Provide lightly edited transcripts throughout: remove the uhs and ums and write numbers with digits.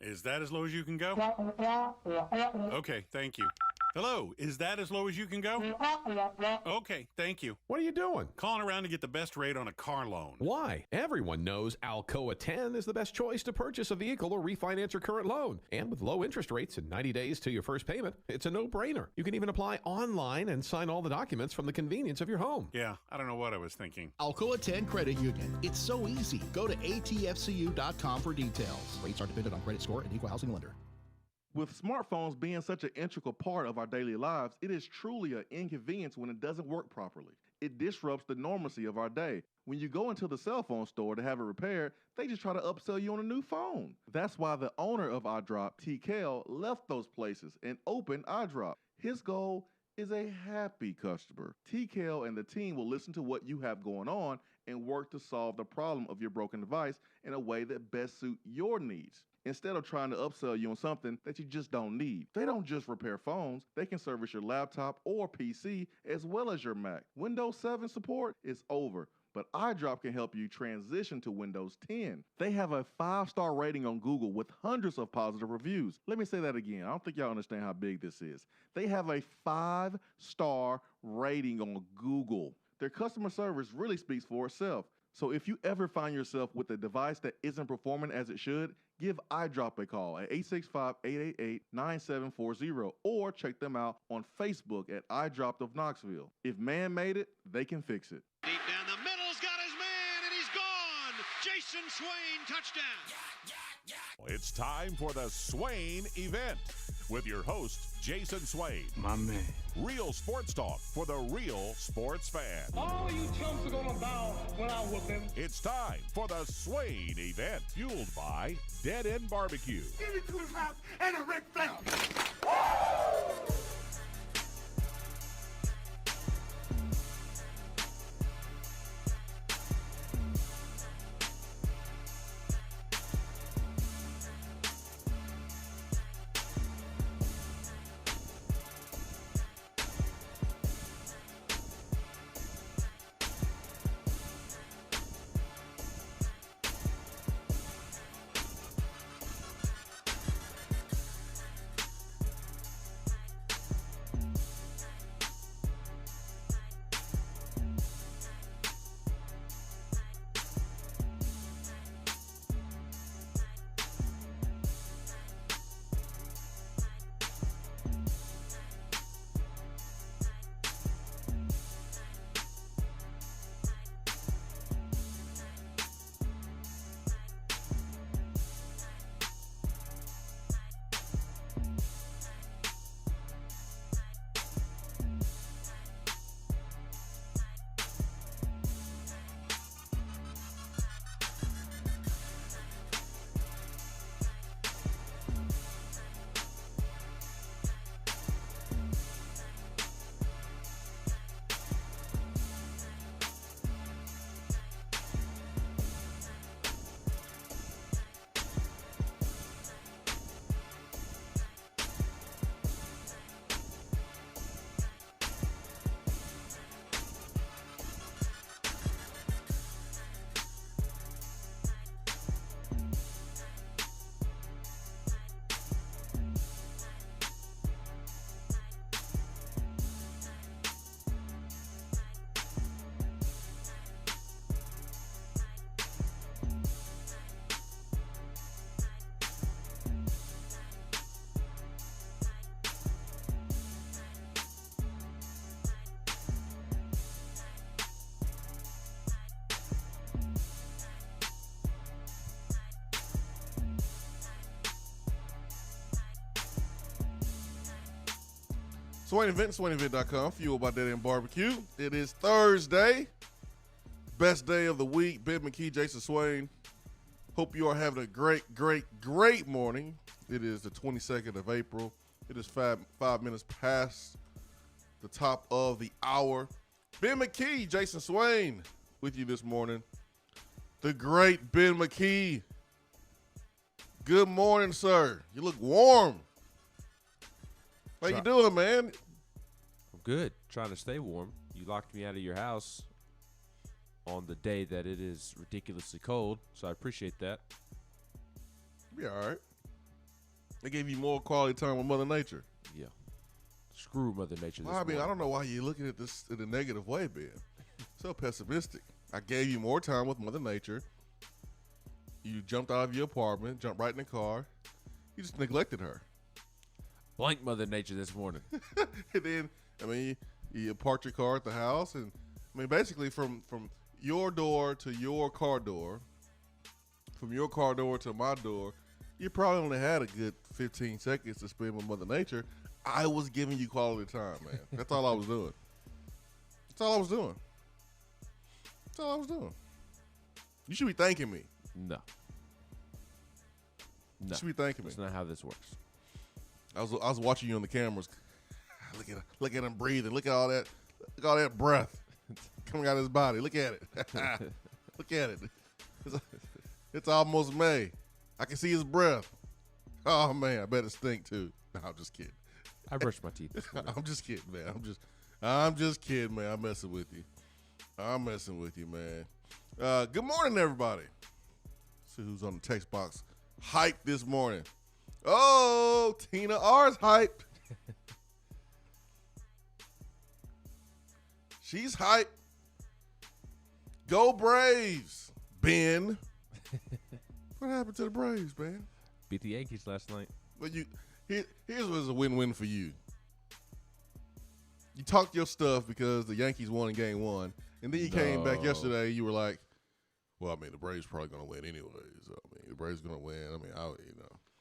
Is that as low as you can go? Okay, thank you. Hello, is that as low as you can go? Okay, thank you. What are you doing? Calling around to get the best rate on a car loan. Why? Everyone knows Alcoa 10 is the best choice to purchase a vehicle or refinance your current loan. And with low interest rates and 90 days to your first payment, it's a no-brainer. You can even apply online and sign all the documents from the convenience of your home. Yeah, I don't know what I was thinking. Alcoa 10 Credit Union. It's so easy. Go to atfcu.com for details. Rates are dependent on credit score and equal housing lender. With smartphones being such an integral part of our daily lives, it is truly an inconvenience when it doesn't work properly. It disrupts the normalcy of our day. When you go into the cell phone store to have it repaired, they just try to upsell you on a new phone. That's why the owner of iDrop, T. Kell, left those places and opened iDrop. His goal is a happy customer. T. Kell and the team will listen to what you have going on and work to solve the problem of your broken device in a way that best suits your needs, instead of trying to upsell you on something that you just don't need. They don't just repair phones, they can service your laptop or PC as well as your Mac. Windows 7 support is over, but iDrop can help you transition to Windows 10. They have a 5-star rating on Google with hundreds of positive reviews. Let me say that again. I don't think y'all understand how big this is. They have a 5-star rating on Google. Their customer service really speaks for itself. So if you ever find yourself with a device that isn't performing as it should, give iDrop a call at 865-888-9740 or check them out on Facebook at iDrop of Knoxville. If man made it, they can fix it. Deep down the middle's got his man, and he's gone. Jason Swain, touchdown. It's time for the Swain Event with your host, Jason Swain. My man. Real sports talk for the real sports fan. All you chumps are gonna bow when I whoop him. It's time for the Swain Event, fueled by Dead End Barbecue. Give me 2 pounds and a Ric Flair. Swain Event, SwainEvent.com, fueled by Dead End Barbecue. It is Thursday, best day of the week. Ben McKee, Jason Swain. Hope you are having a great morning. It is the 22nd of April. It is five minutes past the top of the hour. Ben McKee, Jason Swain, with you this morning. The great Ben McKee. Good morning, sir. You look warm. How you doing, man? I'm good. Trying to stay warm. You locked me out of your house on the day that it is ridiculously cold, so I appreciate that. Be all right. They gave you more quality time with Mother Nature. Yeah. Screw Mother Nature. Well, I mean, I don't know why you're looking at this in a negative way, Ben. So pessimistic. I gave you more time with Mother Nature. You jumped out of your apartment, jumped right in the car. You just neglected her. Blank Mother Nature this morning. And then, I mean, you parked your car at the house. And, I mean, basically from your door to your car door, from your car door to my door, you probably only had a good 15 seconds to spend with Mother Nature. I was giving you quality time, man. That's all I was doing. That's all I was doing. That's all I was doing. You should be thanking me. No. You should be thanking me. That's not how this works. I was watching you on the cameras. Look at him breathing. Look at all that. Look at all that breath coming out of his body. Look at it. Look at it. It's almost May. I can see his breath. Oh man, I bet it stink too. No, I'm just kidding. I brushed my teeth. I'm just kidding, man. I'm just kidding, man. I'm messing with you. Man. Good morning, everybody. Let's see who's on the text box. Hyped this morning. Oh, Tina R's hyped. She's hyped. Go Braves, Ben. What happened to the Braves, man? Beat the Yankees last night. Well, here's what's a win-win for you. You talked your stuff because the Yankees won in Game 1, and then you came back yesterday. You were like, "Well, I mean, the Braves probably going to win anyways. I mean, the Braves going to win. I mean,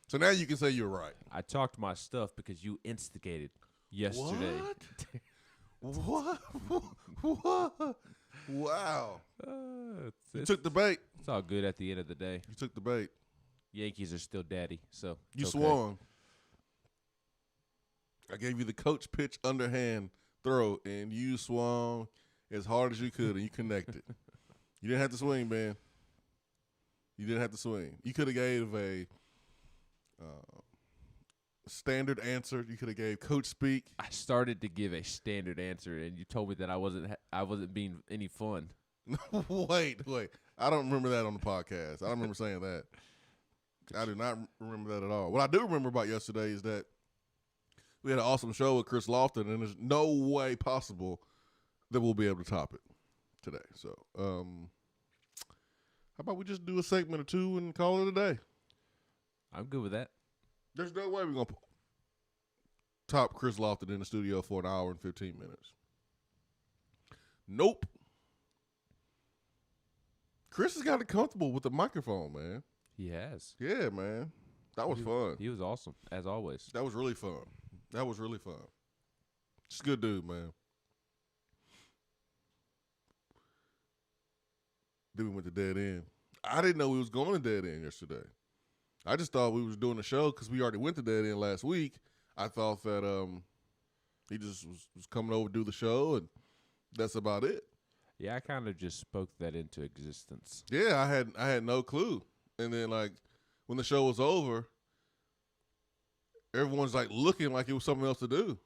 So now you can say you're right. I talked my stuff because you instigated yesterday. What? What? Wow. You took the bait. It's all good at the end of the day. You took the bait. Yankees are still daddy, so you okay. swung. I gave you the coach pitch underhand throw, and you swung as hard as you could, and you connected. You didn't have to swing, man. You didn't have to swing. You could have gave a standard answer. You could have gave coach speak. I started to give a standard answer, and you told me that I wasn't being any fun. Wait. I don't remember that on the podcast. I don't remember saying that. I do not remember that at all. What I do remember about yesterday is that we had an awesome show with Chris Lofton, and there's no way possible that we'll be able to top it today. So, how about we just do a segment or two and call it a day? I'm good with that. There's no way we're going to top Chris Lofton in the studio for an hour and 15 minutes. Nope. Chris has gotten comfortable with the microphone, man. He has. Yeah, man. That was fun. He was awesome, as always. That was really fun. Just a good dude, man. Then we went to Dead End. I didn't know we was going to Dead End yesterday. I just thought we was doing a show because we already went to Dead End last week. I thought that he just was coming over to do the show, and that's about it. Yeah, I kind of just spoke that into existence. Yeah, I had no clue. And then, like, when the show was over, everyone's, like, looking like it was something else to do.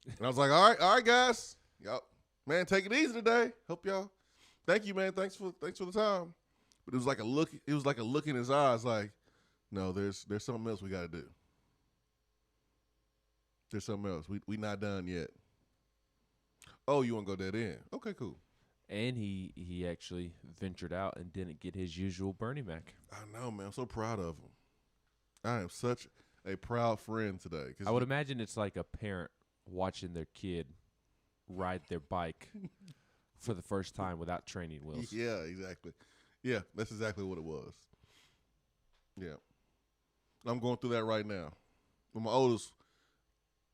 And I was like, all right, guys. Y'all, man, take it easy today. Hope y'all. Thank you, man. Thanks for the time. But it was like a look. It was like a look in his eyes, like, no, there's something else we got to do. There's something else. We not done yet. Oh, you want to go Dead End? Okay, cool. And he actually ventured out and didn't get his usual Bernie Mac. I know, man. I'm so proud of him. I am such a proud friend today. I would imagine it's like a parent watching their kid ride their bike for the first time without training wheels. Yeah, exactly. Yeah, that's exactly what it was. Yeah. I'm going through that right now. With my oldest,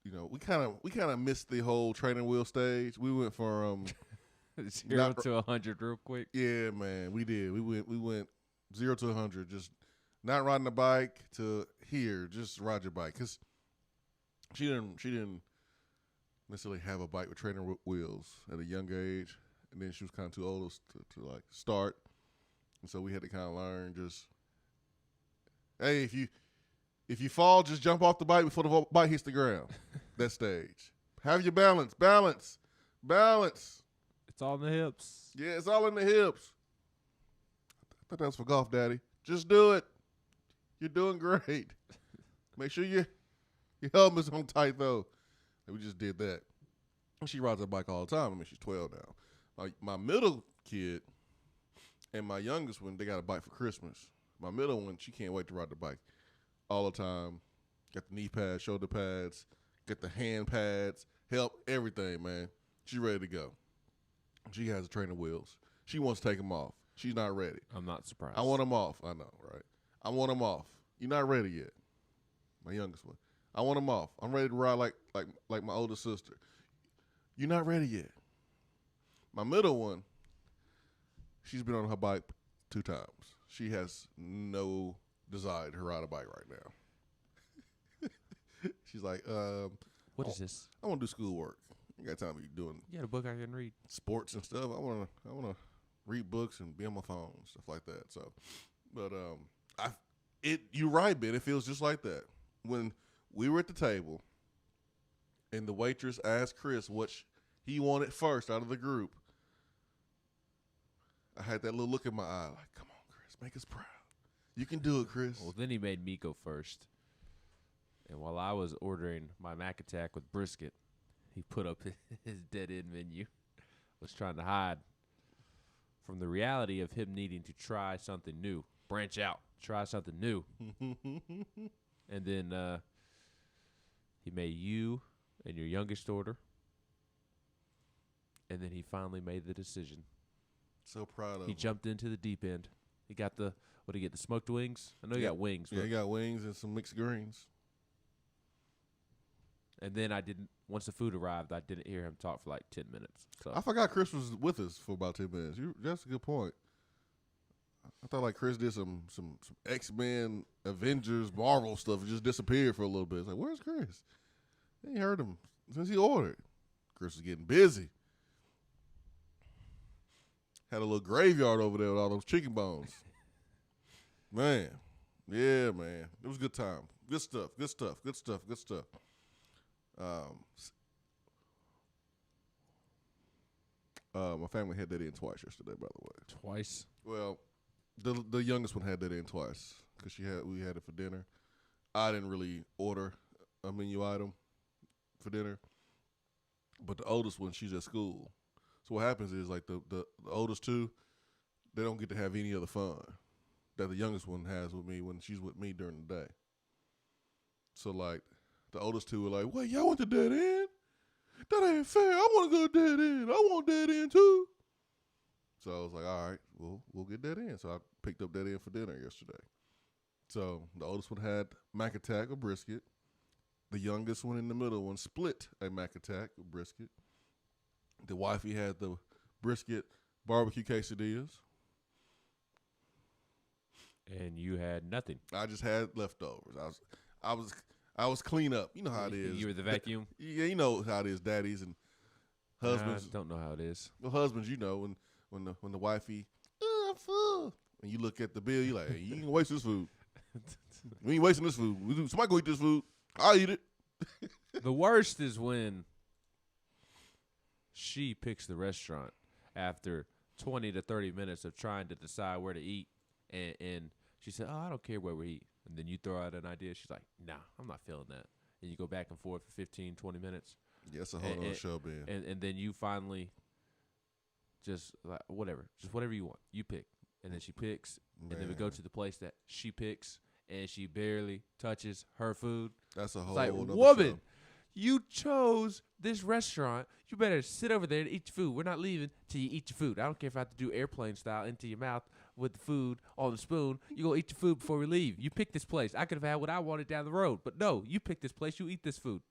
we kind of missed the whole training wheel stage. We went from 0 to 100 real quick. Yeah, man, we did. We went 0 to 100, just not riding the bike to here, just ride your bike. Cause she didn't necessarily have a bike with training wheels at a young age, and then she was kind of too old to like start, and so we had to kind of learn just, hey, if you fall, just jump off the bike before the bike hits the ground. That stage. Have your balance. It's all in the hips. Yeah, it's all in the hips. I thought that was for golf, Daddy. Just do it. You're doing great. Make sure your helmet's on tight, though. And we just did that. She rides her bike all the time. I mean, she's 12 now. My middle kid and my youngest one, they got a bike for Christmas. My middle one, she can't wait to ride the bike all the time. Got the knee pads, shoulder pads, got the hand pads, help, everything, man. She's ready to go. She has a trainer wheels. She wants to take them off. She's not ready. I'm not surprised. I want them off. I know, right? I want them off. You're not ready yet. My youngest one. I want them off. I'm ready to ride like my older sister. You're not ready yet. My middle one, she's been on her bike 2 times. She has no desire to ride a bike right now. She's like, what is this? I want to do schoolwork. You got time to be doing a book I can read. Sports and stuff. I wanna read books and be on my phone, stuff like that. So, but you're right, Ben. It feels just like that. When we were at the table and the waitress asked Chris what he wanted first out of the group, I had that little look in my eye, like, come on, Chris, make us proud. You can do it, Chris. Well, then he made me go first. And while I was ordering my Mac Attack with brisket, he put up his dead-end menu, was trying to hide from the reality of him needing to try something new, branch out, try something new. And then he made you and your youngest order, and then he finally made the decision. So proud of him. He jumped into the deep end. He got the smoked wings? I know he got wings. Yeah, he got wings and some mixed greens. And then once the food arrived, I didn't hear him talk for like 10 minutes. So I forgot Chris was with us for about 10 minutes. That's a good point. I thought like Chris did some X-Men, Avengers, Marvel stuff and just disappeared for a little bit. It's like, where's Chris? I ain't heard him since he ordered. Chris was getting busy. Had a little graveyard over there with all those chicken bones. Man. Yeah, man. It was a good time. Good stuff. My family had that in twice yesterday, by the way. Twice? Well, the youngest one had that in twice because we had it for dinner. I didn't really order a menu item for dinner, but the oldest one, she's at school. So what happens is like the oldest two, they don't get to have any other fun that the youngest one has with me when she's with me during the day. So like the oldest two were like, "Wait, y'all want the dead end? That ain't fair. I want to go dead end. I want dead end too." So I was like, all right, we'll get that in. So I picked up that in for dinner yesterday. So the oldest one had Mac Attack with brisket. The youngest one in the middle one split a Mac Attack with brisket. The wifey had the brisket barbecue quesadillas. And you had nothing. I just had leftovers. I was clean up. You know how it is. You were the vacuum? Yeah, you know how it is, daddies and husbands. I don't know how it is. Well, husbands, you know, when the wifey, I'm full. And you look at the bill, you're like, hey, you ain't waste this food. We ain't wasting this food. Somebody go eat this food. I'll eat it. The worst is when she picks the restaurant after 20 to 30 minutes of trying to decide where to eat. And she said, "Oh, I don't care where we eat." And then you throw out an idea. She's like, "Nah, I'm not feeling that." And you go back and forth for 15, 20 minutes. Yeah, it's a whole other show, Ben. And then you finally just like, whatever you want. You pick. And then she picks. Man. And then we go to the place that she picks. And she barely touches her food. That's a whole like, other woman, show. You chose this restaurant. You better sit over there and eat your food. We're not leaving till you eat your food. I don't care if I have to do airplane style into your mouth with the food on the spoon. You go eat your food before we leave. You pick this place. I could have had what I wanted down the road, but no, you pick this place. You eat this food.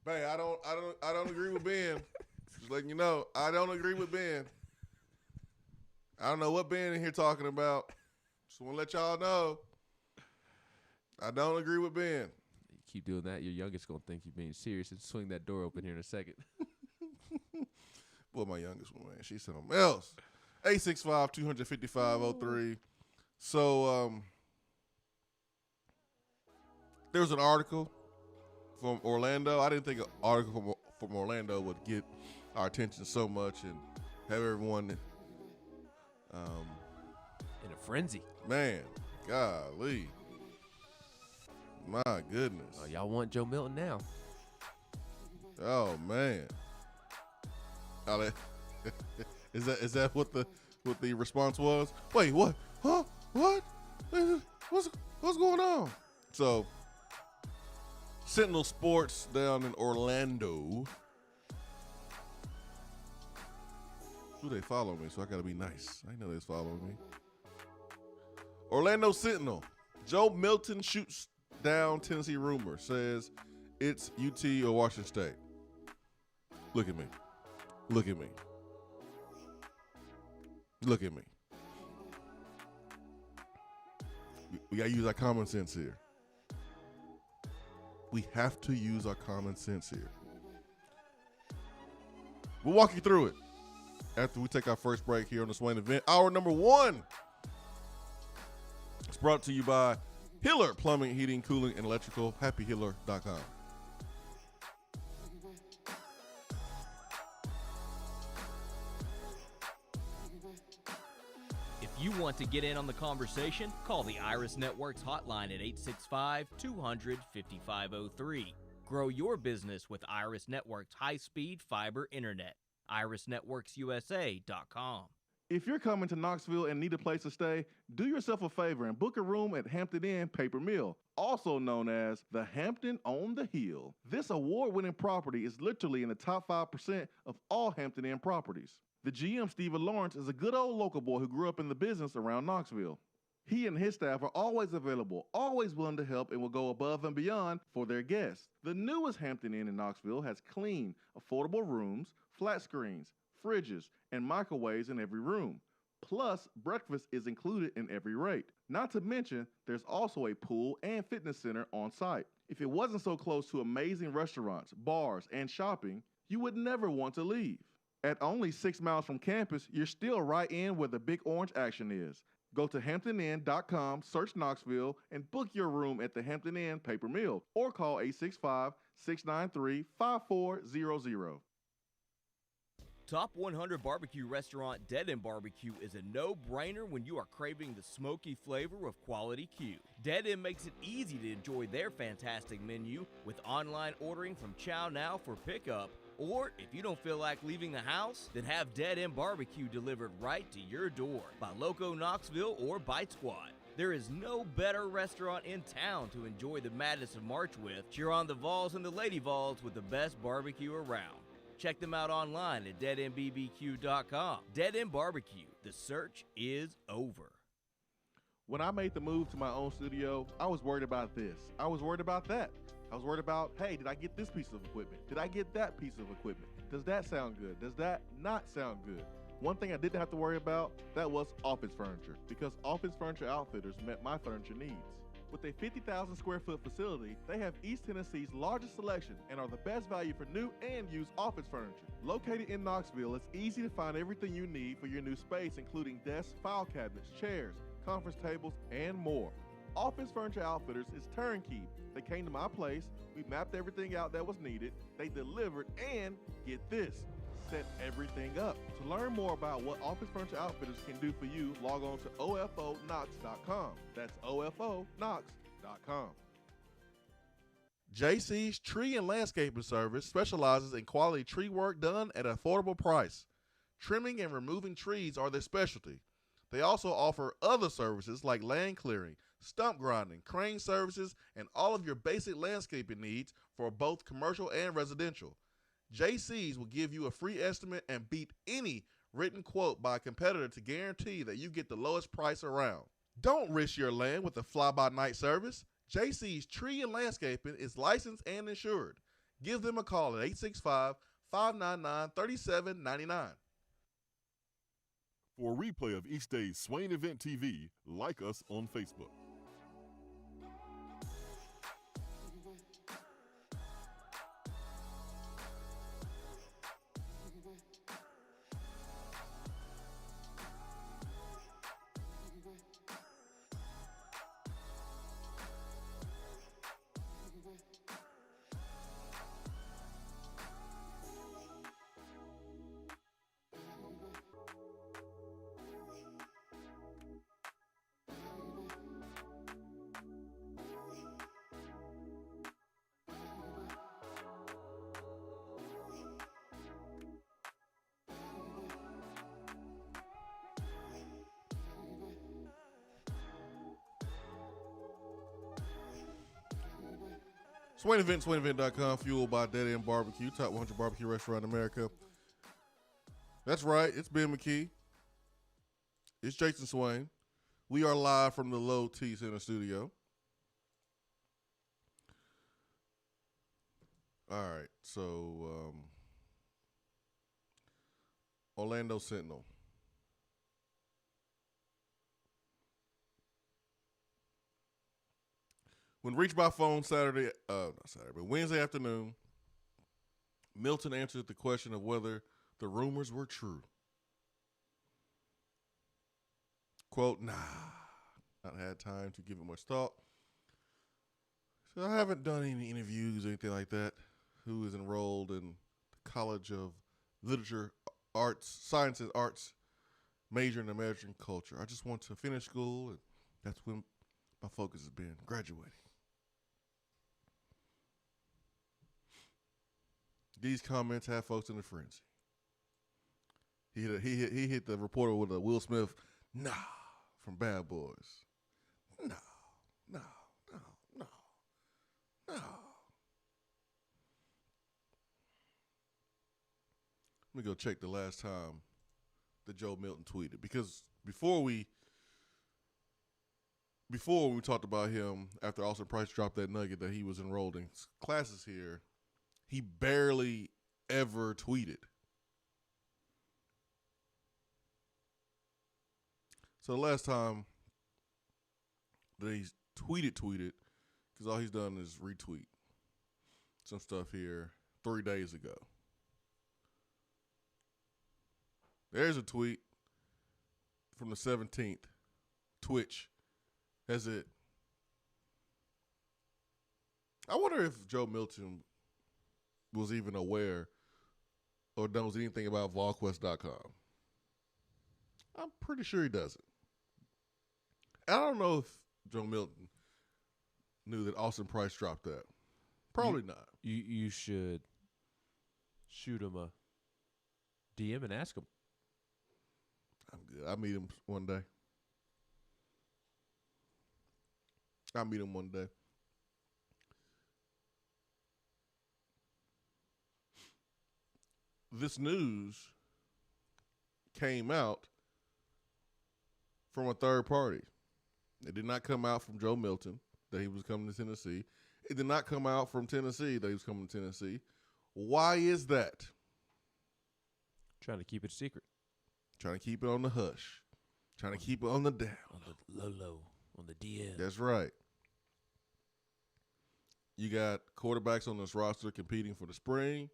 Hey, I don't agree with Ben. Just letting you know, I don't agree with Ben. I don't know what Ben in here talking about. Just want to let y'all know. I don't agree with Ben. You keep doing that, your youngest going to think you're being serious and swing that door open here in a second. Boy, my youngest one, man, she's something else. 865-255-03. So, there was an article from Orlando. I didn't think an article from Orlando would get our attention so much and have everyone in a frenzy. Man, golly. My goodness. Oh, y'all want Joe Milton now. Oh, man. Is that what the response was? Wait, what? Huh? What? What's going on? So, Sentinel Sports down in Orlando. Who they follow me, so I gotta be nice. I know they was following me. Orlando Sentinel. Joe Milton shoots down Tennessee rumor. Says it's UT or Washington State. Look at me. Look at me. Look at me. We gotta use our common sense here. We have to use our common sense here. We'll walk you through it after we take our first break here on the Swain Event. Hour number 1. It's brought to you by Hiller Plumbing, Heating, Cooling, and Electrical. HappyHiller.com. If you want to get in on the conversation, call the Iris Networks hotline at 865-200-5503. Grow your business with Iris Networks high-speed fiber internet. IrisNetworksUSA.com. If you're coming to Knoxville and need a place to stay, do yourself a favor and book a room at Hampton Inn Paper Mill, also known as the Hampton on the Hill. This award-winning property is literally in the top 5% of all Hampton Inn properties. The GM, Stephen Lawrence, is a good old local boy who grew up in the business around Knoxville. He and his staff are always available, always willing to help, and will go above and beyond for their guests. The newest Hampton Inn in Knoxville has clean, affordable rooms, flat screens, fridges, and microwaves in every room. Plus, breakfast is included in every rate. Not to mention, there's also a pool and fitness center on site. If it wasn't so close to amazing restaurants, bars, and shopping, you would never want to leave. At only 6 miles from campus, you're still right in where the big orange action is. Go to HamptonInn.com, search Knoxville, and book your room at the Hampton Inn Paper Mill or call 865-693-5400. Top 100 barbecue restaurant Dead End Barbecue is a no-brainer when you are craving the smoky flavor of quality Q. Dead End makes it easy to enjoy their fantastic menu with online ordering from Chow Now for pickup. Or if you don't feel like leaving the house, then have Dead End Barbecue delivered right to your door by Loco Knoxville or Bite Squad. There is no better restaurant in town to enjoy the madness of March with. Cheer on the Vols and the Lady Vols with the best barbecue around. Check them out online at deadendbbq.com. Dead End Barbecue, the search is over. When I made the move to my own studio, I was worried about this. I was worried about that. I was worried about, hey, did I get this piece of equipment? Did I get that piece of equipment? Does that sound good? Does that not sound good? One thing I didn't have to worry about, that was office furniture, because Office Furniture Outfitters met my furniture needs. With a 50,000 square foot facility, they have East Tennessee's largest selection and are the best value for new and used office furniture. Located in Knoxville, it's easy to find everything you need for your new space, including desks, file cabinets, chairs, conference tables, and more. Office Furniture Outfitters is turnkey. They came to my place, we mapped everything out that was needed, they delivered, and get this, set everything up. To learn more about what Office Furniture Outfitters can do for you, log on to ofonox.com. That's ofonox.com. JC's Tree and Landscaping Service specializes in quality tree work done at an affordable price. Trimming and removing trees are their specialty. They also offer other services like land clearing, stump grinding, crane services, and all of your basic landscaping needs for both commercial and residential. JC's will give you a free estimate and beat any written quote by a competitor to guarantee that you get the lowest price around. Don't risk your land with a fly-by-night service. JC's Tree and Landscaping is licensed and insured. Give them a call at 865-599-3799. For a replay of each day's Swain Event TV, like us on Facebook. Swain Event, SwainEvent.com, fueled by Dead End Barbecue, top 100 barbecue restaurant in America. That's right, it's Ben McKee. It's Jason Swain. We are live from the Low T Center studio. All right, so Orlando Sentinel. When reached by phone Wednesday afternoon, Milton answered the question of whether the rumors were true. Quote, nah, not had time to give it much thought. So I haven't done any interviews or anything like that. Who is enrolled in the College of Literature, Arts, Science and Arts, major in American culture. I just want to finish school, and that's when my focus has been, graduating. These comments have folks in a frenzy. He hit the reporter with a Will Smith, nah, from Bad Boys. No. Let me go check the last time that Joe Milton tweeted, because before we talked about him after Austin Price dropped that nugget that he was enrolled in classes here, he barely ever tweeted. So the last time that he tweeted, because all he's done is retweet some stuff here 3 days ago. There's a tweet from the 17th. Twitch. That's it. I wonder if Joe Milton was even aware or knows anything about VolQuest.com. I'm pretty sure he doesn't. I don't know if Joe Milton knew that Austin Price dropped that. Probably not. You should shoot him a DM and ask him. I'm good. I'll meet him one day. This news came out from a third party. It did not come out from Joe Milton that he was coming to Tennessee. It did not come out from Tennessee that he was coming to Tennessee. Why is that? Trying to keep it secret. Trying to keep it on the hush. Trying to keep it on the down. On the low, on the DL. That's right. You got quarterbacks on this roster competing for the spring.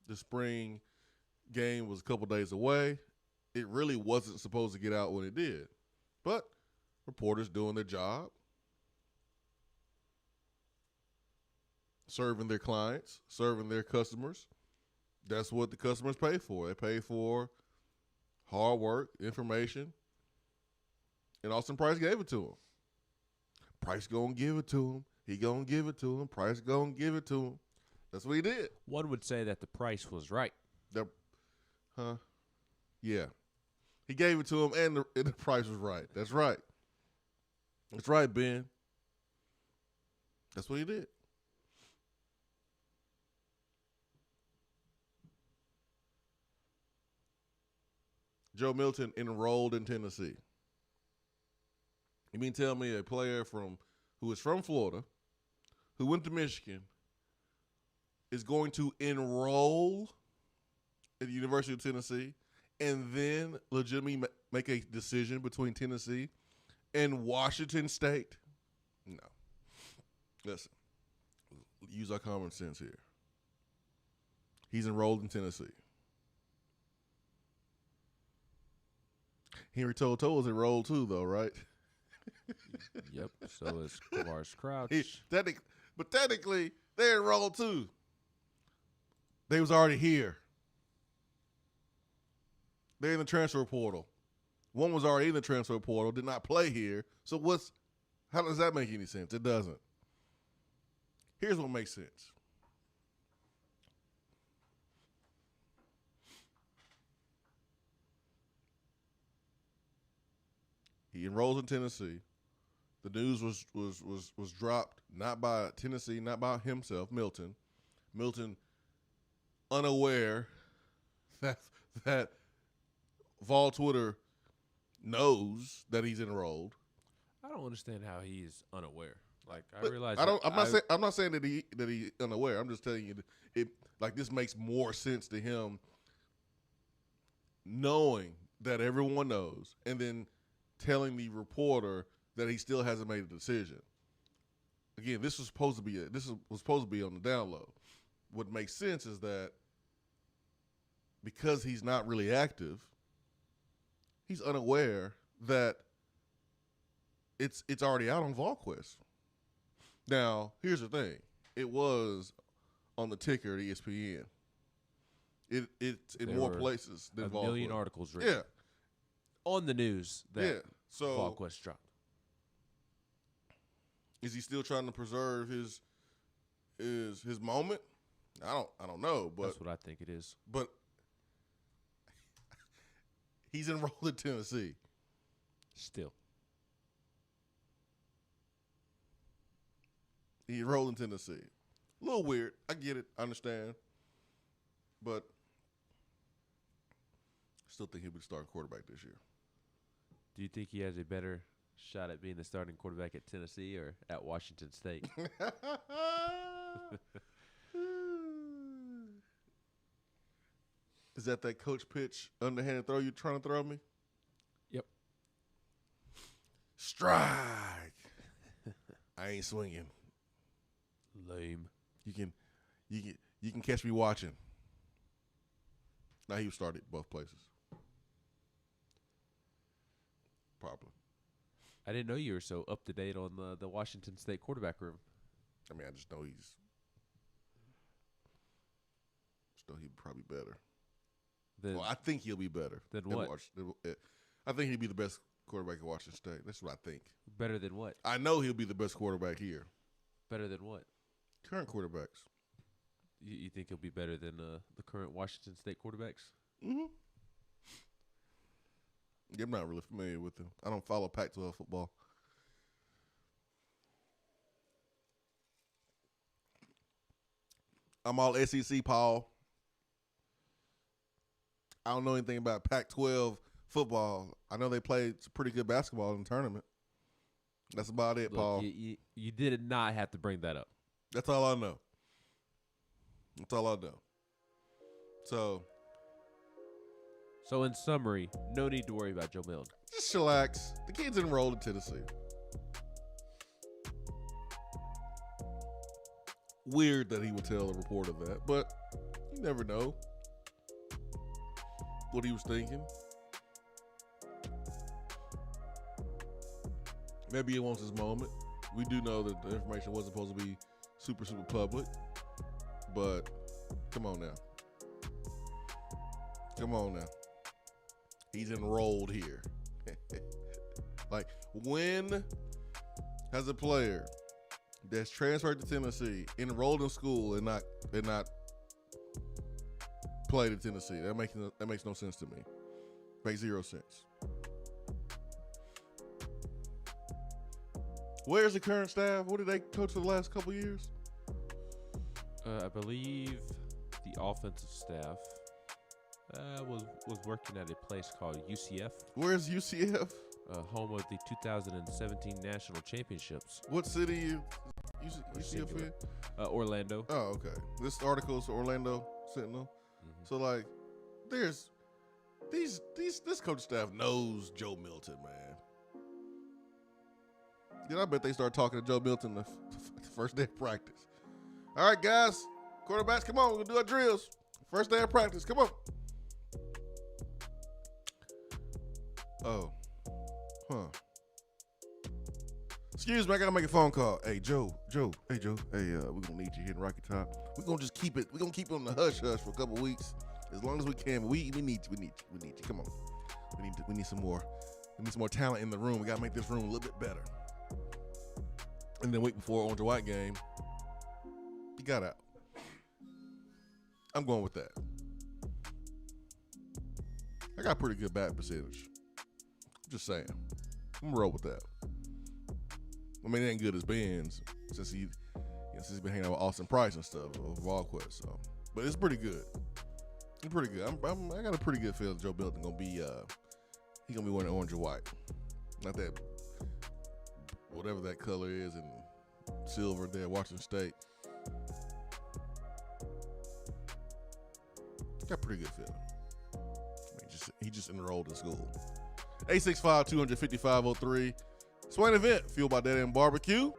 The spring game was a couple days away. It really wasn't supposed to get out when it did. But reporters doing their job, serving their clients, serving their customers. That's what the customers pay for. They pay for hard work, information, and Austin Price gave it to him. Price gonna give it to him. He gonna give it to him. Price gonna give it to him. That's what he did. One would say that the price was right. Yeah. He gave it to him, and the price was right. That's right. That's right, Ben. That's what he did. Joe Milton enrolled in Tennessee. You mean tell me a player who is from Florida, who went to Michigan, is going to enroll at the University of Tennessee and then legitimately make a decision between Tennessee and Washington State? No. Listen, use our common sense here. He's enrolled in Tennessee. Henry To'o is enrolled too, though, right? Yep. So is Kavaris Crouch. But technically, they're enrolled too. They was already here. They're in the transfer portal. One was already in the transfer portal, did not play here. So how does that make any sense? It doesn't. Here's what makes sense. He enrolls in Tennessee. The news was dropped not by Tennessee, not by himself, Milton. Milton, unaware that Vol Twitter knows that he's enrolled. I don't understand how he's unaware. Like I But realize I'm not saying that he unaware. I'm just telling you it like this makes more sense to him knowing that everyone knows and then telling the reporter that he still hasn't made a decision. Again, this was supposed to be on the down low. What makes sense is that because he's not really active, he's unaware that it's already out on VolQuest. Now, here's the thing. It was on the ticker at ESPN. It's in more places than VolQuest. A million articles written. Yeah. On the news that So VolQuest dropped. Is he still trying to preserve his moment? I don't know, but That's what I think it is. But he's enrolled in Tennessee. Still. He enrolled in Tennessee. A little weird. I get it. I understand. But still think he'll be the starting quarterback this year. Do you think he has a better shot at being the starting quarterback at Tennessee or at Washington State? Is that coach pitch underhanded throw you trying to throw me? Yep. Strike. I ain't swinging. Lame. You can catch me watching. Now he started both places. Probably. I didn't know you were so up to date on the Washington State quarterback room. I mean, I just know he'd probably better. Well, I think he'll be better. Than what? I think he'd be the best quarterback at Washington State. That's what I think. Better than what? I know he'll be the best quarterback here. Better than what? Current quarterbacks. You think he'll be better than the current Washington State quarterbacks? Mm-hmm. Yeah, I'm not really familiar with him. I don't follow Pac-12 football. I'm all SEC, Paul. I don't know anything about Pac-12 football. I know they played some pretty good basketball in the tournament. That's about it, Look, Paul. You did not have to bring that up. That's all I know. That's all I know. So in summary, no need to worry about Joe Milton. Just chillax. The kid's enrolled in Tennessee. Weird that he would tell a reporter that, but you never know what he was thinking. Maybe he wants his moment. We do know that the information wasn't supposed to be super, super public, but come on now. Come on now. He's enrolled here. Like, when has a player that's transferred to Tennessee, enrolled in school, and not played at Tennessee? That makes no sense to me. Makes zero sense. Where's the current staff? What did they coach for the last couple of years? I believe the offensive staff was working at a place called UCF. Where's UCF? Home of the 2017 National Championships. What city UCF in? Orlando. Oh, okay. This article is Orlando Sentinel. Mm-hmm. So, like, there's this coach staff knows Joe Milton, man. Then I bet they start talking to Joe Milton the first day of practice. All right, guys, quarterbacks, come on, we're gonna do our drills. First day of practice, come on. Oh, excuse me, I gotta make a phone call. Hey, Joe, we're gonna need you here in Rocky Top. We're gonna just keep it on the hush for a couple weeks, as long as we can. But we need you. Come on, we need some more. We need some more talent in the room. We gotta make this room a little bit better. And then week before Orange and White game, he got out. I'm going with that. I got a pretty good bat percentage. Just saying. I'm gonna roll with that. I mean, it ain't good as Ben's since he's been hanging out with Austin Price and stuff of VolQuest. So, but it's pretty good. It's pretty good. I got a pretty good feeling Joe Milton gonna be he's gonna be wearing orange and white, not that whatever that color is and silver there, Washington State. Got a pretty good feeling. I mean, he just enrolled in school. 865-255-03. Swain Event, fueled by Dead End Barbecue.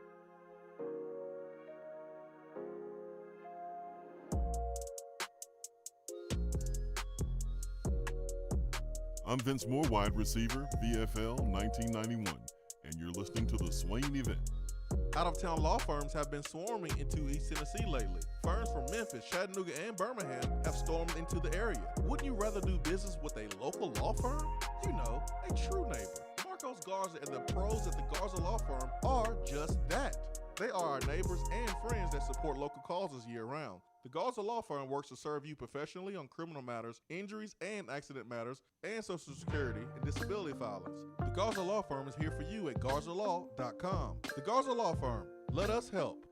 I'm Vince Moore, wide receiver, VFL 1991, and you're listening to the Swain Event. Out-of-town law firms have been swarming into East Tennessee lately. Firms from Memphis, Chattanooga, and Birmingham have stormed into the area. Wouldn't you rather do business with a local law firm? You know, a true neighbor. Marcos Garza and the pros at the Garza Law Firm are just that. They are our neighbors and friends that support local causes year-round. The Garza Law Firm works to serve you professionally on criminal matters, injuries and accident matters, and Social Security and disability filings. The Garza Law Firm is here for you at GarzaLaw.com. The Garza Law Firm. Let us help.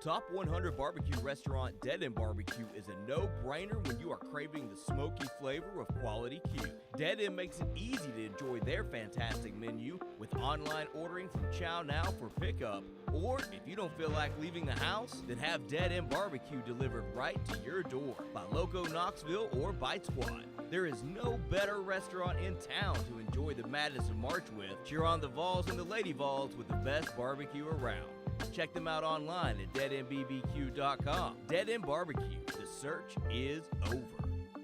Top 100 barbecue restaurant Dead End Barbecue is a no-brainer when you are craving the smoky flavor of quality Q. Dead End makes it easy to enjoy their fantastic menu with online ordering from Chow Now for pickup. Or if you don't feel like leaving the house, then have Dead End Barbecue delivered right to your door by Loco Knoxville or Bite Squad. There is no better restaurant in town to enjoy the madness of March with. Cheer on the Vols and the Lady Vols with the best barbecue around. Check them out online at deadendbbq.com. Dead End Barbecue. The search is over.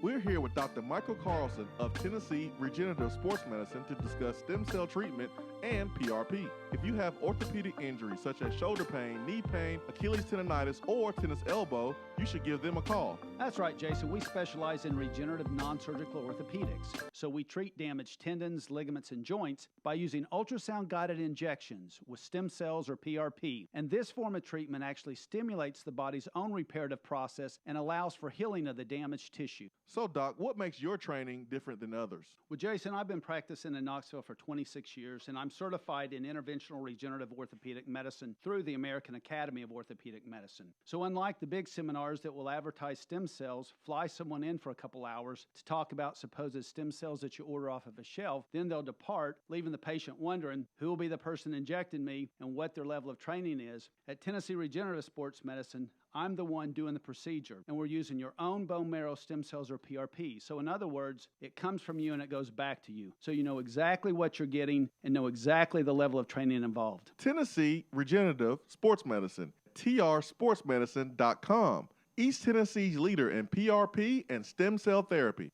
We're here with Dr. Michael Carlson of Tennessee Regenerative Sports Medicine to discuss stem cell treatment and PRP. If you have orthopedic injuries such as shoulder pain, knee pain, Achilles tendonitis, or tennis elbow, you should give them a call. That's right, Jason. We specialize in regenerative non-surgical orthopedics. So we treat damaged tendons, ligaments, and joints by using ultrasound-guided injections with stem cells or PRP. And this form of treatment actually stimulates the body's own reparative process and allows for healing of the damaged tissue. So, Doc, what makes your training different than others? Well, Jason, I've been practicing in Knoxville for 26 years, and I'm certified in interventional regenerative orthopedic medicine through the American Academy of Orthopedic Medicine. So unlike the big seminars that will advertise stem cells, fly someone in for a couple hours to talk about supposed stem cells that you order off of a shelf, then they'll depart, leaving the patient wondering who will be the person injecting me and what their level of training is. At Tennessee Regenerative Sports Medicine, I'm the one doing the procedure, and we're using your own bone marrow stem cells or PRP. So in other words, it comes from you and it goes back to you. So you know exactly what you're getting and know exactly the level of training involved. Tennessee Regenerative Sports Medicine, trsportsmedicine.com. East Tennessee's leader in PRP and stem cell therapy.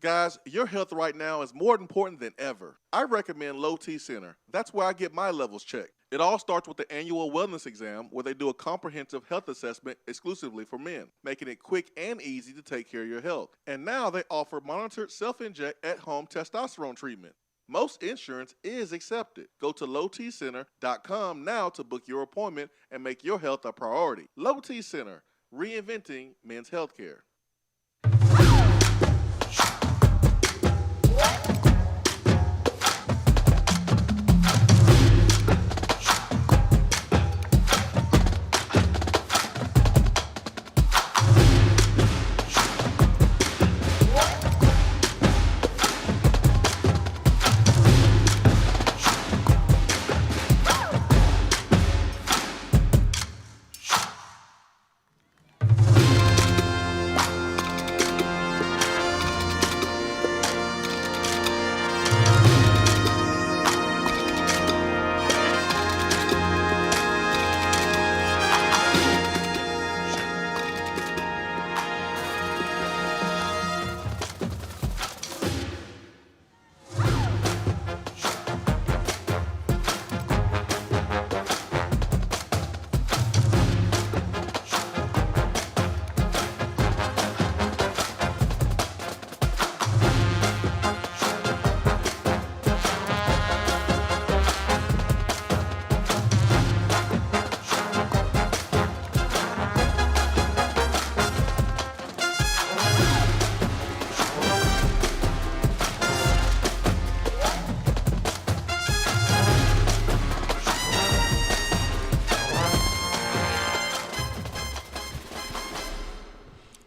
Guys, your health right now is more important than ever. I recommend Low T Center. That's where I get my levels checked. It all starts with the annual wellness exam where they do a comprehensive health assessment exclusively for men, making it quick and easy to take care of your health. And now they offer monitored self-inject at-home testosterone treatment. Most insurance is accepted. Go to lowtcenter.com now to book your appointment and make your health a priority. Low T Center, reinventing men's healthcare.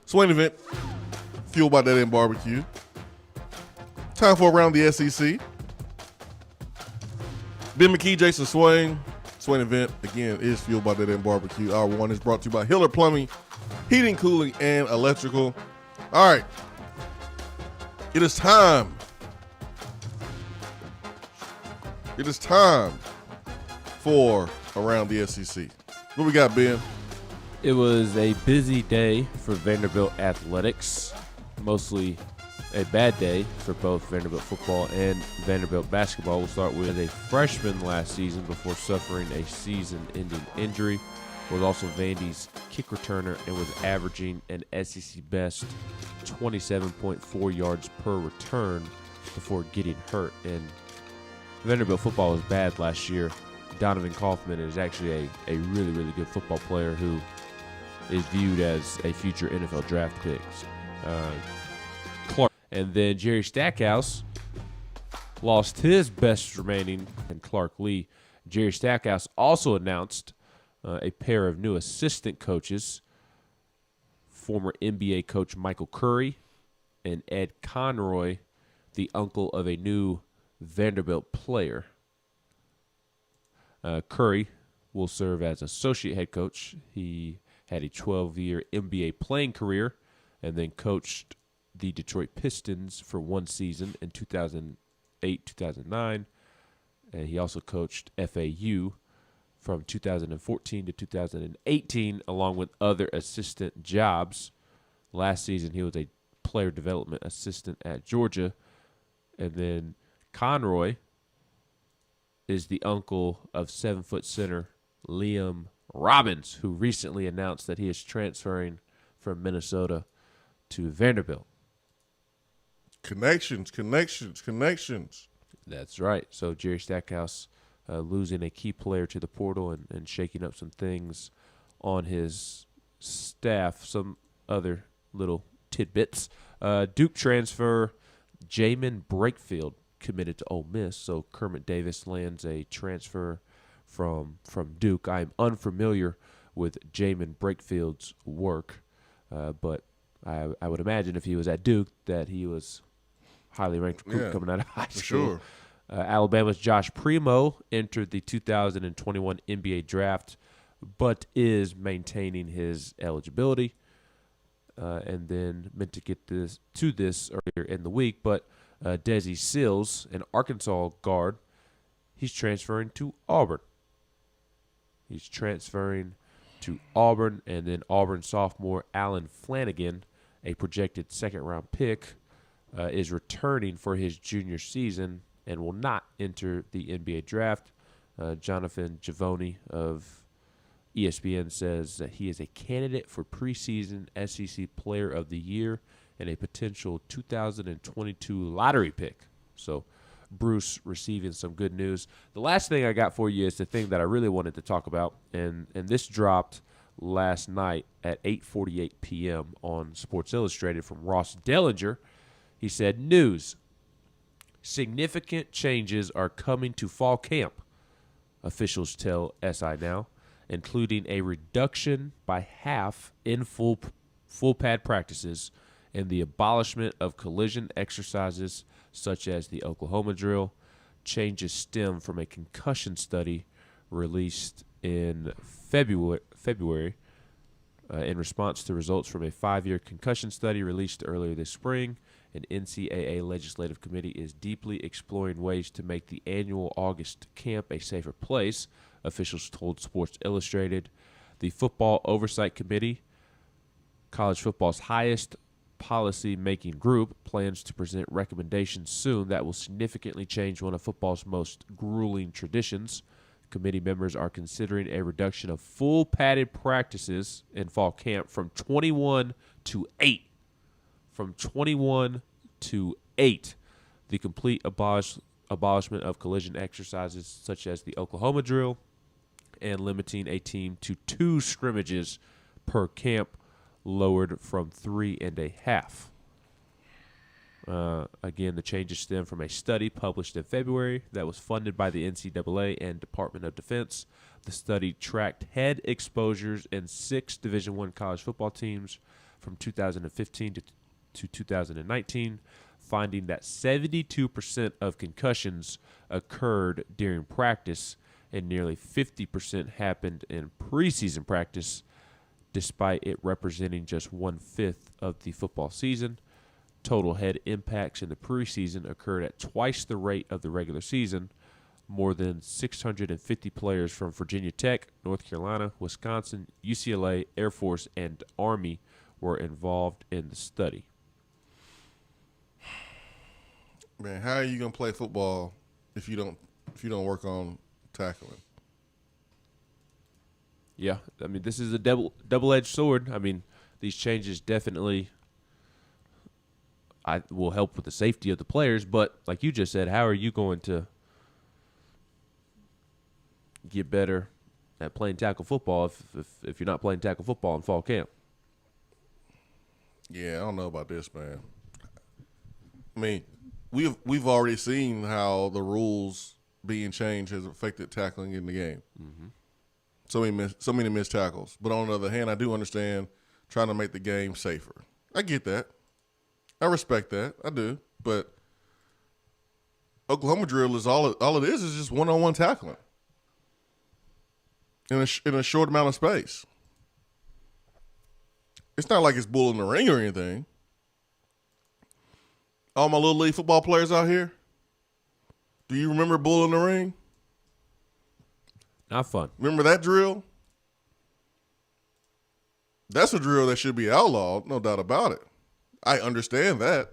Swain Event, fueled by Dead End Barbecue. Time for Around the SEC. Ben McKee, Jason Swain. Swain Event, again, is fueled by Dead End Barbecue. Hour 1 is brought to you by Hiller Plumbing, Heating, Cooling, and Electrical. All right. It is time. It is time for Around the SEC. What we got, Ben? It was a busy day for Vanderbilt athletics, mostly a bad day for both Vanderbilt football and Vanderbilt basketball. We'll start with a freshman last season before suffering a season-ending injury. Was also Vandy's kick returner and was averaging an SEC best 27.4 yards per return before getting hurt. And Vanderbilt football was bad last year. Donovan Kaufman is actually a really, really good football player who is viewed as a future NFL draft pick. Clark. And then Jerry Stackhouse lost his best remaining, and Clark Lee. Jerry Stackhouse also announced a pair of new assistant coaches, former NBA coach Michael Curry and Ed Conroy, the uncle of a new Vanderbilt player. Curry will serve as associate head coach. He had a 12-year NBA playing career and then coached the Detroit Pistons for one season in 2008-2009. And he also coached FAU from 2014 to 2018, along with other assistant jobs. Last season, he was a player development assistant at Georgia. And then Conroy is the uncle of 7-foot center Liam Robbins, who recently announced that he is transferring from Minnesota to Vanderbilt. Connections. That's right. So Jerry Stackhouse losing a key player to the portal and shaking up some things on his staff. Some other little tidbits. Duke transfer Jamin Brakefield committed to Ole Miss. So Kermit Davis lands a transfer from Duke. I'm unfamiliar with Jamin Brakefield's work, but I would imagine if he was at Duke that he was highly ranked recruit coming out of high school. Sure. Alabama's Josh Primo entered the 2021 NBA draft, but is maintaining his eligibility. And then meant to get this earlier in the week, but Desi Sills, an Arkansas guard, he's transferring to Auburn. And then Auburn sophomore Allen Flanagan, a projected second-round pick, is returning for his junior season and will not enter the NBA draft. Jonathan Givony of ESPN says that he is a candidate for preseason SEC Player of the Year and a potential 2022 lottery pick. So Bruce receiving some good news. The last thing I got for you is the thing that I really wanted to talk about, and this dropped last night at 8:48 p.m. on Sports Illustrated from Ross Dellinger. He said, news, significant changes are coming to fall camp, officials tell SI Now, including a reduction by half in full pad practices and the abolishment of collision exercises such as the Oklahoma drill. Changes stem from a concussion study released in February in response to results from a 5-year concussion study released earlier this spring. An NCAA legislative committee is deeply exploring ways to make the annual August camp a safer place, officials told Sports Illustrated. The Football Oversight Committee, college football's highest policy-making group, plans to present recommendations soon that will significantly change one of football's most grueling traditions. Committee members are considering a reduction of full padded practices in fall camp from 21 to 8. From 21 to 8. The complete abolishment of collision exercises such as the Oklahoma drill and limiting a team to 2 scrimmages per camp, lowered from 3.5. Again, the changes stem from a study published in February that was funded by the NCAA and Department of Defense. The study tracked head exposures in 6 Division I college football teams from 2015 to 2019, finding that 72% of concussions occurred during practice and nearly 50% happened in preseason practice, despite it representing just 1/5 of the football season. Total head impacts in the preseason occurred at twice the rate of the regular season. More than 650 players from Virginia Tech, North Carolina, Wisconsin, UCLA, Air Force, and Army were involved in the study. Man, how are you gonna play football if you don't work on tackling? Yeah, I mean, this is a double-edged sword. I mean, these changes definitely will help with the safety of the players, but like you just said, how are you going to get better at playing tackle football if you're not playing tackle football in fall camp? Yeah, I don't know about this, man. I mean, we've already seen how the rules being changed has affected tackling in the game. Mm-hmm. So many missed tackles. But on the other hand, I do understand trying to make the game safer. I get that. I respect that. I do. But Oklahoma drill is all it is just one-on-one tackling in a short amount of space. It's not like it's bull in the ring or anything. All my little league football players out here, do you remember bull in the ring? Not fun. Remember that drill? That's a drill that should be outlawed, no doubt about it. I understand that.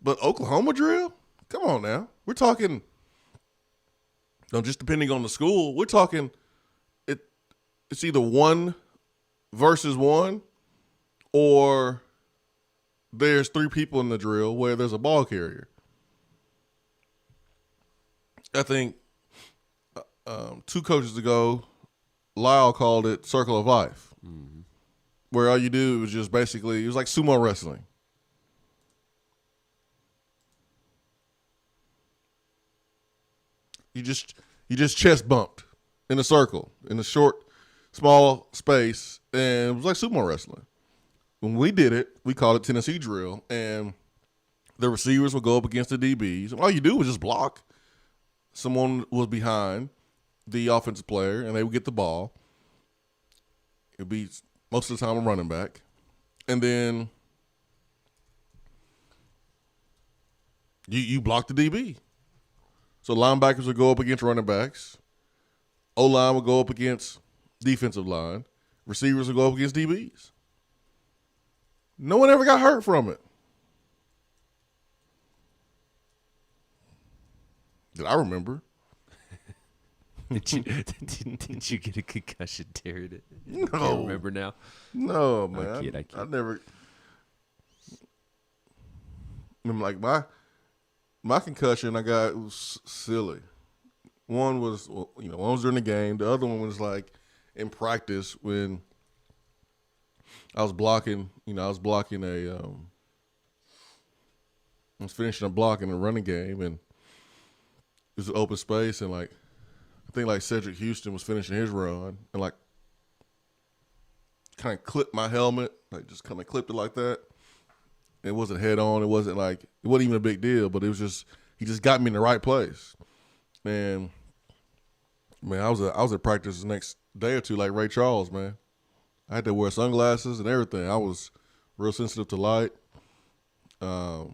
But Oklahoma drill? Come on now. We're talking, just depending on the school, we're talking it's either 1 versus 1 or there's 3 people in the drill where there's a ball carrier. I think 2 coaches ago, Lyle called it Circle of Life, where all you do was just basically, it was like sumo wrestling. You just chest bumped in a circle, in a short, small space, and it was like sumo wrestling. When we did it, we called it Tennessee drill, and the receivers would go up against the DBs. And all you do was just block. Someone was behind the offensive player, and they would get the ball. It would be most of the time a running back. And then you block the DB. So linebackers would go up against running backs. O-line would go up against defensive line. Receivers would go up against DBs. No one ever got hurt from it. That I remember. Did you get a concussion, Terry? No. I can't remember now. No, man. I kid. I never. I'm like, my concussion I got was silly. One was, one was during the game. The other one was like in practice when I was blocking. I was finishing a block in a running game, and it was an open space, and I think Cedric Houston was finishing his run, and kind of clipped my helmet, just kind of clipped it like that. It wasn't head on. It wasn't even a big deal, but it was just, he just got me in the right place. And man, I was at practice the next day or two like Ray Charles, man. I had to wear sunglasses and everything. I was real sensitive to light. I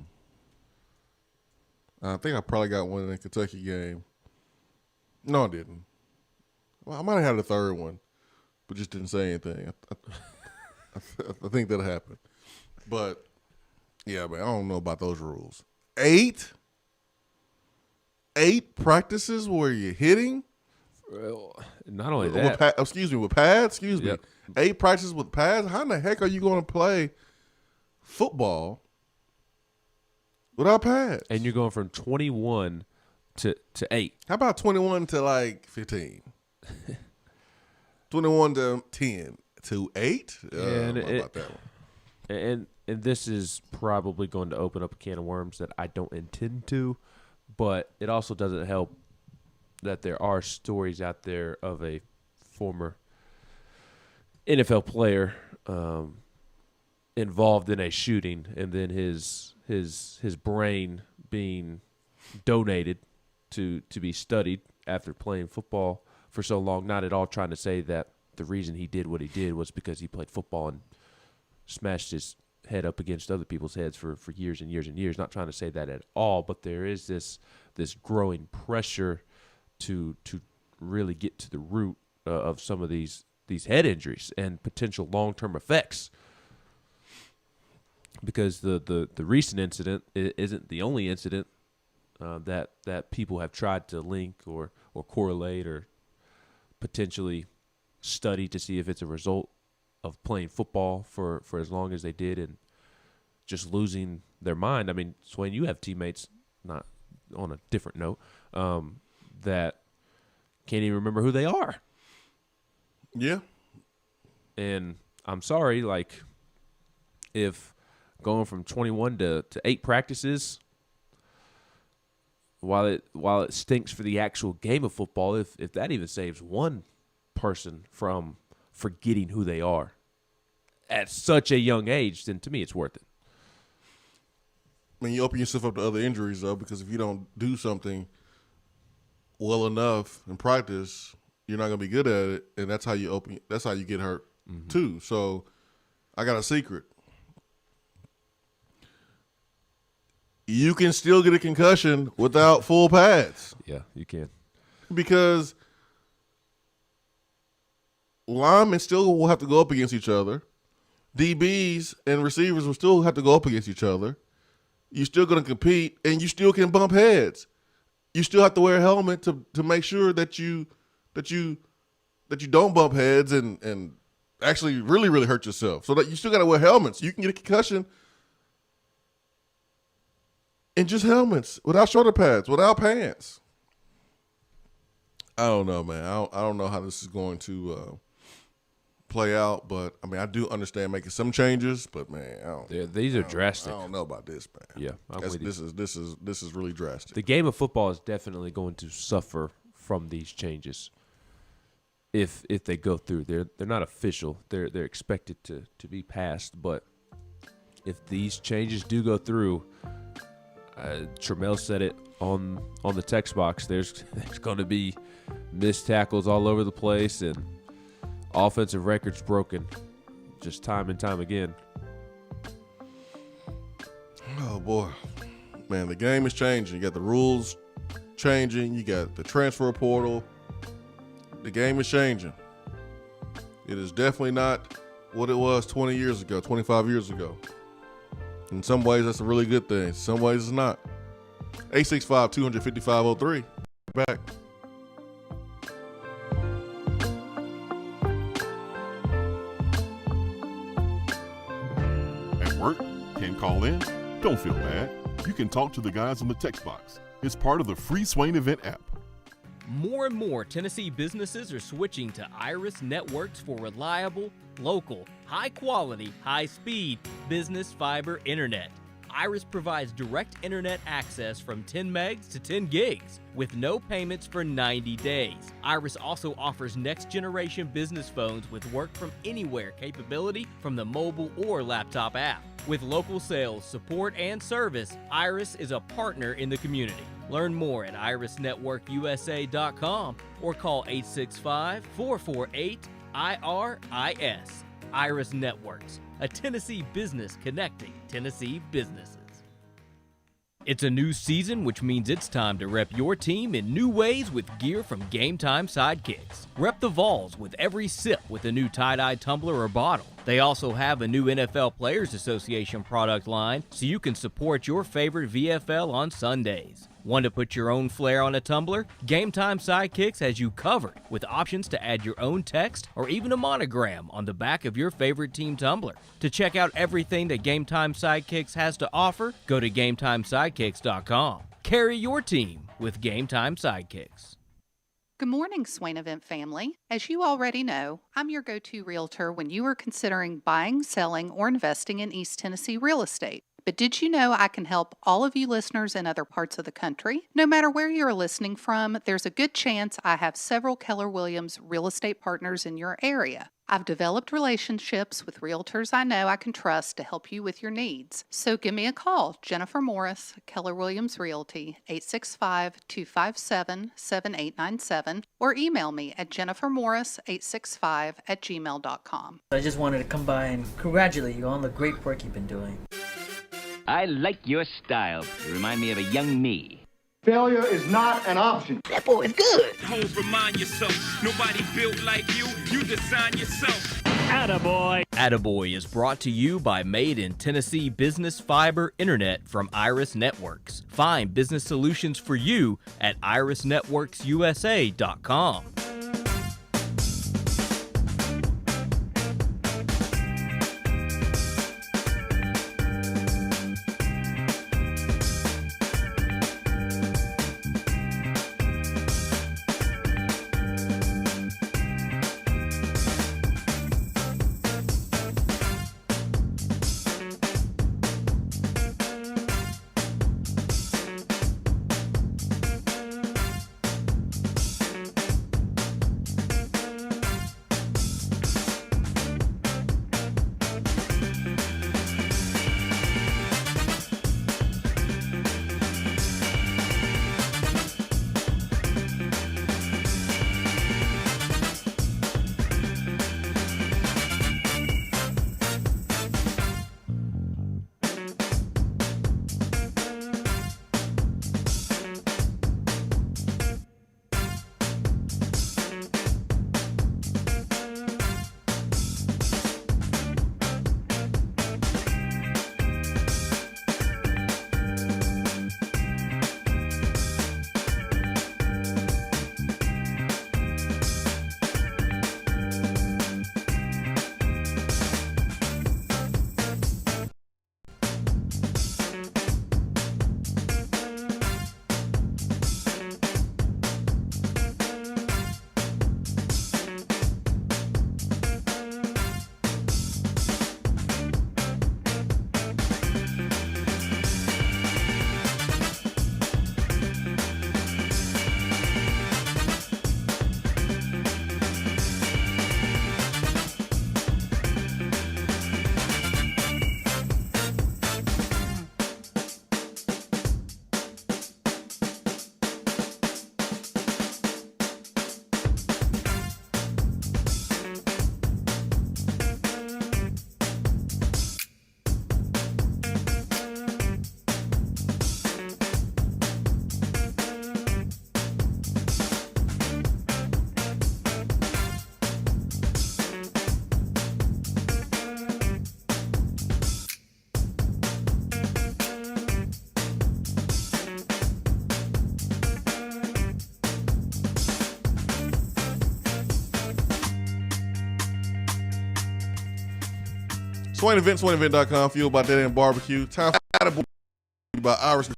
think I probably got one in the Kentucky game. No, I didn't. Well, I might have had a third one, but just didn't say anything. I think that happened. But yeah, man, I don't know about those rules. 8 practices where you're hitting? Well, not only that. With pads? Yep. 8 practices with pads? How in the heck are you going to play football without pads? And you're going from 21 to 8. How about 21 to 15? 21 to 10 to 8? And about that one. And this is probably going to open up a can of worms that I don't intend to, but it also doesn't help that there are stories out there of a former NFL player involved in a shooting and then his brain being donated to be studied after playing football for so long. Not at all trying to say that the reason he did what he did was because he played football and smashed his head up against other people's heads for years and years and years. Not trying to say that at all, but there is this growing pressure to really get to the root of some of these head injuries and potential long-term effects. Because the recent incident isn't the only incident that people have tried to link or correlate or potentially study to see if it's a result of playing football for as long as they did and just losing their mind. I mean, Swain, you have teammates, not on a different note, that can't even remember who they are. Yeah. And I'm sorry, like, if going from 21 to 8 practices, while it stinks for the actual game of football, if that even saves one person from forgetting who they are at such a young age, then to me it's worth it. I mean, you open yourself up to other injuries, though, because if you don't do something well enough in practice, you're not going to be good at it, and that's how you get hurt, too. So I got a secret. You can still get a concussion without full pads. Yeah, you can. Because linemen still will have to go up against each other. DBs and receivers will still have to go up against each other. You're still going to compete, and you still can bump heads. You still have to wear a helmet to make sure that you don't bump heads and actually really, really hurt yourself. So that you still got to wear helmets. You can get a concussion in just helmets, without shoulder pads, without pants. I don't know, man. I don't know how this is going to play out, but I mean, I do understand making some changes, but man, these are drastic. I don't know about this, man. Yeah, this is really drastic. The game of football is definitely going to suffer from these changes if they go through. They're not official. They're expected to be passed, but if these changes do go through, Trammell said it on the text box. There's going to be missed tackles all over the place and offensive records broken just time and time again. Oh, boy. Man, the game is changing. You got the rules changing. You got the transfer portal. The game is changing. It is definitely not what it was 20 years ago, 25 years ago. In some ways, that's a really good thing. In some ways, it's not. 865-255-03. Back. At work? Can't call in? Don't feel bad. You can talk to the guys on the text box. It's part of the free Swain Event app. More and more Tennessee businesses are switching to Iris networks for reliable, local, high-quality, high-speed business fiber internet. Iris provides direct internet access from 10 megs to 10 gigs with no payments for 90 days. Iris also offers next-generation business phones with work-from-anywhere capability from the mobile or laptop app. With local sales, support, and service, Iris is a partner in the community. Learn more at irisnetworkusa.com or call 865-448-IRIS. Iris Networks, a Tennessee business connecting Tennessee businesses. It's a new season, which means it's time to rep your team in new ways with gear from Game Time Sidekicks. Rep the Vols with every sip with a new tie-dye tumbler or bottle. They also have a new NFL Players Association product line, so you can support your favorite VFL on Sundays. Want to put your own flair on a tumbler? Game Time Sidekicks has you covered with options to add your own text or even a monogram on the back of your favorite team tumbler. To check out everything that Game Time Sidekicks has to offer, go to GameTimeSidekicks.com. Carry your team with Game Time Sidekicks. Good morning, Swain Event family. As you already know, I'm your go-to realtor when you are considering buying, selling, or investing in East Tennessee real estate. But did you know I can help all of you listeners in other parts of the country? No matter where you're listening from, there's a good chance I have several Keller Williams real estate partners in your area. I've developed relationships with realtors I know I can trust to help you with your needs. So give me a call, Jennifer Morris, Keller Williams Realty, 865-257-7897, or email me at jennifermorris865@gmail.com. I just wanted to come by and congratulate you on the great work you've been doing. I like your style. You remind me of a young me. Failure is not an option. That boy is good. Don't remind yourself, nobody built like you. You design yourself. Attaboy. Attaboy is brought to you by Made in Tennessee Business Fiber Internet from Iris Networks. Find business solutions for you at irisnetworksusa.com. Swain Event, SwainEvent.com, fueled by Dead End Barbecue. Time for Attaboy by Iris.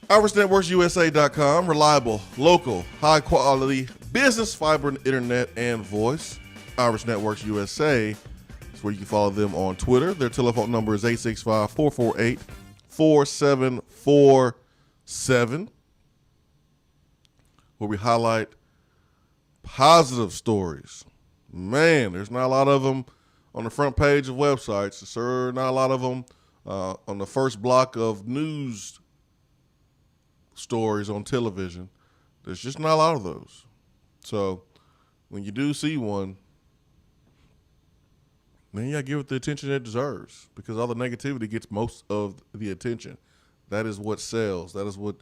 IrisNetworksUSA.com, reliable, local, high quality business fiber internet and voice. Iris Networks USA is where you can follow them on Twitter. Their telephone number is 865-448-4747, where we highlight positive stories. Man, there's not a lot of them on the front page of websites. There's not a lot of them on the first block of news stories on television. There's just not a lot of those. So when you do see one, man, you gotta give it the attention it deserves, because all the negativity gets most of the attention. That is what sells. That is what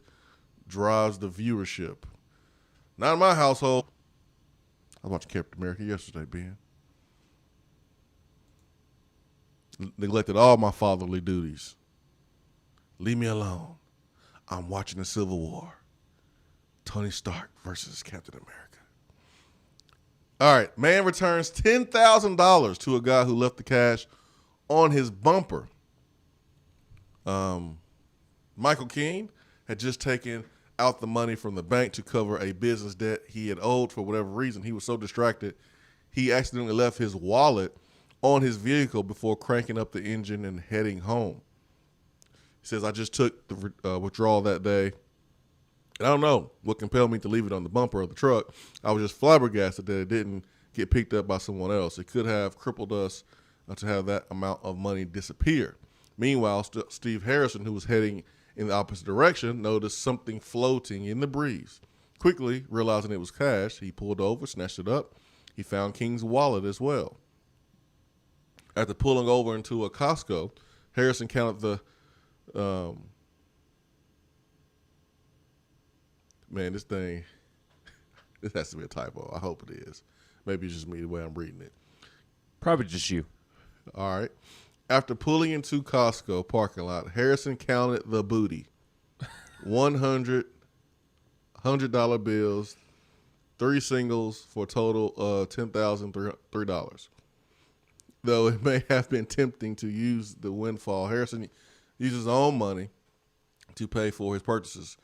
drives the viewership. Not in my household. I watched Captain America yesterday, Ben. Neglected all my fatherly duties. Leave me alone. I'm watching the Civil War. Tony Stark versus Captain America. All right, man returns $10,000 to a guy who left the cash on his bumper. Michael King had just taken out the money from the bank to cover a business debt he had owed for whatever reason. He was so distracted, he accidentally left his wallet on his vehicle before cranking up the engine and heading home. He says, I just took the withdrawal that day. And I don't know what compelled me to leave it on the bumper of the truck. I was just flabbergasted that it didn't get picked up by someone else. It could have crippled us to have that amount of money disappear. Meanwhile, Steve Harrison, who was heading in the opposite direction, noticed something floating in the breeze. Quickly realizing it was cash, he pulled over, snatched it up. He found King's wallet as well. After pulling over into a Costco, Harrison counted the man, this has to be a typo. I hope it is. Maybe it's just me the way I'm reading it. Probably just you. All right. After pulling into Costco parking lot, Harrison counted the booty. $100 bills, 3 singles for a total of $10,003. Though it may have been tempting to use the windfall, Harrison used his own money to pay for his purchases.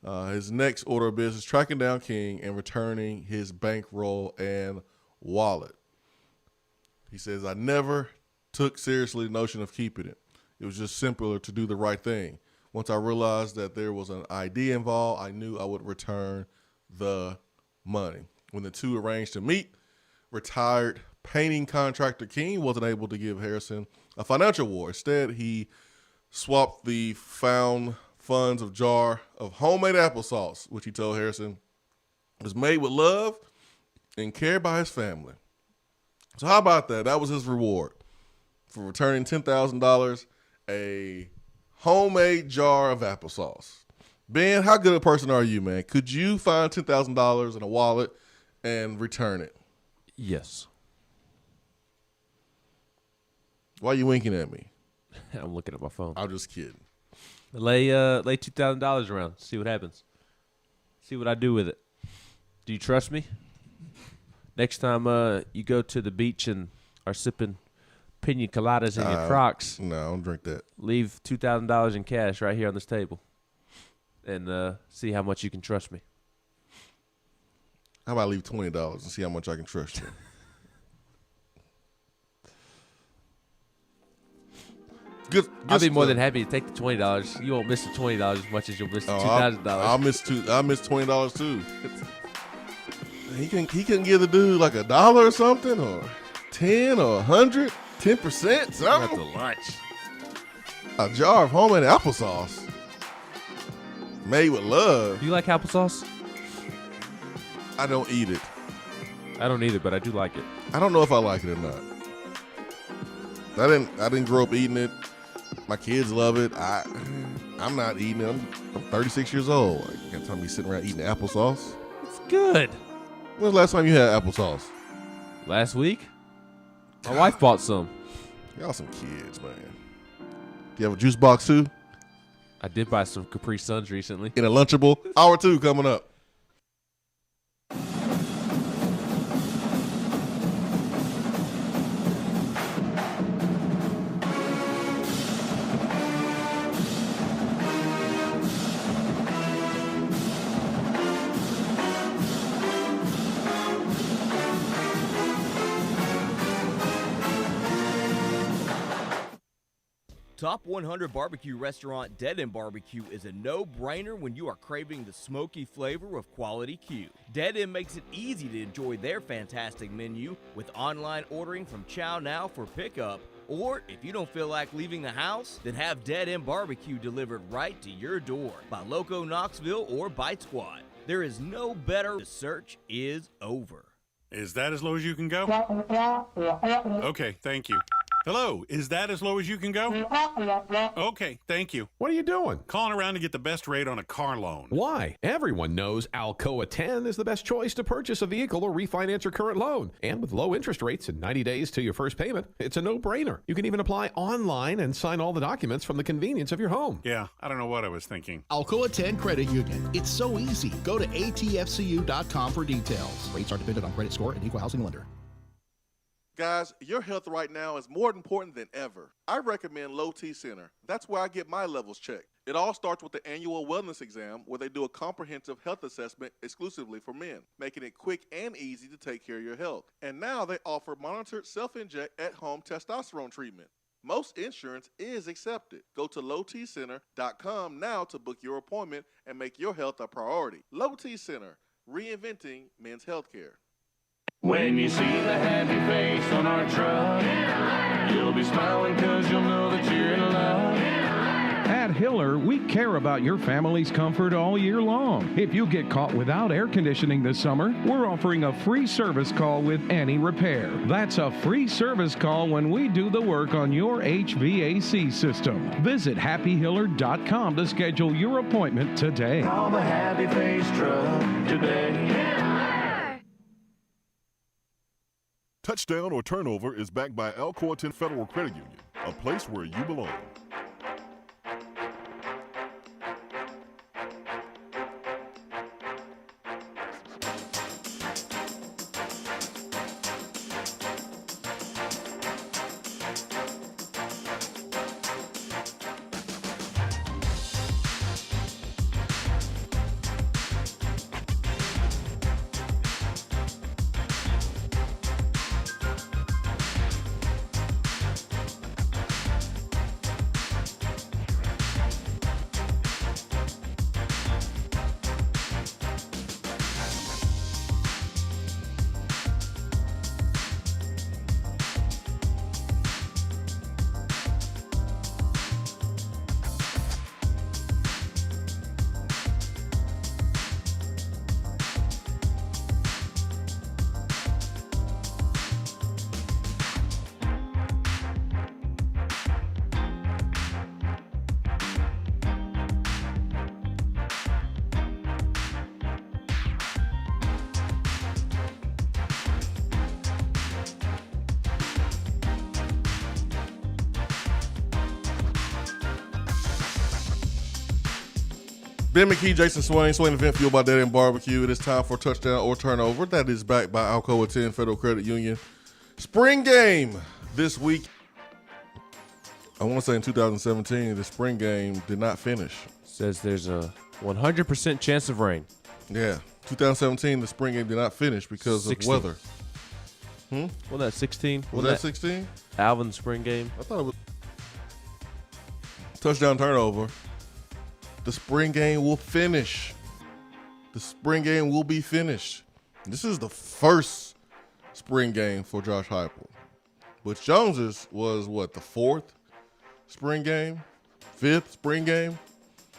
His next order of business, tracking down King and returning his bankroll and wallet. He says, I never took seriously the notion of keeping it. It was just simpler to do the right thing. Once I realized that there was an ID involved, I knew I would return the money. When the two arranged to meet, retired painting contractor King wasn't able to give Harrison a financial award. Instead, he swapped the found funds of jar of homemade applesauce, which he told Harrison was made with love and care by his family. So how about that? That was his reward for returning $10,000, a homemade jar of applesauce. Ben, how good a person are you, man? Could you find $10,000 in a wallet and return it? Yes. Why are you winking at me? I'm looking at my phone. I'm just kidding. Lay $2,000 around. See what happens. See what I do with it. Do you trust me? Next time you go to the beach and are sipping pina coladas in your Crocs. No, I don't drink that. Leave $2,000 in cash right here on this table. And see how much you can trust me. How about I leave $20 and see how much I can trust you? Good I'll be more stuff. than happy to take the $20. You won't miss the $20 as much as you'll miss the $2,000. I'll miss $20 too. He couldn't give the dude like $1 or something, or 10 or 100, 10%, something. That's a lunch. A jar of homemade applesauce made with love. Do you like applesauce? I don't eat it. I don't either, but I do like it. I don't know if I like it or not. I didn't grow up eating it. My kids love it. I'm not eating it. I'm 36 years old. I can't tell me sitting around eating applesauce. It's good. When was the last time you had applesauce? Last week. My wife bought some. Y'all some kids, man. Do you have a juice box too? I did buy some Capri Suns recently. In a Lunchable. Hour 2 coming up. Top 100 barbecue restaurant Dead End Barbecue is a no-brainer when you are craving the smoky flavor of quality Q. Dead End makes it easy to enjoy their fantastic menu with online ordering from Chow Now for pickup. Or if you don't feel like leaving the house, then have Dead End Barbecue delivered right to your door by Loco Knoxville or Bite Squad. There is no better. The search is over. Is that as low as you can go? Okay, thank you. Hello, is that as low as you can go? Okay, thank you. What are you doing? Calling around to get the best rate on a car loan. Why? Everyone knows Alcoa 10 is the best choice to purchase a vehicle or refinance your current loan. And with low interest rates and 90 days to your first payment, it's a no-brainer. You can even apply online and sign all the documents from the convenience of your home. Yeah, I don't know what I was thinking. Alcoa 10 Credit Union. It's so easy. Go to atfcu.com for details. Rates are dependent on credit score and equal housing lender. Guys, your health right now is more important than ever. I recommend Low T Center. That's where I get my levels checked. It all starts with the annual wellness exam where they do a comprehensive health assessment exclusively for men, making it quick and easy to take care of your health. And now they offer monitored self-inject at-home testosterone treatment. Most insurance is accepted. Go to lowtcenter.com now to book your appointment and make your health a priority. Low T Center, reinventing men's healthcare. When you see the happy face on our truck, you'll be smiling because you'll know that you're in love. At Hiller, we care about your family's comfort all year long. If you get caught without air conditioning this summer, we're offering a free service call with any repair. That's a free service call when we do the work on your HVAC system. Visit happyhiller.com to schedule your appointment today. Call the happy face truck today. Touchdown or Turnover is backed by Alcoa 10 Federal Credit Union, a place where you belong. Ben McKee, Jason Swain Event fueled by Daddy and Barbecue. It is time for Touchdown or Turnover. That is backed by Alcoa 10 Federal Credit Union. Spring game this week. I want to say in 2017, the spring game did not finish. Says there's a 100% chance of rain. Yeah, 2017, the spring game did not finish because 16. of weather. Wasn't that 16? Was that 16? Alvin's spring game. I thought it was touchdown turnover. The spring game will finish. The spring game will be finished. This is the first spring game for Josh Heupel. Butch Jones's was what, the fourth spring game? Fifth spring game?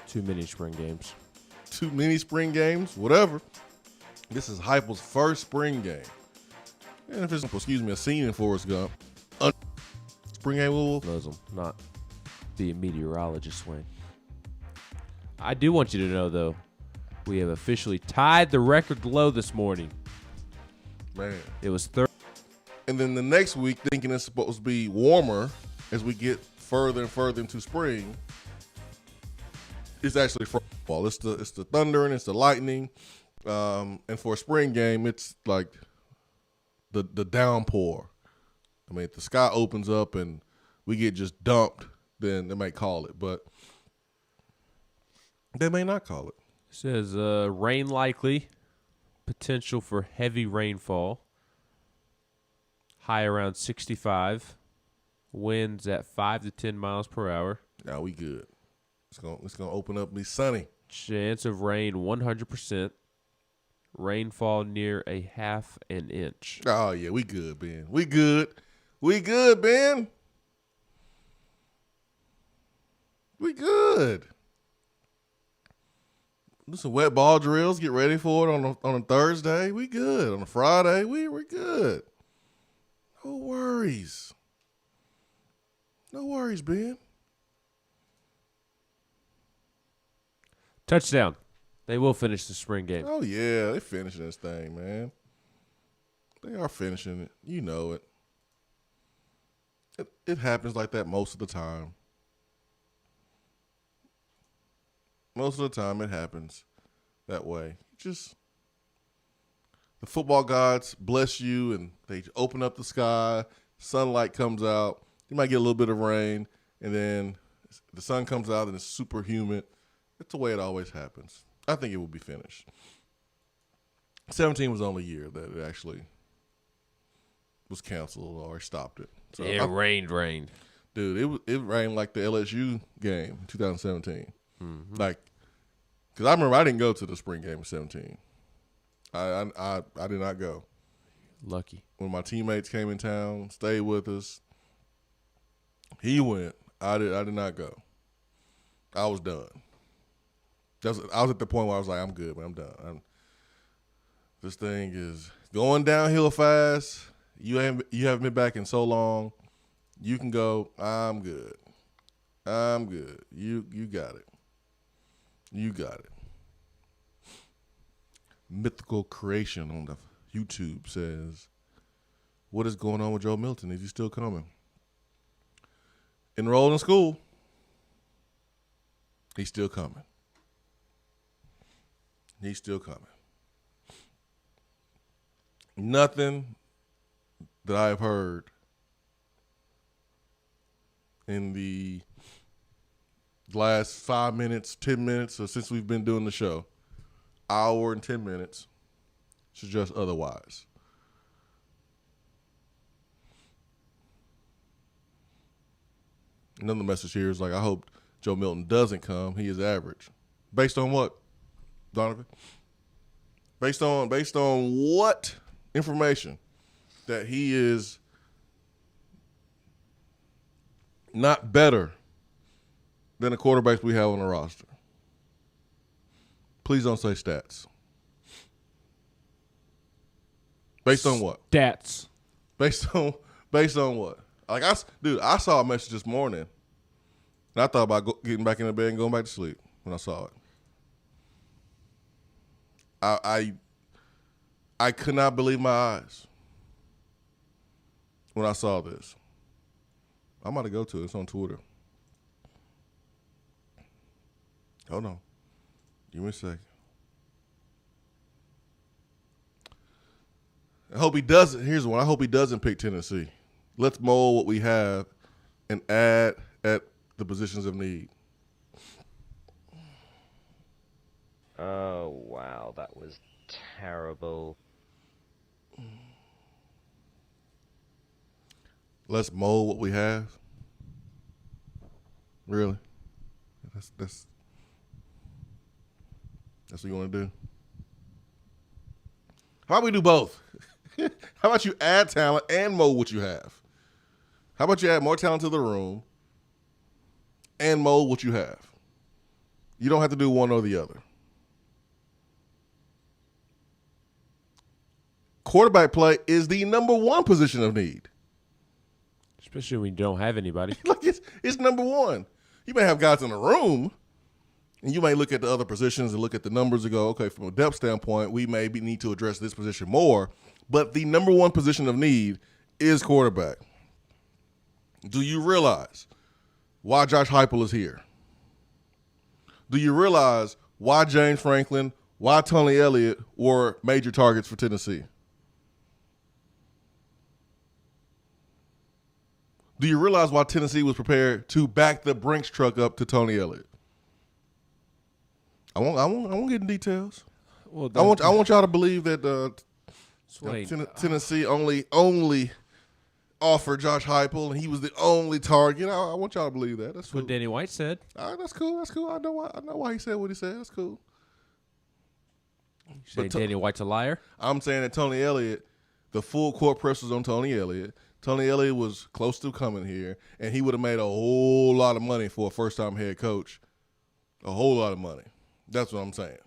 Too many spring games. Too many spring games? Whatever. This is Heupel's first spring game. And if it's, a scene in Forrest Gump, spring game will. Muslim, not be a meteorologist, Wayne. I do want you to know, though, we have officially tied the record low this morning. Man. It was 30. And then the next week, thinking it's supposed to be warmer as we get further and further into spring, it's actually fall. It's the thunder and it's the lightning. And for a spring game, it's like the downpour. I mean, if the sky opens up and we get just dumped, then they might call it. But they may not call it. It says rain likely, potential for heavy rainfall, high around 65, winds at 5 to 10 miles per hour. Now we good. It's gonna open up and be sunny. Chance of rain 100%. Rainfall near a half an inch. Oh yeah, we good, Ben. We good. We good, Ben. We good. Do some wet ball drills. Get ready for it on a Thursday. We good. On a Friday, we're good. No worries. No worries, Ben. Touchdown. They will finish the spring game. Oh yeah, they're finishing this thing, man. They are finishing it. You know it. It happens like that most of the time. Most of the time it happens that way. Just the football gods bless you and they open up the sky, sunlight comes out, you might get a little bit of rain, and then the sun comes out and it's super humid. It's the way it always happens. I think it will be finished. 17 was the only year that it actually was canceled or stopped it. So it rained. Dude, it rained like the LSU game in 2017. Mm-hmm. Like, because I remember I didn't go to the spring game in 17. I did not go. Lucky. When my teammates came in town, stayed with us, he went. I did not go. I was done. I was at the point where I was like, I'm good, man. I'm done. This thing is going downhill fast. You haven't been back in so long. You can go. I'm good. You got it. You got it. Mythical Creation on the YouTube says, what is going on with Joe Milton? Is he still coming? Enrolled in school. He's still coming. He's still coming. Nothing that I have heard in the last 5 minutes, 10 minutes, or since we've been doing the show, hour and 10 minutes, suggests otherwise. Another message here is like, I hope Joe Milton doesn't come. He is average. Based on what, Donovan? Based on what information? That he is not better than the quarterbacks we have on the roster. Please don't say stats. Based on what? Stats. Based on what? Like I saw a message this morning, and I thought about getting back in the bed and going back to sleep when I saw it. I could not believe my eyes when I saw this. I'm about to go to it. It's on Twitter. Hold on. Give me a second. I hope he doesn't. Here's one. I hope he doesn't pick Tennessee. Let's mold what we have and add at the positions of need. Oh, wow. That was terrible. Let's mold what we have. Really? That's what you want to do? How about we do both? How about you add talent and mold what you have? How about you add more talent to the room and mold what you have? You don't have to do one or the other. Quarterback play is the number one position of need. Especially when you don't have anybody. Like it's number one. You may have guys in the room, and you may look at the other positions and look at the numbers and go, okay, from a depth standpoint, we may need to address this position more. But the number one position of need is quarterback. Do you realize why Josh Heupel is here? Do you realize why James Franklin, why Tony Elliott were major targets for Tennessee? Do you realize why Tennessee was prepared to back the Brinks truck up to Tony Elliott? I won't get in details. Well, I want y'all to believe that Swain, Tennessee only offered Josh Heupel and he was the only target. I want y'all to believe that. That's what cool. Danny White said. That's cool. That's cool. I know why he said what he said. That's cool. You saying Danny White's a liar? I'm saying that Tony Elliott, the full court press was on Tony Elliott. Tony Elliott was close to coming here, and he would have made a whole lot of money for a first-time head coach. A whole lot of money. That's what I'm saying.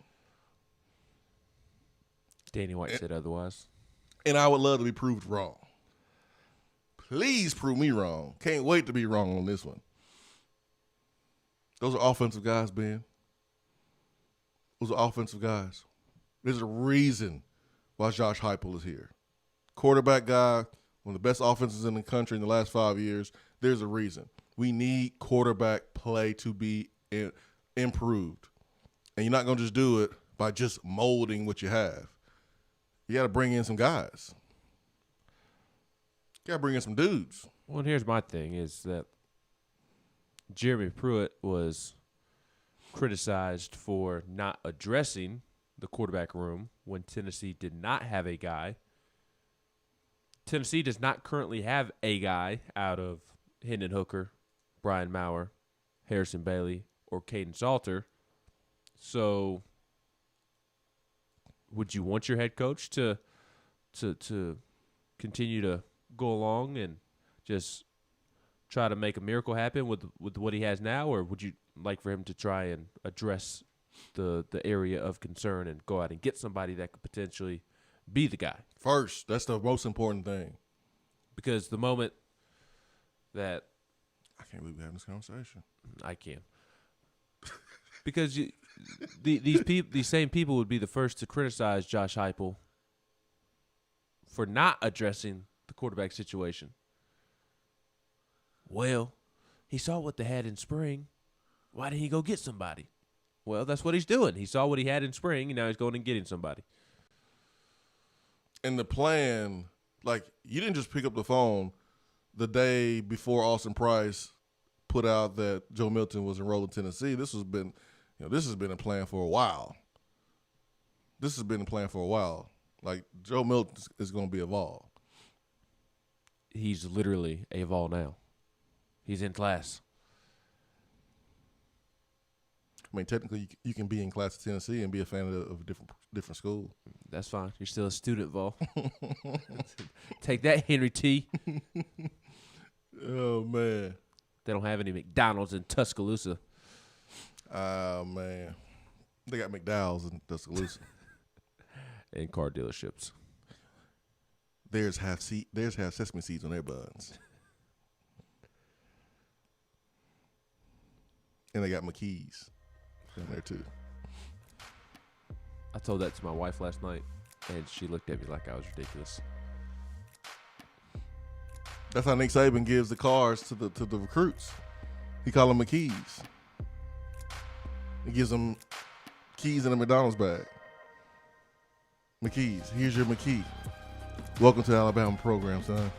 Danny White said otherwise. And I would love to be proved wrong. Please prove me wrong. Can't wait to be wrong on this one. Those are offensive guys, Ben. Those are offensive guys. There's a reason why Josh Heupel is here. Quarterback guy, one of the best offenses in the country in the last 5 years. There's a reason. We need quarterback play to be improved. And you're not going to just do it by just molding what you have. You got to bring in some guys. You got to bring in some dudes. Well, here's my thing is that Jeremy Pruitt was criticized for not addressing the quarterback room when Tennessee did not have a guy. Tennessee does not currently have a guy out of Hendon Hooker, Brian Maurer, Harrison Bailey, or Caden Salter. So would you want your head coach to continue to go along and just try to make a miracle happen with what he has now, or would you like for him to try and address the area of concern and go out and get somebody that could potentially be the guy? First, that's the most important thing. Because the moment that I can't believe we're having this conversation. I can. Because these same people would be the first to criticize Josh Heupel for not addressing the quarterback situation. Well, he saw what they had in spring. Why didn't he go get somebody? Well, that's what he's doing. He saw what he had in spring, and now he's going and getting somebody. And the plan, like, you didn't just pick up the phone the day before Austin Price put out that Joe Milton was enrolled in Tennessee. This has been a plan for a while. This has been a plan for a while. Like, Joe Milton is going to be a Vol. He's literally a Vol now. He's in class. I mean, technically, you can be in class at Tennessee and be a fan of a different school. That's fine. You're still a student, Vol. Take that, Henry T. Oh, man. They don't have any McDonald's in Tuscaloosa. Man. They got McDowell's in Tuscaloosa. And car dealerships. Theirs have sesame seeds on their buns. And they got McKee's down there, too. I told that to my wife last night, and she looked at me like I was ridiculous. That's how Nick Saban gives the cars to the recruits. He call them McKee's. He gives them keys in a McDonald's bag. McKee's. Here's your McKee. Welcome to the Alabama program, son.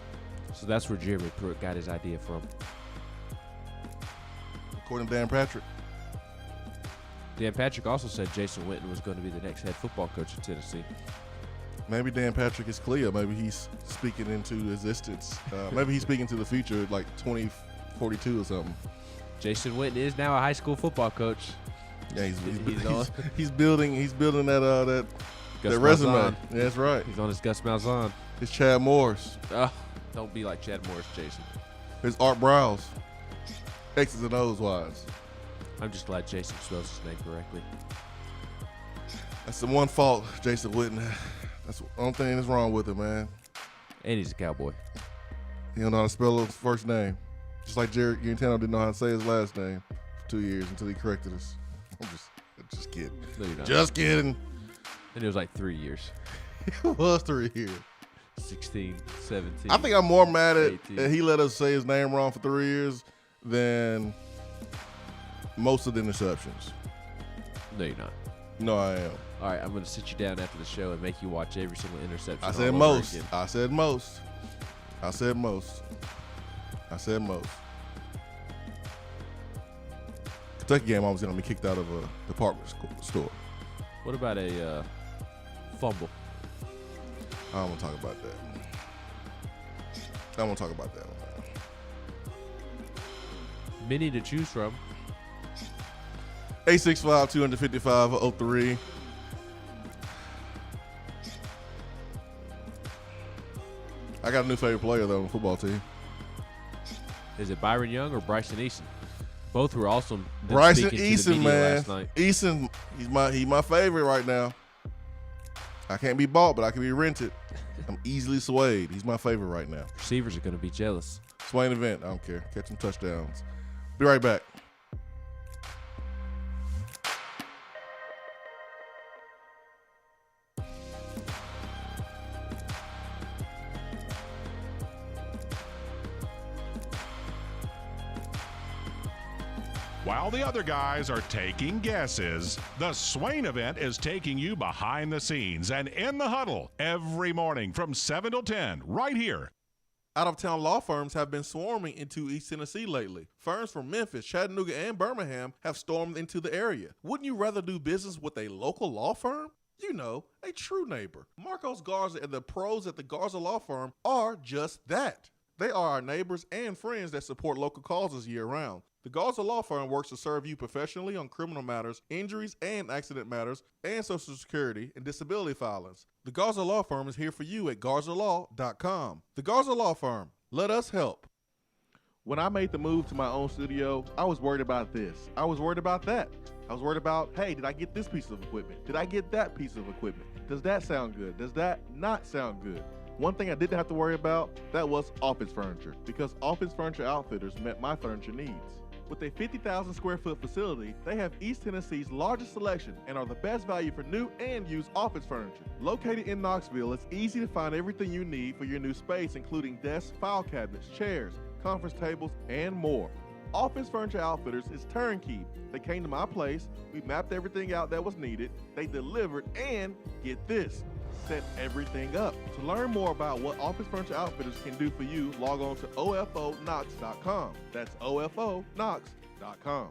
So that's where Jeremy Pruitt got his idea from. According to Dan Patrick. Dan Patrick also said Jason Witten was going to be the next head football coach of Tennessee. Maybe Dan Patrick is clear. Maybe he's speaking into existence. Maybe he's speaking to the future, like 2042 or something. Jason Witten is now a high school football coach. Yeah, he's building that resume. Yeah, that's right. He's on his Gus Malzahn. His Chad Morris. Oh, don't be like Chad Morris, Jason. His Art Browse. X's and O's wise. I'm just glad Jason spells his name correctly. That's the one fault Jason Witten. That's the only thing that's wrong with him, man. And he's a Cowboy. He don't know how to spell his first name. Just like Jared Guarantano didn't know how to say his last name for 2 years until he corrected us. I'm just kidding. No, you're not. Just kidding. And it was like 3 years. It was 3 years. 16, 17. I think I'm more mad at 18. that he let us say his name wrong for 3 years than most of the interceptions. No, you're not. No, I am. All right, I'm going to sit you down after the show and make you watch every single interception. I said most. I said most. I said most. I said most. Kentucky game, I was going to be kicked out of a department store. What about a fumble? I don't want to talk about that. I don't want to talk about that one. Many to choose from. 865-255-03. I got a new favorite player, though, on the football team. Is it Byron Young or Bryson Eason? Both were awesome. Bryson Eason, man. Last night. Eason, he's my favorite right now. I can't be bought, but I can be rented. I'm easily swayed. He's my favorite right now. Receivers are going to be jealous. Swain Event, I don't care. Catch some touchdowns. Be right back. While the other guys are taking guesses, the Swain Event is taking you behind the scenes and in the huddle every morning from 7 till 10 right here. Out-of-town law firms have been swarming into East Tennessee lately. Firms from Memphis, Chattanooga, and Birmingham have stormed into the area. Wouldn't you rather do business with a local law firm? You know, a true neighbor. Marcos Garza and the pros at the Garza Law Firm are just that. They are our neighbors and friends that support local causes year-round. The Garza Law Firm works to serve you professionally on criminal matters, injuries and accident matters, and Social Security and disability filings. The Garza Law Firm is here for you at garzalaw.com. The Garza Law Firm. Let us help. When I made the move to my own studio, I was worried about this. I was worried about that. I was worried about, hey, did I get this piece of equipment? Did I get that piece of equipment? Does that sound good? Does that not sound good? One thing I didn't have to worry about, that was office furniture, because Office Furniture Outfitters met my furniture needs. With a 50,000 square foot facility, they have East Tennessee's largest selection and are the best value for new and used office furniture. Located in Knoxville, it's easy to find everything you need for your new space, including desks, file cabinets, chairs, conference tables, and more. Office Furniture Outfitters is turnkey. They came to my place, we mapped everything out that was needed, they delivered, and get this, set everything up. To learn more about what Office Furniture Outfitters can do for you, log on to ofonox.com. That's ofonox.com.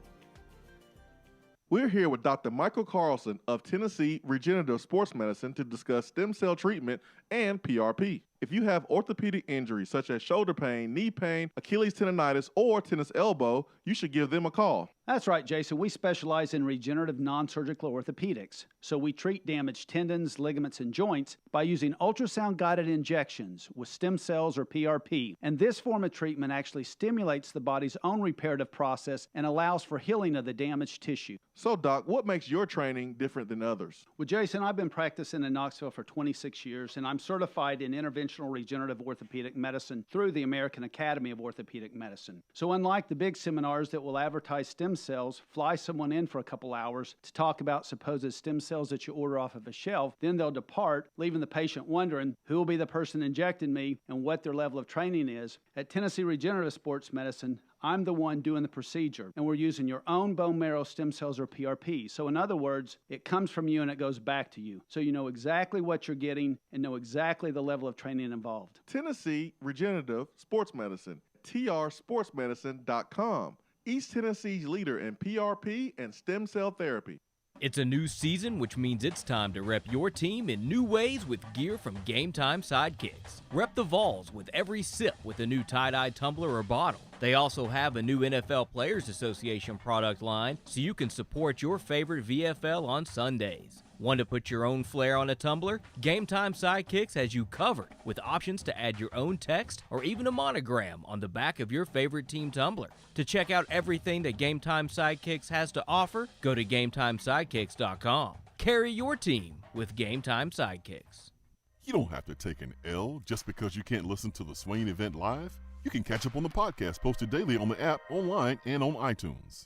We're here with Dr. Michael Carlson of Tennessee Regenerative Sports Medicine to discuss stem cell treatment and PRP. If you have orthopedic injuries such as shoulder pain, knee pain, Achilles tendonitis, or tennis elbow, you should give them a call. That's right, Jason. We specialize in regenerative non-surgical orthopedics. So we treat damaged tendons, ligaments, and joints by using ultrasound-guided injections with stem cells or PRP. And this form of treatment actually stimulates the body's own reparative process and allows for healing of the damaged tissue. So, Doc, what makes your training different than others? Well, Jason, I've been practicing in Knoxville for 26 years, and I'm certified in interventional regenerative orthopedic medicine through the American Academy of Orthopedic Medicine. So unlike the big seminars that will advertise stem cells, fly someone in for a couple hours to talk about supposed stem cells that you order off of a shelf, then they'll depart, leaving the patient wondering who will be the person injecting me and what their level of training is. At Tennessee Regenerative Sports Medicine, I'm the one doing the procedure, and we're using your own bone marrow stem cells or PRP. So in other words, it comes from you and it goes back to you. So you know exactly what you're getting and know exactly the level of training involved. Tennessee Regenerative Sports Medicine, trsportsmedicine.com. East Tennessee's leader in PRP and stem cell therapy. It's a new season, which means it's time to rep your team in new ways with gear from Game Time Sidekicks. Rep the Vols with every sip with a new tie-dye tumbler or bottle. They also have a new NFL Players Association product line, so you can support your favorite VFL on Sundays. Want to put your own flair on a tumbler? Game Time Sidekicks has you covered with options to add your own text or even a monogram on the back of your favorite team tumbler. To check out everything that Game Time Sidekicks has to offer, go to GameTimeSidekicks.com. Carry your team with Game Time Sidekicks. You don't have to take an L just because you can't listen to the Swain Event live. You can catch up on the podcast posted daily on the app, online, and on iTunes.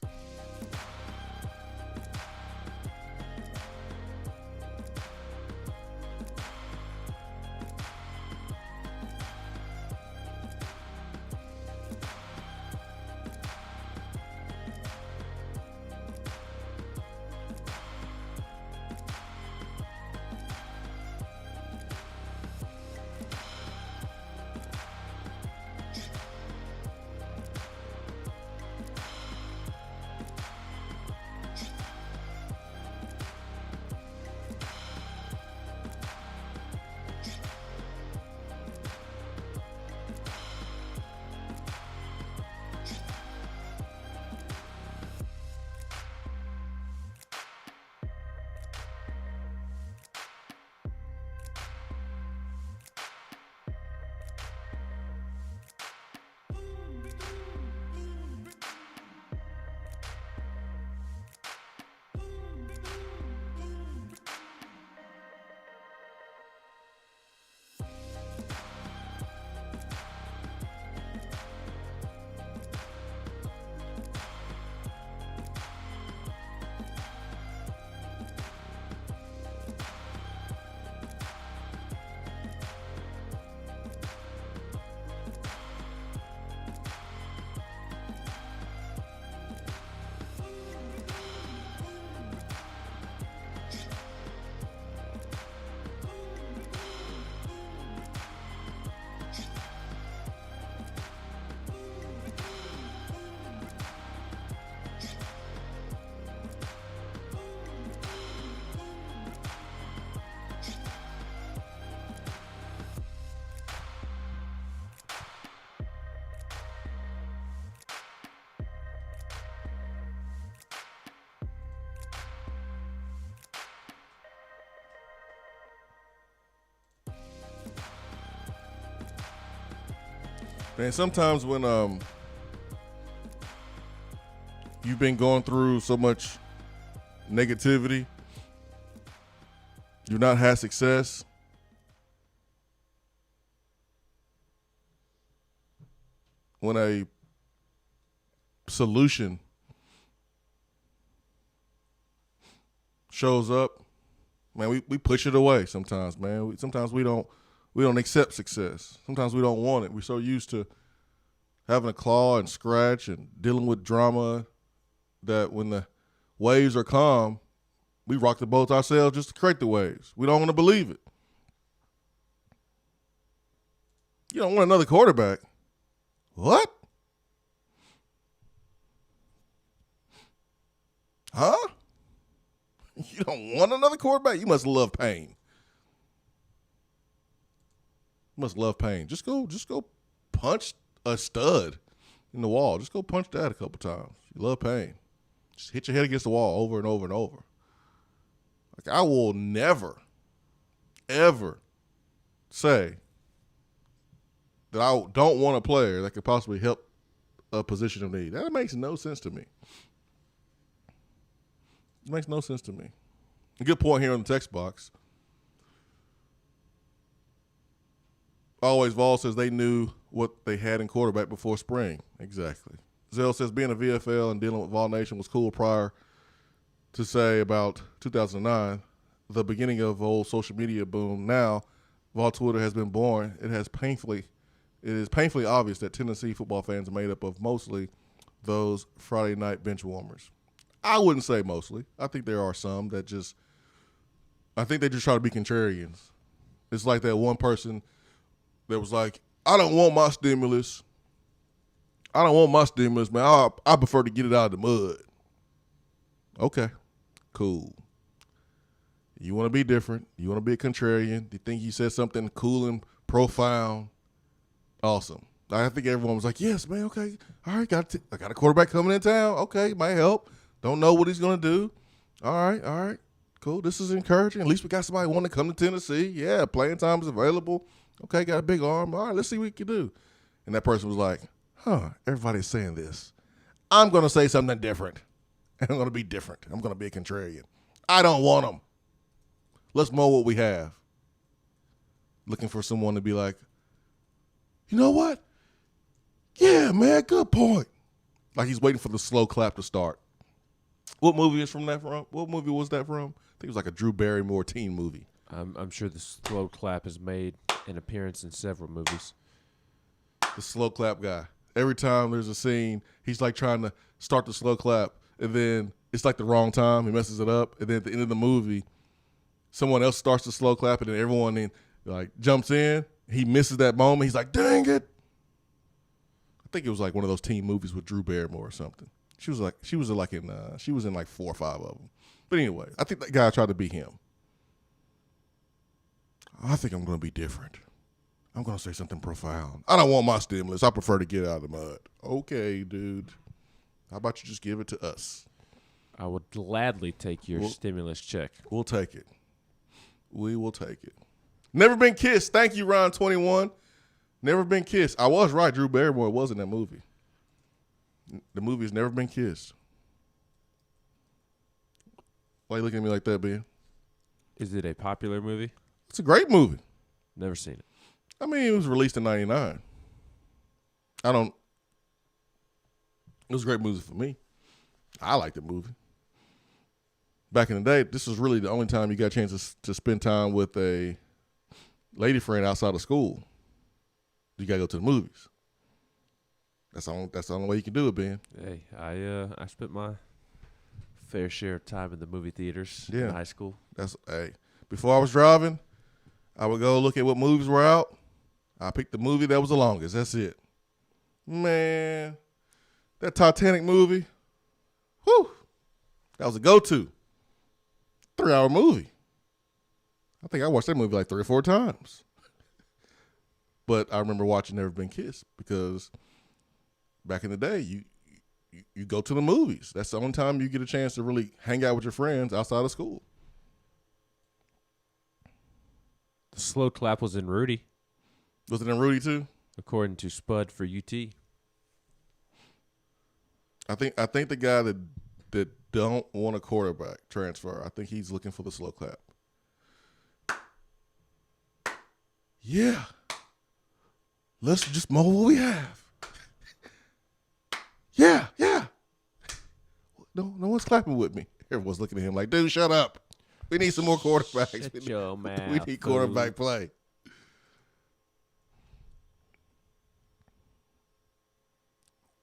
Man, sometimes when you've been going through so much negativity, you've not had success, when a solution shows up, man, we push it away sometimes, man. Sometimes we don't accept success. Sometimes we don't want it. We're so used to having a claw and scratch and dealing with drama that when the waves are calm, we rock the boat ourselves just to create the waves. We don't want to believe it. You don't want another quarterback. What? Huh? You don't want another quarterback? You must love pain. You must love pain. Just go punch a stud in the wall. Just go punch that a couple times. You love pain. Just hit your head against the wall over and over and over. Like, I will never, ever say that I don't want a player that could possibly help a position of need. That makes no sense to me. It makes no sense to me. A good point here on the text box. Always Vol says they knew what they had in quarterback before spring. Exactly. Zell says being a VFL and dealing with Vol Nation was cool prior to, say, about 2009, the beginning of the whole social media boom. Now, Vol Twitter has been born. It is painfully obvious that Tennessee football fans are made up of mostly those Friday night bench warmers. I wouldn't say mostly. I think there are some that just try to be contrarians. It's like that one person that was like, I don't want my stimulus. Man. I prefer to get it out of the mud. Okay, cool. You want to be different. You want to be a contrarian. You think you said something cool and profound. Awesome. I think everyone was like, yes, man, okay. All right, I got a quarterback coming in town. Okay, might help. Don't know what he's going to do. All right, cool. This is encouraging. At least we got somebody wanting to come to Tennessee. Yeah, playing time is available. Okay, got a big arm. All right, let's see what we can do. And that person was like, everybody's saying this. I'm going to say something different. And I'm going to be different. I'm going to be a contrarian. I don't want them. Let's mold what we have. Looking for someone to be like, you know what? Yeah, man, good point. Like he's waiting for the slow clap to start. What movie is from that from? What movie was that from? I think it was like a Drew Barrymore teen movie. I'm sure the slow clap has made an appearance in several movies. The slow clap guy. Every time there's a scene, he's like trying to start the slow clap, and then it's like the wrong time. He messes it up, and then at the end of the movie, someone else starts the slow clap, and then everyone then like jumps in. He misses that moment. He's like, dang it. I think it was like one of those teen movies with Drew Barrymore or something. She was in like 4 or 5 of them. But anyway, I think that guy tried to be him. I think I'm going to be different. I'm going to say something profound. I don't want my stimulus. I prefer to get out of the mud. Okay, dude. How about you just give it to us? I would gladly take your stimulus check. We'll take it. We will take it. Never Been Kissed. Thank you, Ron21. Never Been Kissed. I was right. Drew Barrymore was in that movie. The movie has Never Been Kissed. Why are you looking at me like that, Ben? Is it a popular movie? It's a great movie. Never seen it. I mean, it was released in 99. It was a great movie for me. I liked the movie. Back in the day, this was really the only time you got a chance to spend time with a lady friend outside of school. You got to go to the movies. That's the only way you can do it, Ben. Hey, I spent my fair share of time in the movie theaters in high school. Before I was driving, I would go look at what movies were out. I picked the movie that was the longest. That's it. Man, that Titanic movie, whew, that was a go-to. 3-hour movie. I think I watched that movie like 3 or 4 times. But I remember watching Never Been Kissed because back in the day, you go to the movies. That's the only time you get a chance to really hang out with your friends outside of school. The slow clap was in Rudy. Was it in Rudy too? according to Spud for UT. I think the guy that don't want a quarterback transfer, I think he's looking for the slow clap. Yeah. Let's just mow what we have. Yeah. No one's clapping with me. Everyone's looking at him like, dude, shut up. We need some more quarterbacks. Shut your mouth, we need quarterback play.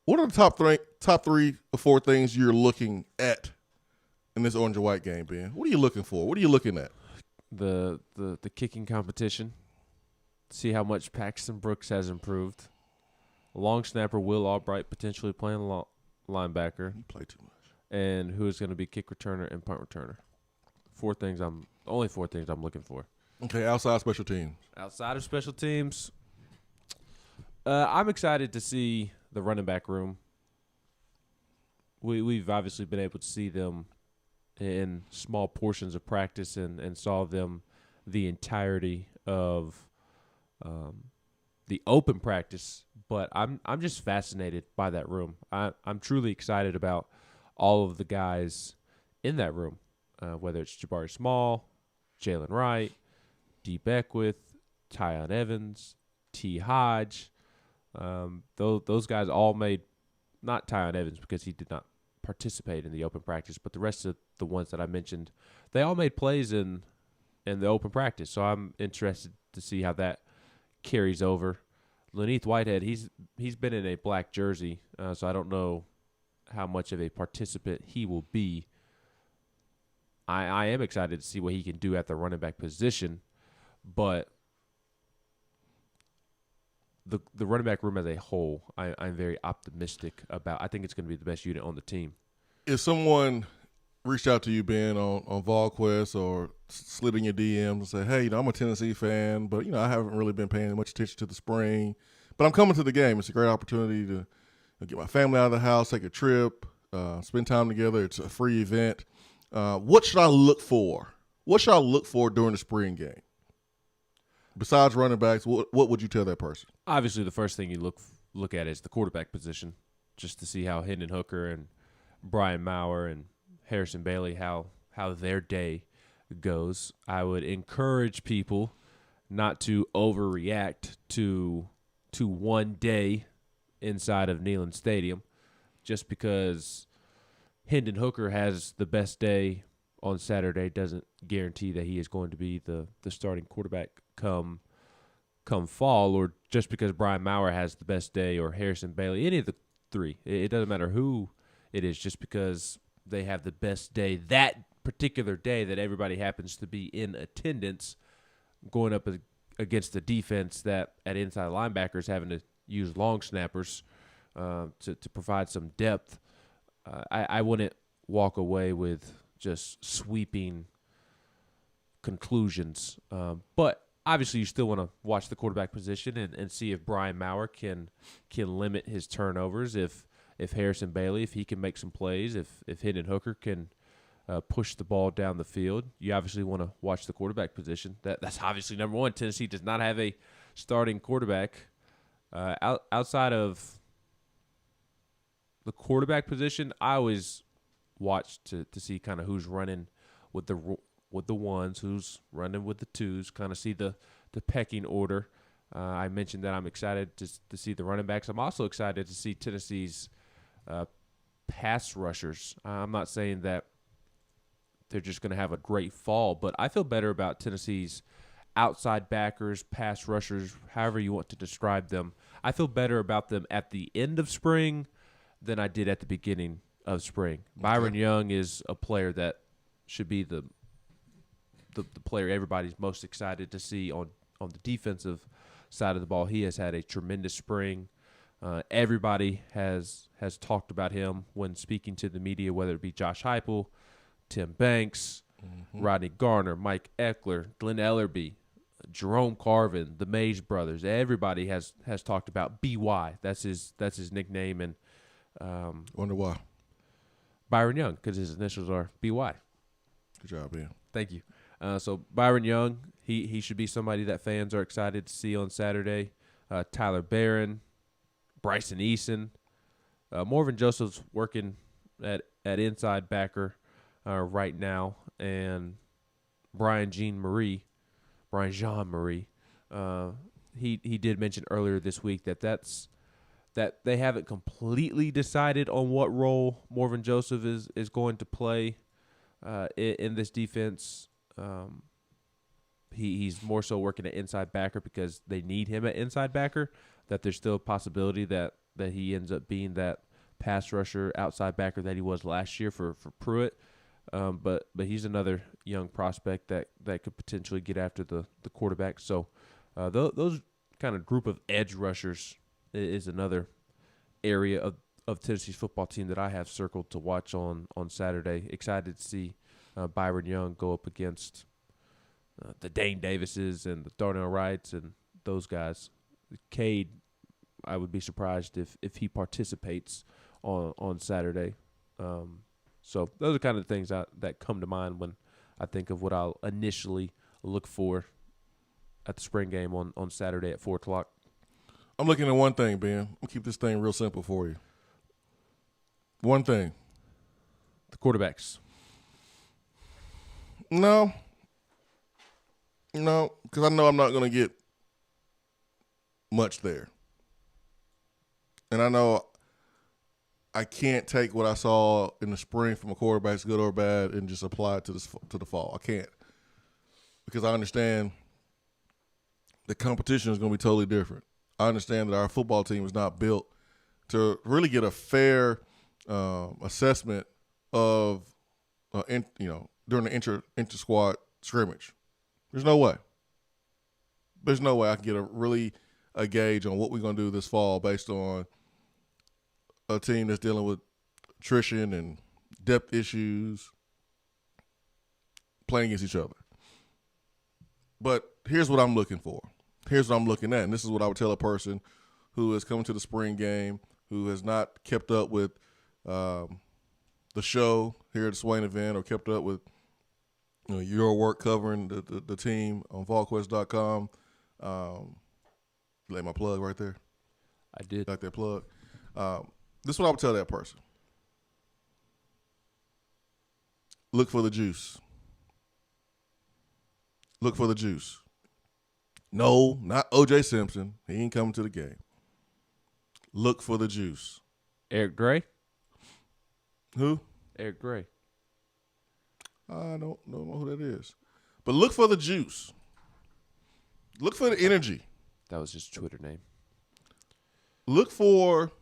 What are the top three or four things you're looking at in this orange and white game, Ben? What are you looking for? What are you looking at? The kicking competition. See how much Paxton Brooks has improved. Long snapper Will Albright potentially playing linebacker. He played too much. And who is going to be kick returner and punt returner. Only four things I'm looking for. Okay, outside special teams. Outside of special teams, I'm excited to see the running back room. We've obviously been able to see them in small portions of practice and saw them the entirety of the open practice. But I'm just fascinated by that room. I'm truly excited about all of the guys in that room, whether it's Jabari Small, Jalen Wright, D. Beckwith, Tyon Evans, T. Hodge. Those guys all made, not Tyon Evans because he did not participate in the open practice, but the rest of the ones that I mentioned, they all made plays in the open practice. So I'm interested to see how that carries over. Laneith Whitehead, he's been in a black jersey, so I don't know how much of a participant he will be. I am excited to see what he can do at the running back position, but the running back room as a whole, I'm very optimistic about. I think it's going to be the best unit on the team. If someone reached out to you, Ben, on VolQuest or slid in your DMs and said, hey, I'm a Tennessee fan, but, I haven't really been paying much attention to the spring, but I'm coming to the game. It's a great opportunity to get my family out of the house, take a trip, spend time together. It's a free event. What should I look for? What should I look for during the spring game? Besides running backs, what would you tell that person? Obviously, the first thing you look at is the quarterback position, just to see how Hendon Hooker and Brian Maurer and Harrison Bailey, how their day goes. I would encourage people not to overreact to one day inside of Neyland Stadium, just because Hendon Hooker has the best day on Saturday doesn't guarantee that he is going to be the starting quarterback come fall, or just because Brian Maurer has the best day or Harrison Bailey, any of the three. It doesn't matter who it is, just because they have the best day that particular day that everybody happens to be in attendance, going up against the defense that at inside linebackers having to use long snappers to provide some depth. I wouldn't walk away with just sweeping conclusions. But obviously you still want to watch the quarterback position and see if Brian Maurer can limit his turnovers, if Harrison Bailey, if he can make some plays, if Hendon Hooker can push the ball down the field. You obviously want to watch the quarterback position. That's obviously number one. Tennessee does not have a starting quarterback. Outside of the quarterback position, I always watch to see kind of who's running with the ones, who's running with the twos, kind of see the pecking order. I mentioned that I'm excited to see the running backs. I'm also excited to see Tennessee's pass rushers. I'm not saying that they're just going to have a great fall, but I feel better about Tennessee's outside backers, pass rushers, however you want to describe them. I feel better about them at the end of spring than I did at the beginning of spring. Okay. Byron Young is a player that should be the player everybody's most excited to see on the defensive side of the ball. He has had a tremendous spring. Everybody has talked about him when speaking to the media, whether it be Josh Heupel, Tim Banks, Rodney Garner, Mike Eckler, Glenn Ellerby, Jerome Carvin, the Mays brothers. Everybody has talked about BY. That's his nickname. And wonder why. Byron Young, because his initials are BY. Good job, Ben. Thank you. So Byron Young, he should be somebody that fans are excited to see on Saturday. Tyler Barron, Bryson Eason. Morven Joseph's working at inside backer right now, and Brian Jean-Marie, he did mention earlier this week that they haven't completely decided on what role Morven Joseph is going to play in this defense. He's more so working at inside backer because they need him at inside backer, that there's still a possibility that he ends up being that pass rusher outside backer that he was last year for Pruitt. But he's another young prospect that could potentially get after the quarterback. So those kind of group of edge rushers is another area of Tennessee's football team that I have circled to watch on Saturday. Excited to see Byron Young go up against the Dane Davises and the Darnell Wrights and those guys. Cade, I would be surprised if he participates on Saturday. So those are kind of the things that come to mind when I think of what I'll initially look for at the spring game on Saturday at 4 o'clock. I'm looking at one thing, Ben. I'll keep this thing real simple for you. One thing. The quarterbacks. No, because I know I'm not going to get much there. And I know I can't take what I saw in the spring from a quarterback's good or bad and just apply it to the fall. I can't, because I understand the competition is going to be totally different. I understand that our football team is not built to really get a fair assessment of, during the inter-squad scrimmage. There's no way. There's no way I can get a gauge on what we're going to do this fall based on a team that's dealing with attrition and depth issues, playing against each other. But here's what I'm looking for. Here's what I'm looking at, and this is what I would tell a person who is coming to the spring game, who has not kept up with the show here at the Swain Event or kept up with your work covering the team on VolQuest.com. Lay my plug right there. I did. Like that plug. This is what I would tell that person. Look for the juice. Look for the juice. No, not O.J. Simpson. He ain't coming to the game. Look for the juice. Eric Gray? Who? Eric Gray. I don't know who that is. But look for the juice. Look for the energy. That was his Twitter name. Look for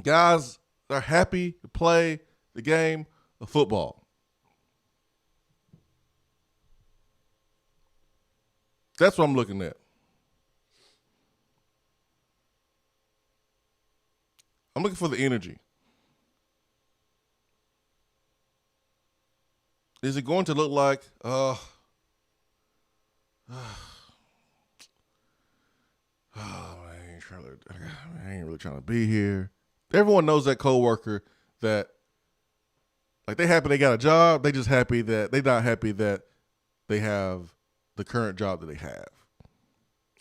guys that are happy to play the game of football. That's what I'm looking at. I'm looking for the energy. Is it going to look like, I ain't really trying to be here. Everyone knows that coworker that, like, they happy they got a job. They just happy that they're not happy that they have the current job that they have,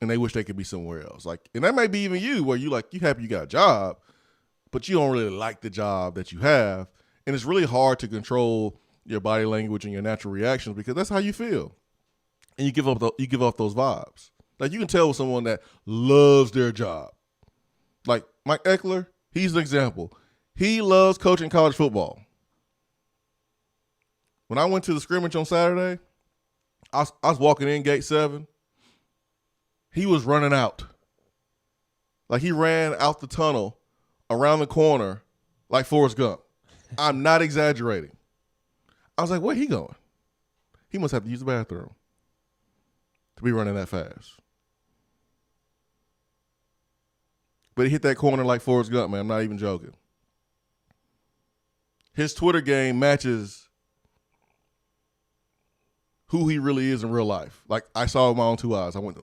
and they wish they could be somewhere else. Like, and that may be even you, where you happy you got a job, but you don't really like the job that you have, and it's really hard to control your body language and your natural reactions because that's how you feel, and you give off those vibes. Like, you can tell with someone that loves their job. Like Mike Eckler, he's an example. He loves coaching college football. When I went to the scrimmage on Saturday, I was walking in gate 7. He was running out. Like, he ran out the tunnel around the corner like Forrest Gump. I'm not exaggerating. I was like, where he going? He must have to use the bathroom to be running that fast. But he hit that corner like Forrest Gump, man. I'm not even joking. His Twitter game matches who he really is in real life. Like, I saw it with my own 2 eyes. I went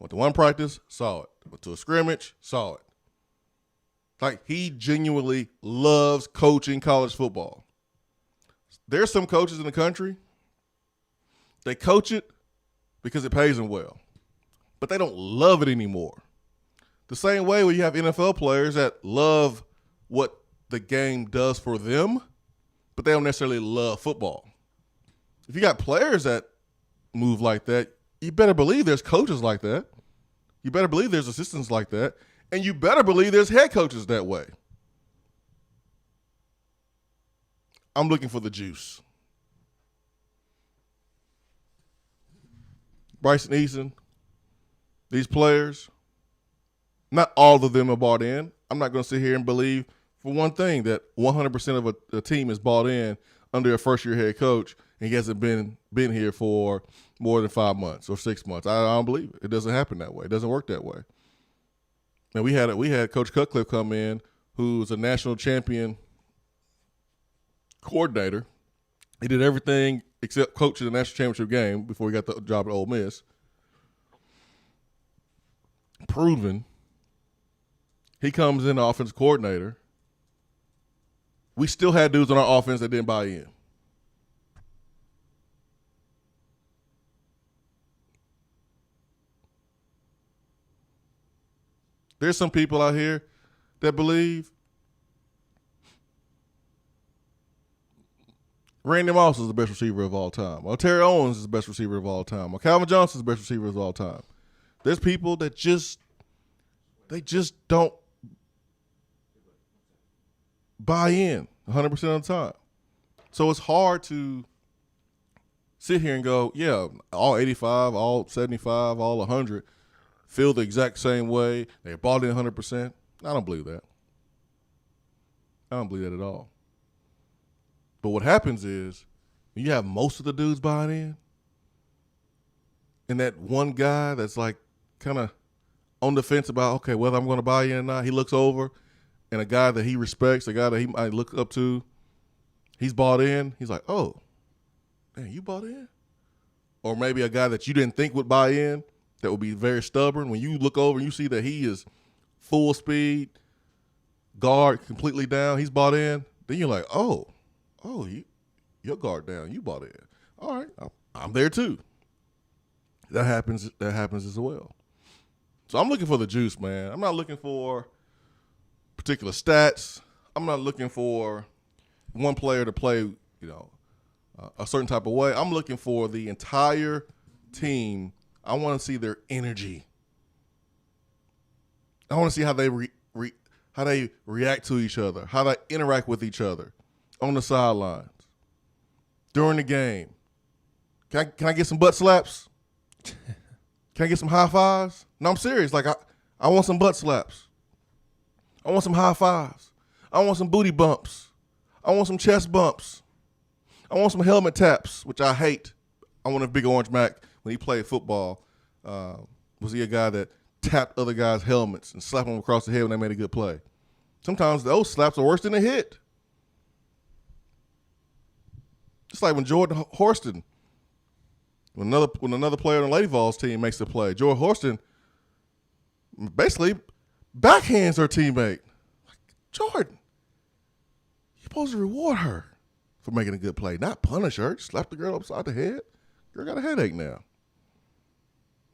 to one practice, saw it. Went to a scrimmage, saw it. Like, he genuinely loves coaching college football. There's some coaches in the country, they coach it because it pays them well, but they don't love it anymore. The same way when you have NFL players that love what the game does for them, but they don't necessarily love football. If you got players that move like that, you better believe there's coaches like that. You better believe there's assistants like that. And you better believe there's head coaches that way. I'm looking for the juice. Bryson Eason, these players, not all of them are bought in. I'm not going to sit here and believe for one thing that 100% of a team is bought in under a first-year head coach and he hasn't been here for more than 5 months or 6 months. I don't believe it. It doesn't happen that way. It doesn't work that way. And we had Coach Cutcliffe come in, who's a national champion coordinator. He did everything except coach in the national championship game before he got the job at Ole Miss. Proven. He comes in the offensive coordinator. We still had dudes on our offense that didn't buy in. There's some people out here that believe Randy Moss is the best receiver of all time, or Terry Owens is the best receiver of all time, or Calvin Johnson is the best receiver of all time. There's people that just don't buy in 100% of the time. So it's hard to sit here and go, yeah, all 85, all 75, all 100 feel the exact same way. They bought in 100%. I don't believe that. I don't believe that at all. But what happens is you have most of the dudes buying in, and that one guy that's like kind of on the fence about, okay, whether I'm going to buy in or not, he looks over, and a guy that he respects, a guy that he might look up to, he's bought in. He's like, oh, man, you bought in? Or maybe a guy that you didn't think would buy in, that would be very stubborn. When you look over and you see that he is full speed, guard completely down, he's bought in, then you're like, oh, your guard down, you bought in. All right, I'm there too. That happens as well. So I'm looking for the juice, man. I'm not looking for particular stats. I'm not looking for one player to play, a certain type of way. I'm looking for the entire team. I want to see their energy. I want to see how they how they react to each other, how they interact with each other on the sidelines, during the game. Can I get some butt slaps? Can I get some high fives? No, I'm serious. Like I want some butt slaps. I want some high fives. I want some booty bumps. I want some chest bumps. I want some helmet taps, which I hate. I want a Big Orange Mac when he played football. Was he a guy that tapped other guys' helmets and slapped them across the head when they made a good play? Sometimes those slaps are worse than a hit. Just like when Jordan Horston, when another player on the Lady Vols team makes a play, Jordan Horston basically backhands her teammate. Like, Jordan, you're supposed to reward her for making a good play, not punish her. Slap the girl upside the head. Girl got a headache now.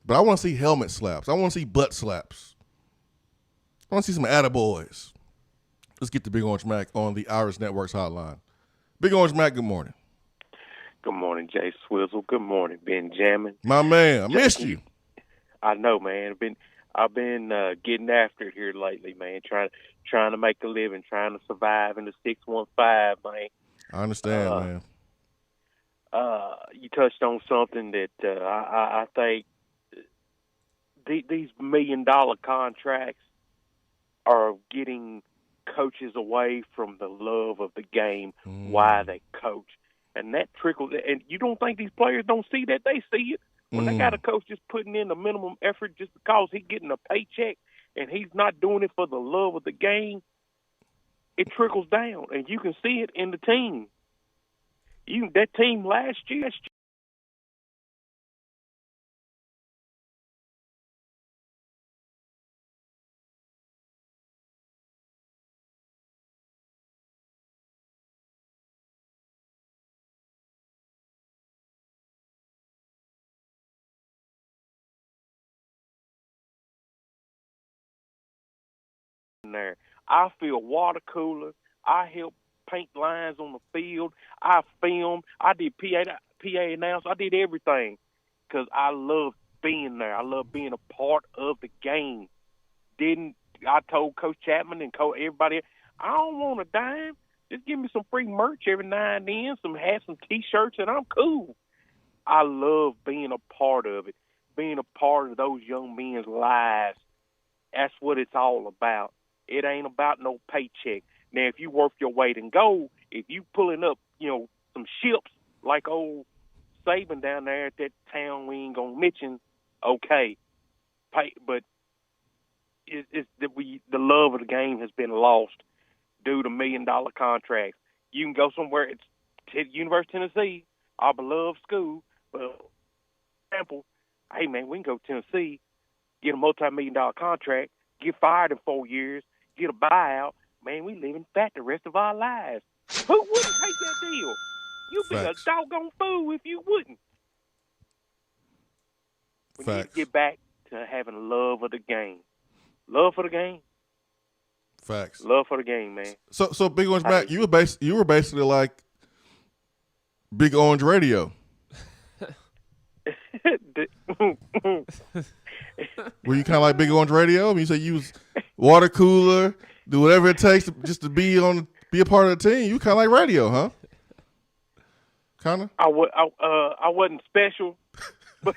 But I want to see helmet slaps. I want to see butt slaps. I want to see some attaboys. Let's get the Big Orange Mac on the Irish Networks hotline. Big Orange Mac, good morning. Good morning, Jay Swizzle. Good morning, Benjamin. My man, I missed you. I know, man. I've been getting after it here lately, man. Trying to make a living, trying to survive in the 615, man. I understand, man. You touched on something that I think these $1 million contracts are getting coaches away from the love of the game, why they coach. And that trickles. And you don't think these players don't see that? They see it. When they got a coach just putting in the minimum effort just because he's getting a paycheck and he's not doing it for the love of the game, it trickles down. And you can see it in the team. That team last year, in there. I fill water coolers. I help paint lines on the field. I filmed. I did PA announce. I did everything because I love being there. I love being a part of the game. I told Coach Chapman and Coach everybody, I don't want a dime. Just give me some free merch every now and then, some T-shirts, and I'm cool. I love being a part of it, being a part of those young men's lives. That's what it's all about. It ain't about no paycheck. Now, if you worth your weight in gold, if you pulling up, some ships like old Saban down there at that town we ain't gonna mention, okay. But it's the love of the game has been lost due to $1 million contracts. You can go somewhere. It's University of Tennessee, our beloved school. But for example, hey man, we can go to Tennessee, get a multi-million-dollar contract, get fired in 4 years, get a buyout. Man, we living fat the rest of our lives. Who wouldn't take that deal? You'd be a doggone fool if you wouldn't. We need to get back to having love of the game. Love for the game. Facts. Love for the game, man. So Big Orange Mac, you were basically like Big Orange Radio. Were you kind of like Big Orange Radio? I mean, you said you was water cooler, do whatever it takes just to be a part of the team. You kind of like radio, huh? Kind of. I wasn't special, but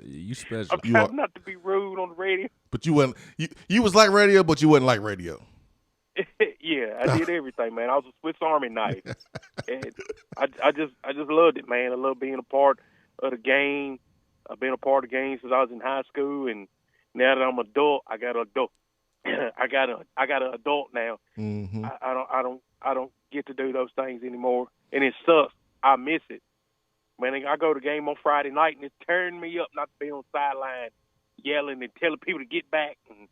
you special. I'm trying not to be rude on the radio. But you wasn't. You was like radio, but you wasn't like radio. Yeah, I did everything, man. I was a Swiss Army knife, and I just loved it, man. I love being a part of the game. I've been a part of the game since I was in high school, and now that I'm an adult, I got an adult now. Mm-hmm. I don't get to do those things anymore, and it sucks. I miss it. Man, I go to the game on Friday night, and it turned me up not to be on the sideline yelling and telling people to get back and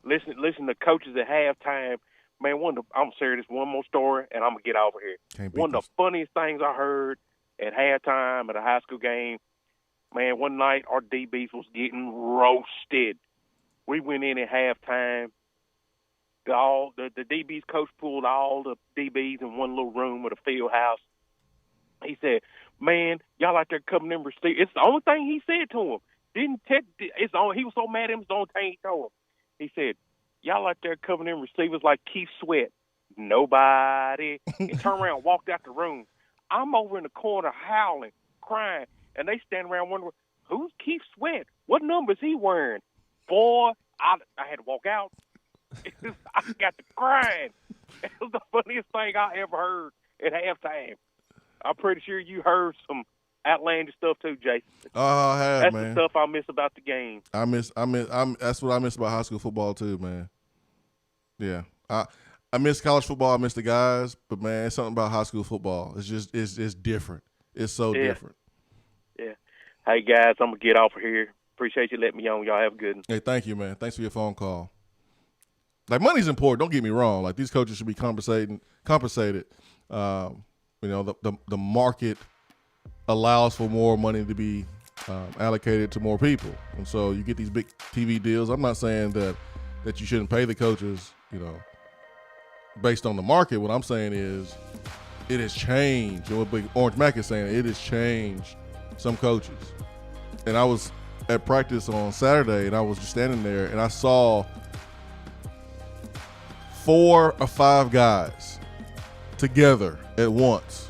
listen to coaches at halftime. Man, I'm serious. One more story, and I'm going to get over here. One of the funniest things I heard at halftime at a high school game, man, one night our DBs was getting roasted. We went in at halftime. The DBs coach pulled all the DBs in one little room with a field house. He said, man, y'all out there covering them receivers. It's the only thing he said to him. He was so mad at him, it's the only thing he told him. He said, y'all out there covering them receivers like Keith Sweat. Nobody. And turned around and walked out the room. I'm over in the corner howling, crying, and they stand around wondering, who's Keith Sweat? What number is he wearing? Boy, I had to walk out. I got to crying. It was the funniest thing I ever heard at halftime. I'm pretty sure you heard some outlandish stuff too, Jason. Oh, I have, That's man. the stuff I miss about the game. That's what I miss about high school football too, man. Yeah, I miss college football. I miss the guys, but man, it's something about high school football. It's different. It's so different. Yeah. Hey guys, I'm gonna get off of here. Appreciate you letting me on. Y'all have a good one. Hey, thank you, man. Thanks for your phone call. Like, money's important. Don't get me wrong. Like, these coaches should be compensated. The market allows for more money to be allocated to more people, and so you get these big TV deals. I'm not saying that you shouldn't pay the coaches, based on the market. What I'm saying is, it has changed. And what Big Orange Mac is saying, it has changed some coaches. And I was at practice on Saturday, and I was just standing there, and I saw 4 or 5 guys together at once,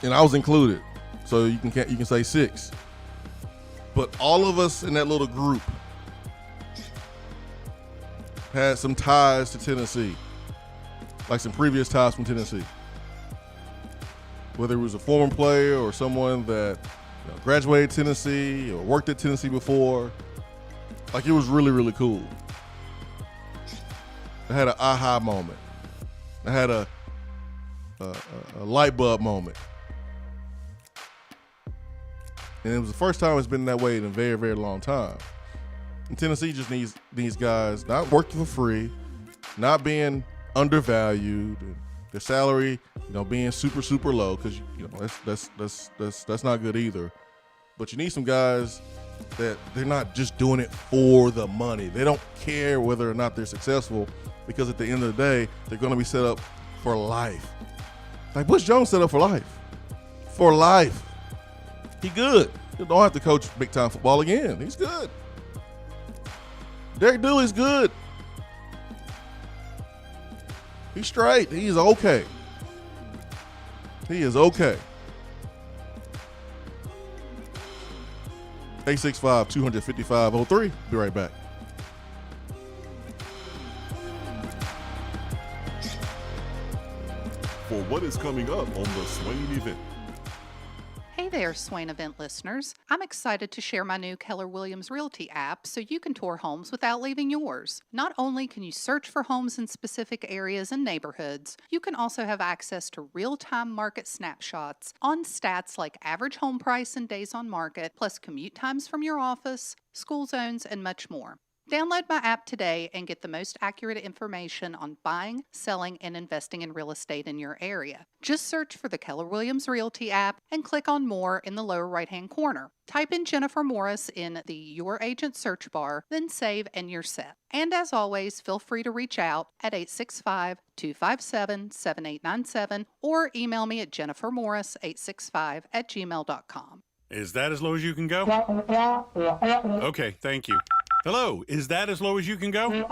and I was included. So you can say 6, but all of us in that little group had some ties to Tennessee, like some previous ties from Tennessee. Whether it was a former player or someone that graduated Tennessee or worked at Tennessee before, like, it was really, really cool. I had an aha moment. I had a light bulb moment. And it was the first time it's been that way in a very, very long time. And Tennessee just needs these guys not working for free, not being undervalued, and their salary, being super, super low, because that's not good either. But you need some guys that they're not just doing it for the money. They don't care whether or not they're successful, because at the end of the day, they're going to be set up for life. Like Butch Jones set up for life. For life. He good. You don't have to coach big-time football again. He's good. Derek Dooley's good. He's straight. He's okay. He is okay. 865-255-03. Be right back. For what is coming up on the Swain Event. Hey there, Swain Event listeners. I'm excited to share my new Keller Williams Realty app so you can tour homes without leaving yours. Not only can you search for homes in specific areas and neighborhoods, you can also have access to real-time market snapshots on stats like average home price and days on market, plus commute times from your office, school zones, and much more. Download my app today and get the most accurate information on buying, selling, and investing in real estate in your area. Just search for the Keller Williams Realty app and click on More in the lower right-hand corner. Type in Jennifer Morris in the Your Agent search bar, then save and you're set. And as always, feel free to reach out at 865-257-7897 or email me at jennifermorris865@gmail.com. Is that as low as you can go? Okay, thank you. Hello, is that as low as you can go?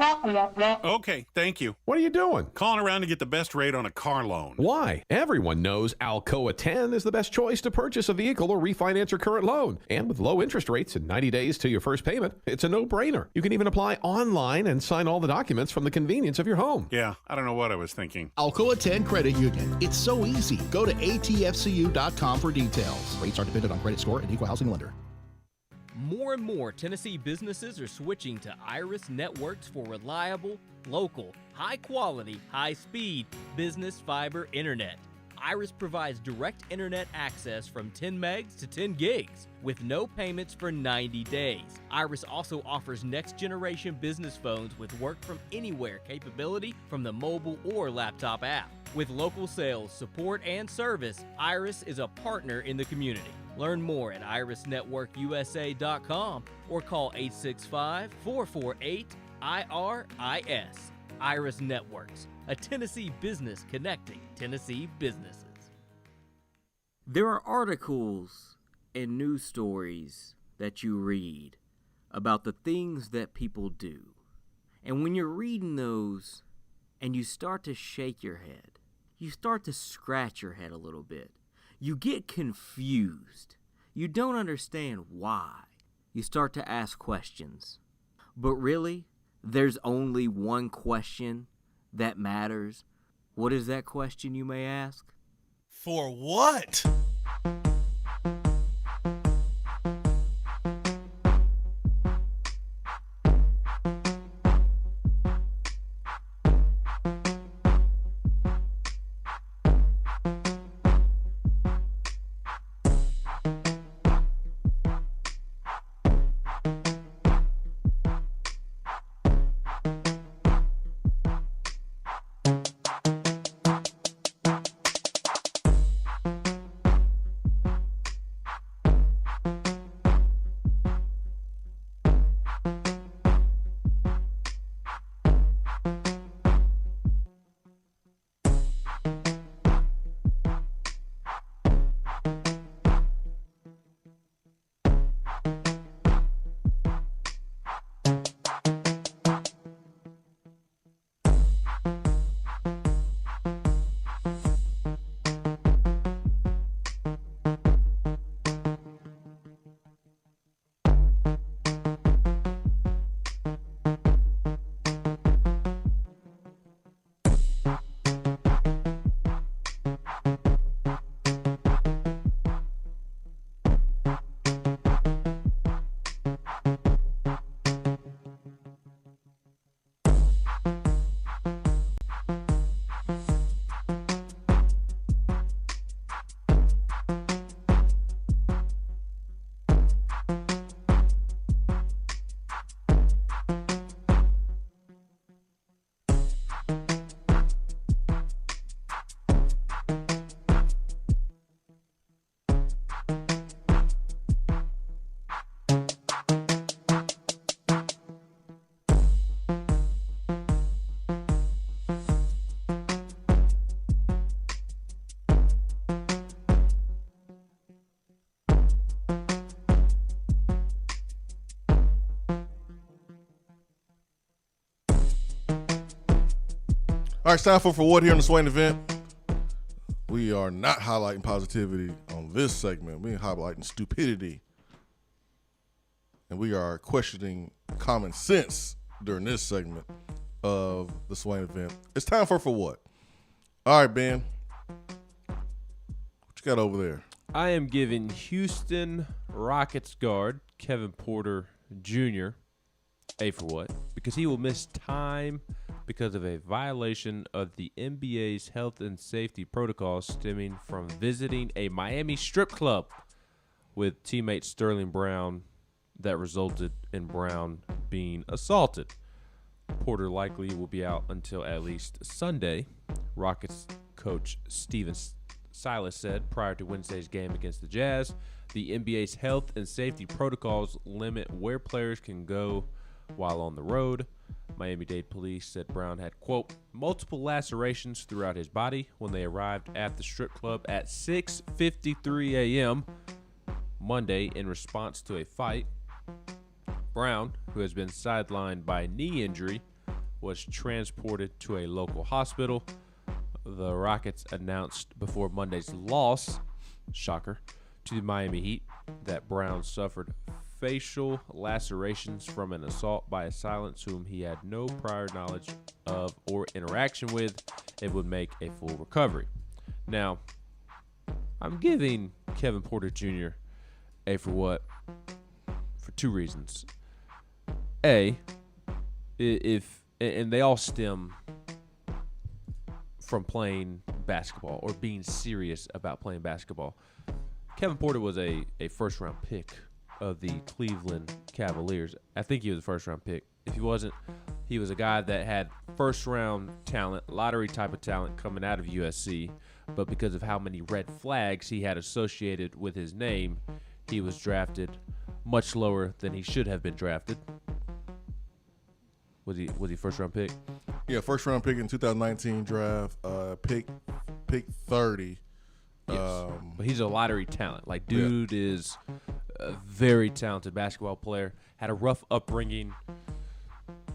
Okay, thank you. What are you doing? Calling around to get the best rate on a car loan. Why? Everyone knows Alcoa 10 is the best choice to purchase a vehicle or refinance your current loan. And with low interest rates and 90 days to your first payment, it's a no-brainer. You can even apply online and sign all the documents from the convenience of your home. Yeah, I don't know what I was thinking. Alcoa 10 Credit Union. It's so easy. Go to atfcu.com for details. Rates are dependent on credit score and equal housing lender. More and more Tennessee businesses are switching to Iris Networks for reliable, local, high-quality, high-speed business fiber internet. Iris provides direct internet access from 10 megs to 10 gigs with no payments for 90 days. Iris also offers next-generation business phones with work-from-anywhere capability from the mobile or laptop app. With local sales, support, and service, Iris is a partner in the community. Learn more at irisnetworkusa.com or call 865-448-IRIS. Iris Networks, a Tennessee business connecting Tennessee businesses. There are articles and news stories that you read about the things that people do. And when you're reading those and you start to shake your head, you start to scratch your head a little bit. You get confused. You don't understand why. You start to ask questions. But really, there's only one question that matters. What is that question, you may ask? For what? All right, it's time for what here in the Swain Event. We are not highlighting positivity on this segment. We're highlighting stupidity. And we are questioning common sense during this segment of the Swain Event. It's time for what? All right, Ben. What you got over there? I am giving Houston Rockets guard Kevin Porter Jr. a for what? Because he will miss time because of a violation of the NBA's health and safety protocols stemming from visiting a Miami strip club with teammate Sterling Brown that resulted in Brown being assaulted. Porter likely will be out until at least Sunday, Rockets coach Steven Silas said prior to Wednesday's game against the Jazz. The NBA's health and safety protocols limit where players can go while on the road. Miami-Dade police said Brown had, quote, multiple lacerations throughout his body when they arrived at the strip club at 6:53 a.m. Monday in response to a fight. Brown, who has been sidelined by knee injury, was transported to a local hospital. The Rockets announced before Monday's loss, shocker, to the Miami Heat that Brown suffered facial lacerations from an assault by assailants whom he had no prior knowledge of or interaction with and would make a full recovery. Now, I'm giving Kevin Porter Jr. a for what? For two reasons. A, and they all stem from playing basketball or being serious about playing basketball. Kevin Porter was a first-round pick of the Cleveland Cavaliers. I think he was a first-round pick. If he wasn't, he was a guy that had first-round talent, lottery type of talent coming out of USC, but because of how many red flags he had associated with his name, he was drafted much lower than he should have been drafted. Was he first-round pick? Yeah, first-round pick in 2019 draft, pick 30. Yes. But he's a lottery talent. Like, dude is a very talented basketball player. Had a rough upbringing.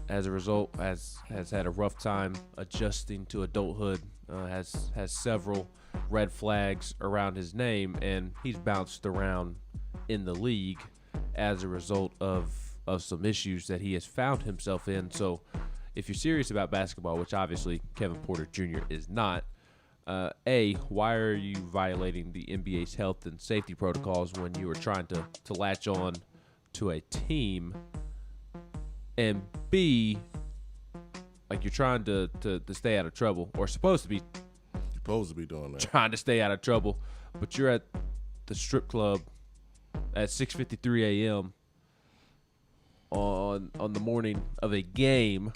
As a result, has had a rough time adjusting to adulthood. Has several red flags around his name, and he's bounced around in the league as a result of some issues that he has found himself in. So if you're serious about basketball, which obviously Kevin Porter Jr. is not, A, why are you violating the NBA's health and safety protocols when you are trying to latch on to a team? And B, like, you're trying to stay out of trouble, or supposed to be doing that, trying to stay out of trouble, but you're at the strip club at 6:53 a.m. on the morning of a game,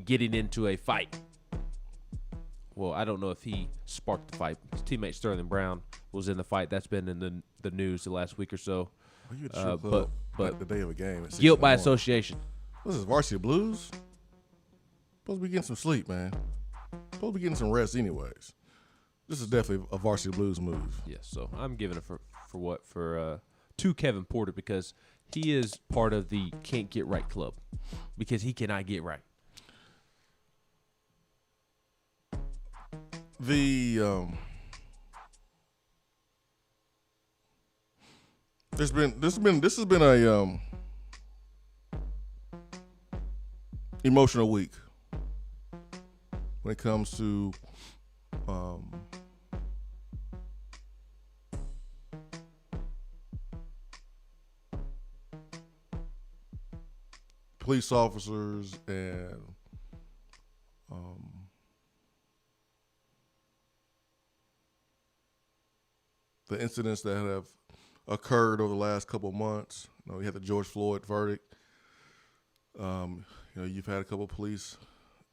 getting into a fight. Well, I don't know if he sparked the fight. His teammate Sterling Brown was in the fight. That's been in the news the last week or so. You at the strip club at the day of a game. Guilt by association. What is this, Varsity Blues? Supposed to be getting some sleep, man. Supposed to be getting some rest anyways. This is definitely a Varsity Blues move. Yes, so I'm giving it for what? To Kevin Porter, because he is part of the can't get right club, because he cannot get right. This has been a emotional week when it comes to police officers and the incidents that have occurred over the last couple of months. You know, we had the George Floyd verdict. You've had a couple of police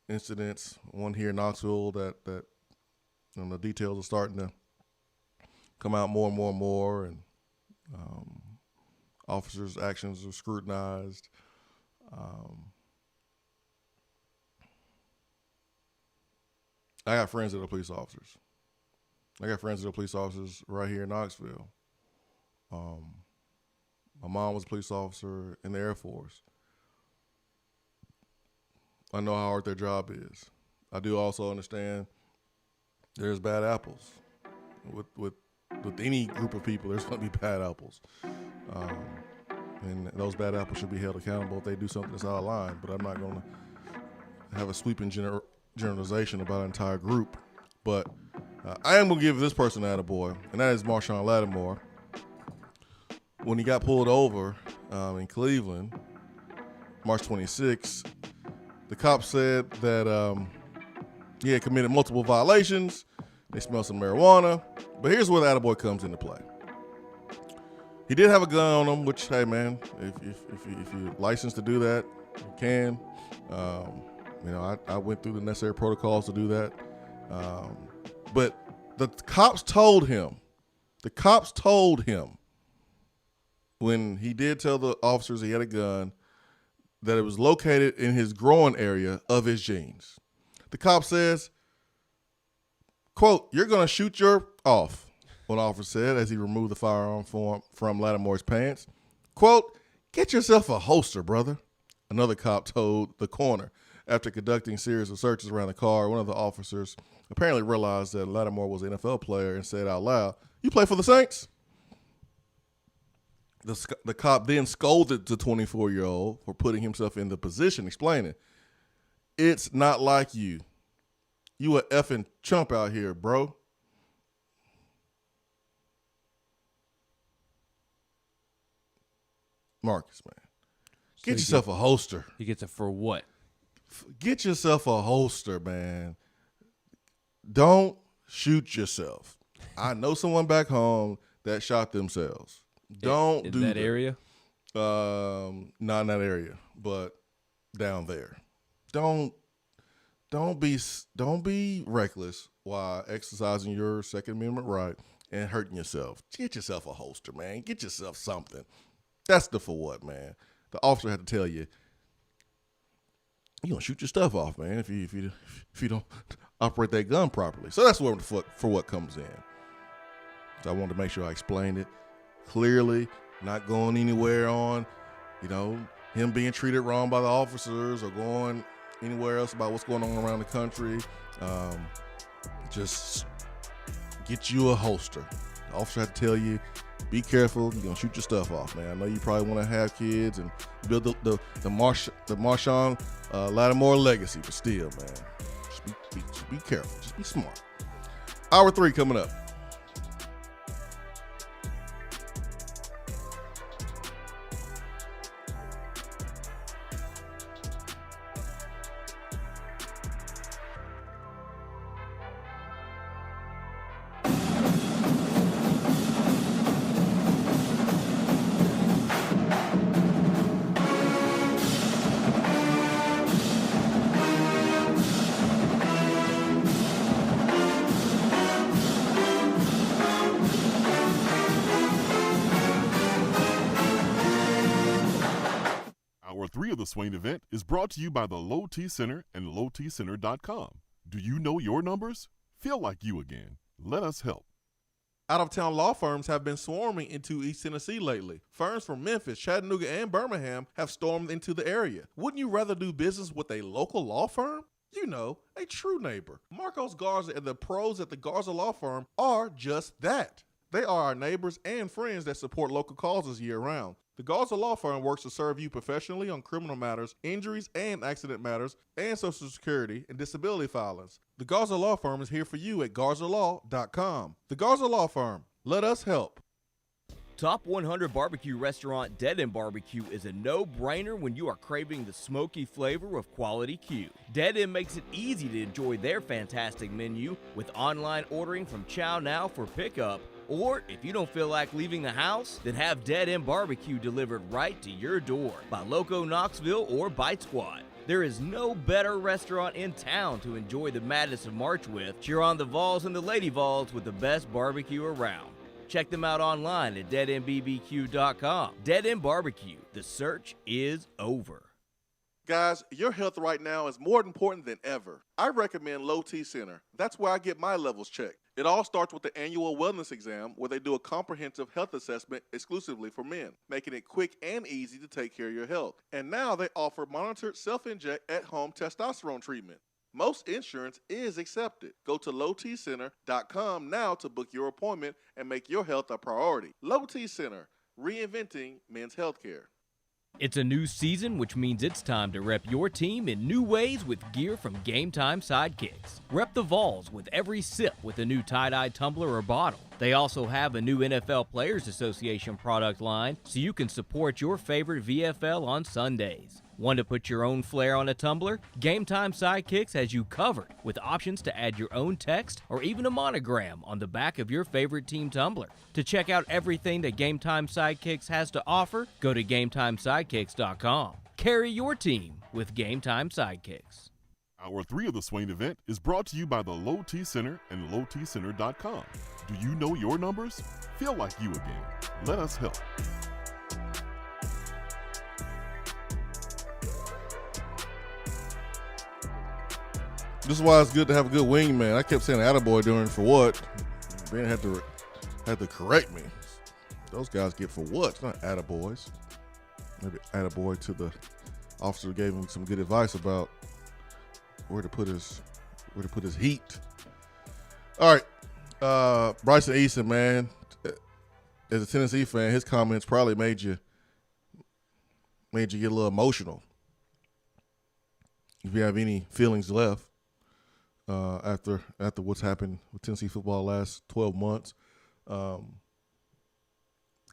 incidents. One here in Knoxville that the details are starting to come out more and more, and officers' actions are scrutinized. I got friends that are police officers. I got friends that are police officers right here in Knoxville. My mom was a police officer in the Air Force. I know how hard their job is. I do also understand there's bad apples. With any group of people, there's going to be bad apples. And those bad apples should be held accountable if they do something that's out of line. But I'm not going to have a sweeping generalization about an entire group. But I am going to give this person an attaboy, and that is Marshawn Lattimore. When he got pulled over in Cleveland, March 26, the cops said that he had committed multiple violations. They smelled some marijuana. But here's where the attaboy comes into play. He did have a gun on him, which, hey, man, if you're licensed to do that, you can. I went through the necessary protocols to do that. But the cops told him when he did tell the officers he had a gun that it was located in his groin area of his jeans. The cop says, quote, "You're going to shoot your off," one officer said as he removed the firearm from Lattimore's pants. Quote, "Get yourself a holster, brother," another cop told the coroner. After conducting a series of searches around the car, one of the officers apparently realized that Lattimore was an NFL player and said out loud, "You play for the Saints?" The cop then scolded the 24-year-old for putting himself in the position, explaining, "It's not like you. You a effing chump out here, bro." Marcus, man. Get yourself a holster. He gets it for what? Get yourself a holster, man. Don't shoot yourself. I know someone back home that shot themselves. Don't in do that area? Not in that area, but down there. Don't be reckless while exercising your Second Amendment right and hurting yourself. Get yourself a holster, man. Get yourself something. That's the for what, man. The officer had to tell you, you're gonna shoot your stuff off, man, if you don't operate that gun properly. So that's where the for what comes in. So I wanted to make sure I explained it clearly, not going anywhere on, him being treated wrong by the officers or going anywhere else about what's going on around the country. Just get you a holster. The officer had to tell you, be careful. You're going to shoot your stuff off, man. I know you probably want to have kids and build the Marshawn Lattimore legacy, but still, man, just be careful. Just be smart. Hour 3 coming up. Hour 3 of the Swain Event is brought to you by the Low T Center and lowtcenter.com. Do you know your numbers? Feel like you again. Let us help. Out-of-town law firms have been swarming into East Tennessee lately. Firms from Memphis, Chattanooga, and Birmingham have stormed into the area. Wouldn't you rather do business with a local law firm? A true neighbor. Marcos Garza and the pros at the Garza Law Firm are just that. They are our neighbors and friends that support local causes year-round. The Garza Law Firm works to serve you professionally on criminal matters, injuries and accident matters, and Social Security and disability filings. The Garza Law Firm is here for you at GarzaLaw.com. The Garza Law Firm. Let us help. Top 100 Barbecue restaurant Dead End Barbecue is a no-brainer when you are craving the smoky flavor of quality Q. Dead End makes it easy to enjoy their fantastic menu with online ordering from Chow Now for pickup. Or if you don't feel like leaving the house, then have Dead End Barbecue delivered right to your door by Loco Knoxville or Bite Squad. There is no better restaurant in town to enjoy the madness of March with. Cheer on the Vols and the Lady Vols with the best barbecue around. Check them out online at deadendbbq.com. Dead End Barbecue. The search is over. Guys, your health right now is more important than ever. I recommend Low T Center. That's where I get my levels checked. It all starts with the annual wellness exam where they do a comprehensive health assessment exclusively for men, making it quick and easy to take care of your health. And now they offer monitored self-inject at-home testosterone treatment. Most insurance is accepted. Go to lowtcenter.com now to book your appointment and make your health a priority. Low T Center, reinventing men's healthcare. It's a new season, which means it's time to rep your team in new ways with gear from Game Time Sidekicks. Rep the Vols with every sip with a new tie-dye tumbler or bottle. They also have a new NFL Players Association product line, so you can support your favorite VFL on Sundays. Want to put your own flair on a tumbler? Game Time Sidekicks has you covered with options to add your own text or even a monogram on the back of your favorite team tumbler. To check out everything that Game Time Sidekicks has to offer, go to GameTimeSidekicks.com. Carry your team with Game Time Sidekicks. Hour 3 of the Swain event is brought to you by the Low T Center and lowtcenter.com. Do you know your numbers? Feel like you again. Let us help. This is why it's good to have a good wingman. I kept saying attaboy during for what? Ben had to correct me. Those guys get for what? It's not attaboys. Maybe attaboy to the officer who gave him some good advice about where to put his heat. All right. Bryson Eason, man. As a Tennessee fan, his comments probably made you get a little emotional. If you have any feelings left. After what's happened with Tennessee football last 12 months,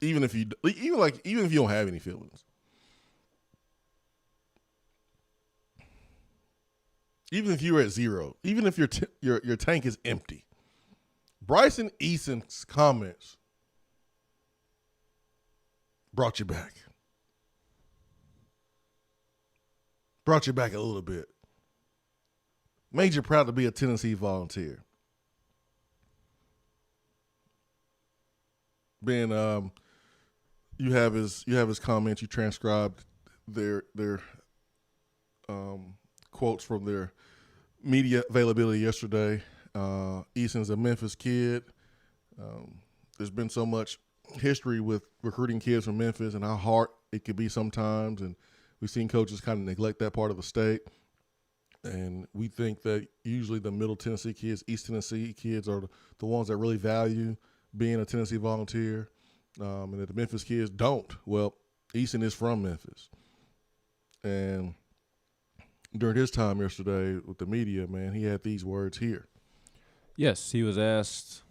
even if you don't have any feelings, even if you're at zero, even if your tank is empty, Bryson Eason's comments brought you back a little bit. Made you proud to be a Tennessee Volunteer. Ben, you have his comments. You transcribed their quotes from their media availability yesterday. Eason's a Memphis kid. There's been so much history with recruiting kids from Memphis and how hard it could be sometimes, and we've seen coaches kind of neglect that part of the state. And we think that usually the Middle Tennessee kids, East Tennessee kids are the ones that really value being a Tennessee Volunteer, and that the Memphis kids don't. Well, Eason is from Memphis. And during his time yesterday with the media, man, he had these words here. Yes, he was asked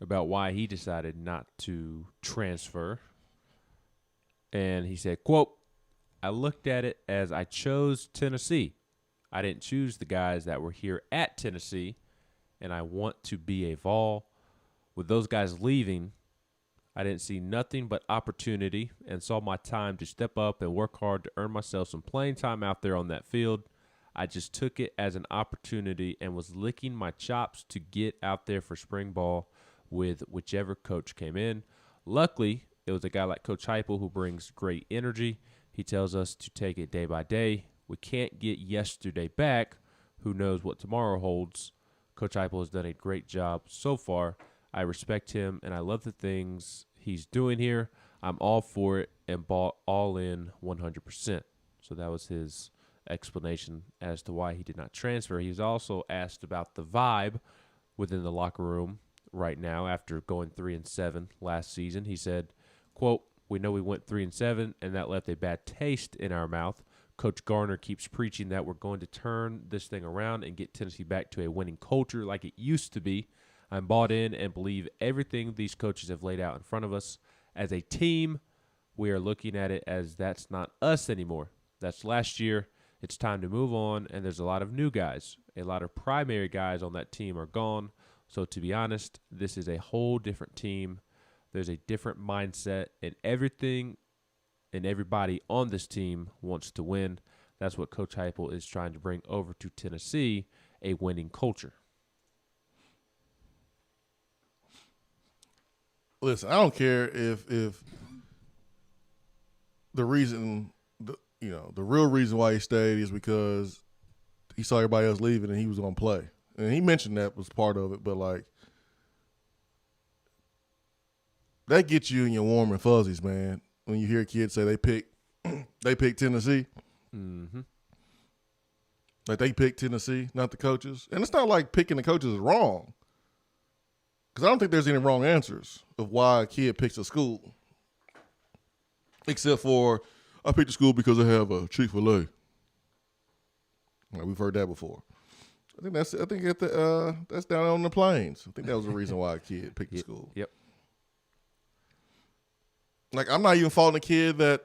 about why he decided not to transfer. And he said, quote, "I looked at it as I chose Tennessee. I didn't choose the guys that were here at Tennessee, and I want to be a Vol. With those guys leaving, I didn't see nothing but opportunity and saw my time to step up and work hard to earn myself some playing time out there on that field. I just took it as an opportunity and was licking my chops to get out there for spring ball with whichever coach came in. Luckily, it was a guy like Coach Heupel who brings great energy. He tells us to take it day by day. We can't get yesterday back. Who knows what tomorrow holds? Coach Heupel has done a great job so far. I respect him, and I love the things he's doing here. I'm all for it and bought all in 100%. So that was his explanation as to why he did not transfer. He was also asked about the vibe within the locker room right now after going 3-7 last season. He said, quote, "We know we went 3-7, and that left a bad taste in our mouth. Coach Garner keeps preaching that we're going to turn this thing around and get Tennessee back to a winning culture like it used to be. I'm bought in and believe everything these coaches have laid out in front of us. As a team, we are looking at it as that's not us anymore. That's last year. It's time to move on, and there's a lot of new guys. A lot of primary guys on that team are gone. So to be honest, this is a whole different team. There's a different mindset, and everything and everybody on this team wants to win. That's what Coach Heupel is trying to bring over to Tennessee, a winning culture." Listen, I don't care if the real reason why he stayed is because he saw everybody else leaving and he was going to play. And he mentioned that was part of it, but like that gets you in your warm and fuzzies, man. When you hear kids say they pick Tennessee. Mm-hmm. Like they picked Tennessee, not the coaches. And it's not like picking the coaches is wrong. Because I don't think there's any wrong answers of why a kid picks a school. Except for, I picked a school because I have a Chick-fil-A. We've heard that before. I think that's down on the plains. I think that was the reason why a kid picked the school. Yep. Like, I'm not even faulting a kid that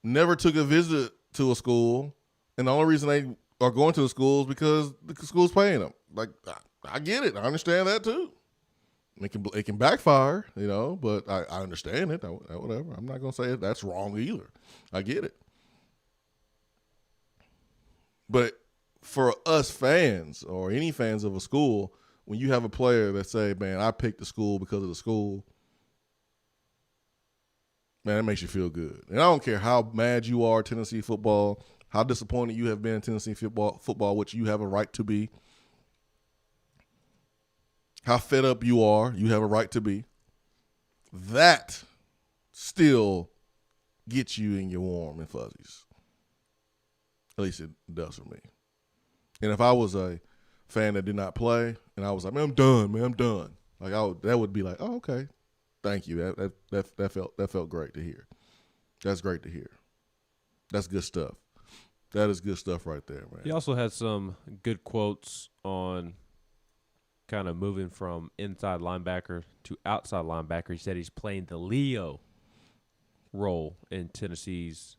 never took a visit to a school, and the only reason they are going to the school is because the school's paying them. Like, I get it. I understand that too. It can backfire, but I understand it. Whatever. I'm not going to say that's wrong either. I get it. But for us fans or any fans of a school, when you have a player that say, man, I picked the school because of the school, man, that makes you feel good. And I don't care how mad you are at Tennessee football, how disappointed you have been in Tennessee football, which you have a right to be. How fed up you are, you have a right to be. That still gets you in your warm and fuzzies. At least it does for me. And if I was a fan that did not play, and I was like, man, I'm done. Like that would be like, oh, okay, thank you. That felt great to hear. That's great to hear. That's good stuff. That is good stuff right there, man. He also had some good quotes on kind of moving from inside linebacker to outside linebacker. He said he's playing the Leo role in Tennessee's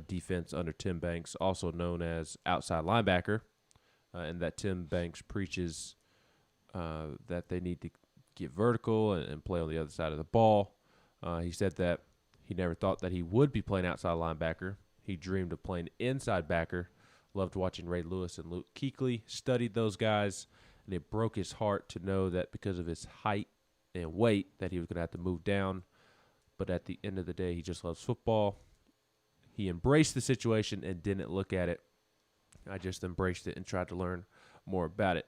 defense under Tim Banks, also known as outside linebacker, and that Tim Banks preaches that they need to get vertical and play on the other side of the ball. He said that he never thought that he would be playing outside linebacker. He dreamed of playing inside backer, loved watching Ray Lewis and Luke Kuechly, studied those guys, and it broke his heart to know that because of his height and weight that he was going to have to move down. But at the end of the day, he just loves football. He embraced the situation and didn't look at it. I just embraced it and tried to learn more about it.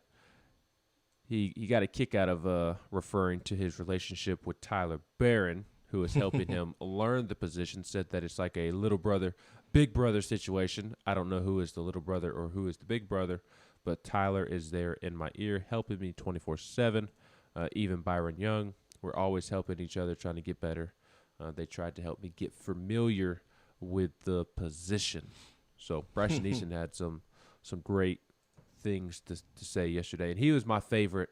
He got a kick out of referring to his relationship with Tyler Barron, who is helping him learn the position, said that it's like a little brother, big brother situation. I don't know who is the little brother or who is the big brother, but Tyler is there in my ear, helping me 24/7. Even Byron Young, we're always helping each other, trying to get better. They tried to help me get familiar with the position. So Bryson Eason had some great things to say yesterday, and he was my favorite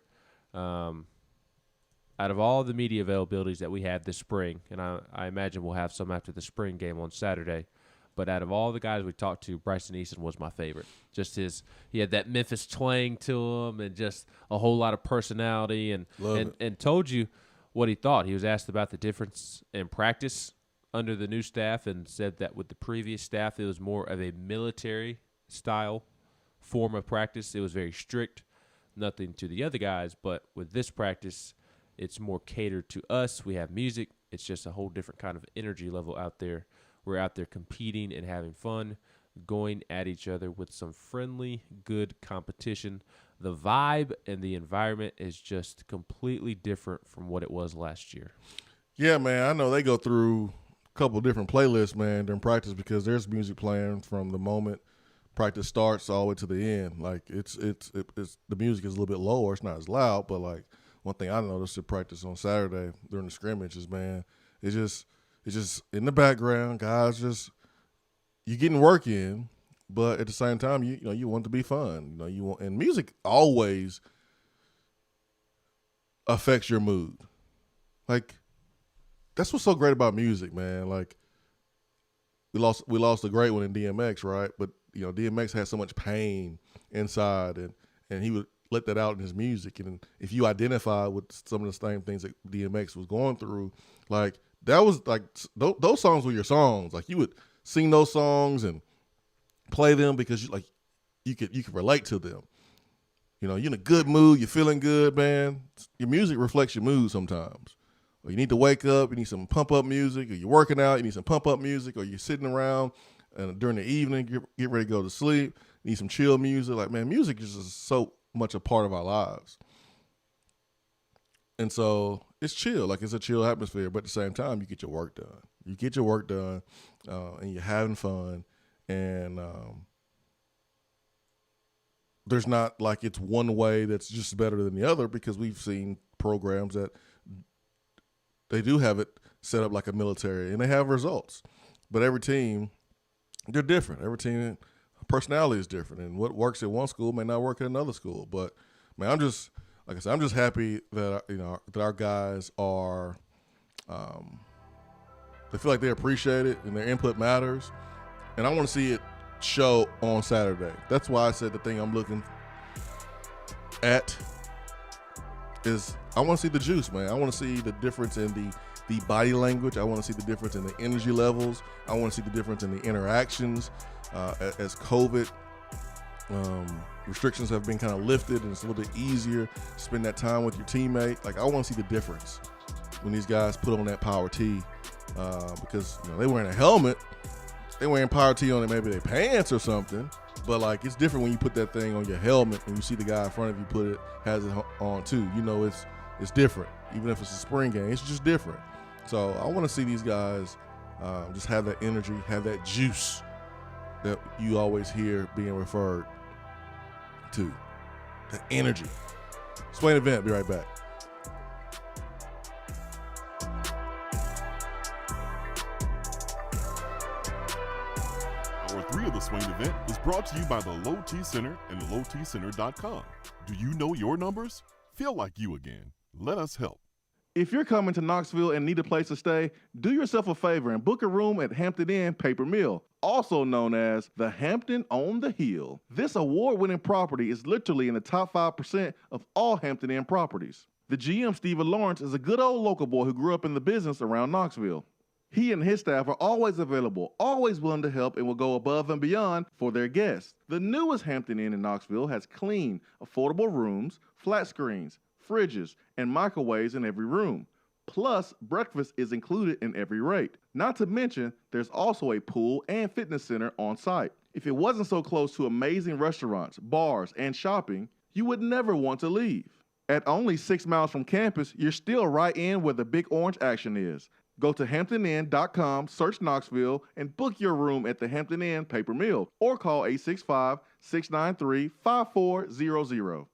out of all the media availabilities that we had this spring, and I imagine we'll have some after the spring game on Saturday. But out of all the guys we talked to, Bryson Eason was my favorite. Just he had that Memphis twang to him and just a whole lot of personality and told you what he thought. He was asked about the difference in practice under the new staff and said that with the previous staff, it was more of a military style form of practice. It was very strict, nothing to the other guys. But with this practice, it's more catered to us. We have music. It's just a whole different kind of energy level out there. We're out there competing and having fun, going at each other with some friendly, good competition. The vibe and the environment is just completely different from what it was last year. Yeah, man, I know they go through a couple different playlists, man, during practice because there's music playing from the moment practice starts all the way to the end. Like it's the music is a little bit lower. It's not as loud, but like one thing I noticed at practice on Saturday during the scrimmages, man, it's just in the background, guys. You're getting work in, but at the same time, you want it to be fun. And music always affects your mood. Like that's what's so great about music, man. Like we lost a great one in DMX, right? But DMX had so much pain inside, and he would let that out in his music. And if you identify with some of the same things that DMX was going through, like. That was like those songs were your songs. Like you would sing those songs and play them because you could relate to them. You're in a good mood, you're feeling good, man. Your music reflects your mood sometimes. Or you need to wake up, you need some pump up music, or you're working out, you need some pump up music, or you're sitting around and during the evening, get ready to go to sleep, you need some chill music. Like, man, music is just so much a part of our lives. And so it's chill, like it's a chill atmosphere, but at the same time, you get your work done. And you're having fun. And there's not like it's one way that's just better than the other, because we've seen programs that they do have it set up like a military and they have results. But every team, they're different. Every team personality is different, and what works at one school may not work at another school. But man, I'm just happy that that our guys are. They feel like they appreciate it and their input matters, and I want to see it show on Saturday. That's why I said the thing I'm looking at is I want to see the juice, man. I want to see the difference in the body language. I want to see the difference in the energy levels. I want to see the difference in the interactions as COVID restrictions have been kind of lifted and it's a little bit easier to spend that time with your teammate. Like, I want to see the difference when these guys put on that power tee, because they wearing a helmet, they wearing power tee on it, maybe their pants or something, but like it's different when you put that thing on your helmet and you see the guy in front of you has it on too. It's different. Even if it's a spring game, it's just different. So I want to see these guys just have that energy, have that juice that you always hear being referred to. The energy. Swain Event, be right back. Hour 3 of the Swain Event is brought to you by the Low T Center and lowtcenter.com. Do you know your numbers? Feel like you again. Let us help. If you're coming to Knoxville and need a place to stay, do yourself a favor and book a room at Hampton Inn Paper Mill, also known as the Hampton on the Hill. This award-winning property is literally in the top 5% of all Hampton Inn properties. The GM, Stephen Lawrence, is a good old local boy who grew up in the business around Knoxville. He and his staff are always available, always willing to help, and will go above and beyond for their guests. The newest Hampton Inn in Knoxville has clean, affordable rooms, flat screens, fridges, and microwaves in every room. Plus, breakfast is included in every rate. Not to mention, there's also a pool and fitness center on site. If it wasn't so close to amazing restaurants, bars, and shopping, you would never want to leave. At only 6 miles from campus, you're still right in where the big orange action is. Go to HamptonInn.com, search Knoxville, and book your room at the Hampton Inn Paper Mill or call 865-693-5400.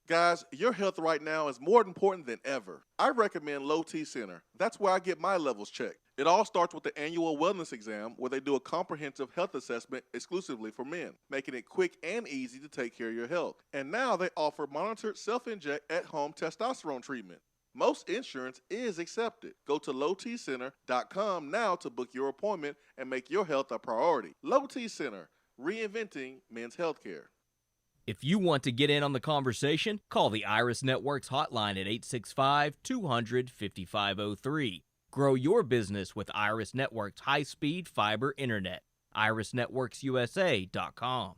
Guys, your health right now is more important than ever. I recommend Low T Center. That's where I get my levels checked. It all starts with the annual wellness exam, where they do a comprehensive health assessment exclusively for men, making it quick and easy to take care of your health. And now they offer monitored self-inject at-home testosterone treatment. Most insurance is accepted. Go to lowtcenter.com now to book your appointment and make your health a priority. Low T Center, reinventing men's healthcare. If you want to get in on the conversation, call the Iris Networks hotline at 865-200-5503. Grow your business with Iris Networks high-speed fiber internet. irisnetworksusa.com.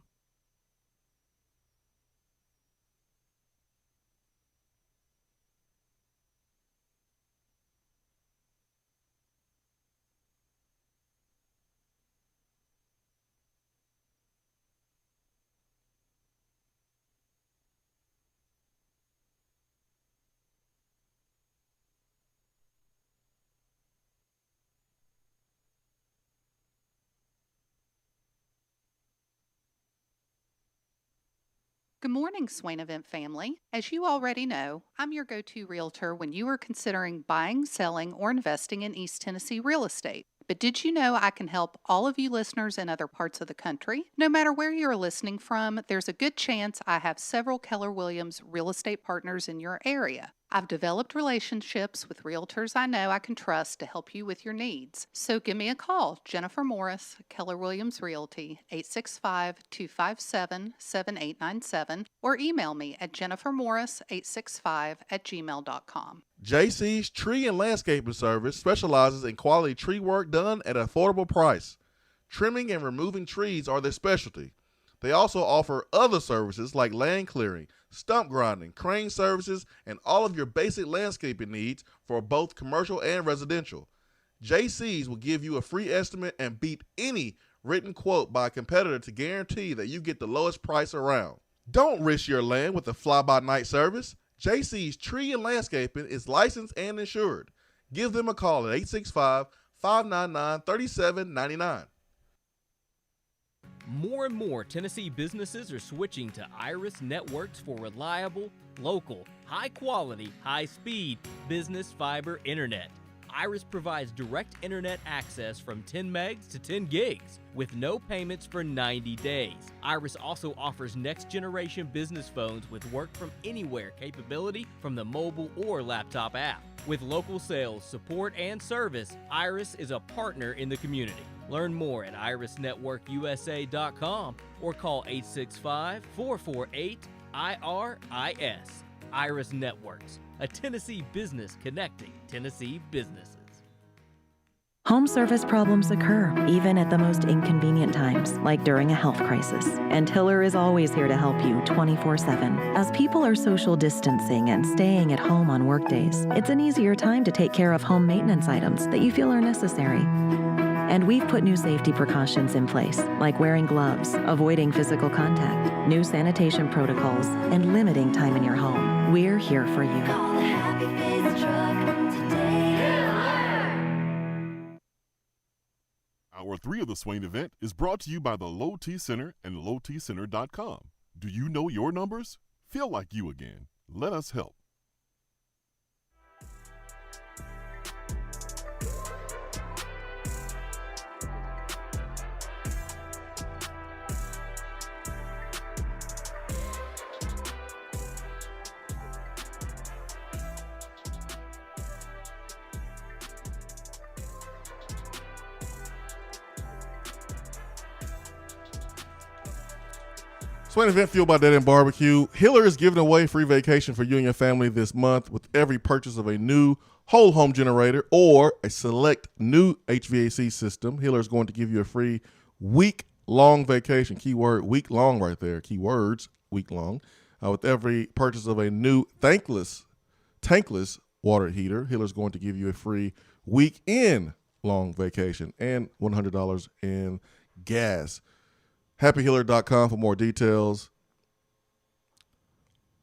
Good morning, Swain Event family. As you already know, I'm your go-to realtor when you are considering buying, selling, or investing in East Tennessee real estate. But did you know I can help all of you listeners in other parts of the country? No matter where you're listening from, there's a good chance I have several Keller Williams real estate partners in your area. I've developed relationships with realtors I know I can trust to help you with your needs. So give me a call, Jennifer Morris, Keller Williams Realty, 865-257-7897, or email me at jennifermorris865@gmail.com. JC's Tree and Landscaping Service specializes in quality tree work done at an affordable price. Trimming and removing trees are their specialty. They also offer other services like land clearing, stump grinding, crane services, and all of your basic landscaping needs for both commercial and residential. JC's will give you a free estimate and beat any written quote by a competitor to guarantee that you get the lowest price around. Don't risk your land with a fly-by-night service. JC's Tree and Landscaping is licensed and insured. Give them a call at 865-599-3799. More and more Tennessee businesses are switching to Iris Networks for reliable, local, high-quality, high-speed business fiber internet. Iris provides direct internet access from 10 megs to 10 gigs with no payments for 90 days. Iris also offers next-generation business phones with work-from-anywhere capability from the mobile or laptop app. With local sales, support, and service, Iris is a partner in the community. Learn more at irisnetworkusa.com or call 865-448-IRIS. Iris Networks, a Tennessee business connecting Tennessee businesses. Home service problems occur, even at the most inconvenient times, like during a health crisis. And Hiller is always here to help you 24/7. As people are social distancing and staying at home on workdays, it's an easier time to take care of home maintenance items that you feel are necessary. And we've put new safety precautions in place, like wearing gloves, avoiding physical contact, new sanitation protocols, and limiting time in your home. We're here for you. Call the Happy Face Truck today. Hour 3 of the Swain Event is brought to you by the Low T Center and LowTCenter.com. Do you know your numbers? Feel like you again. Let us help. Swain Event fueled by Dead End Barbecue. Hiller is giving away free vacation for you and your family this month with every purchase of a new whole home generator or a select new HVAC system. Hiller is going to give you a free week-long vacation. Keyword week-long right there. Keywords week-long. With every purchase of a new tankless water heater, Hiller is going to give you a free weekend-long vacation and $100 in gas. HappyHiller.com for more details.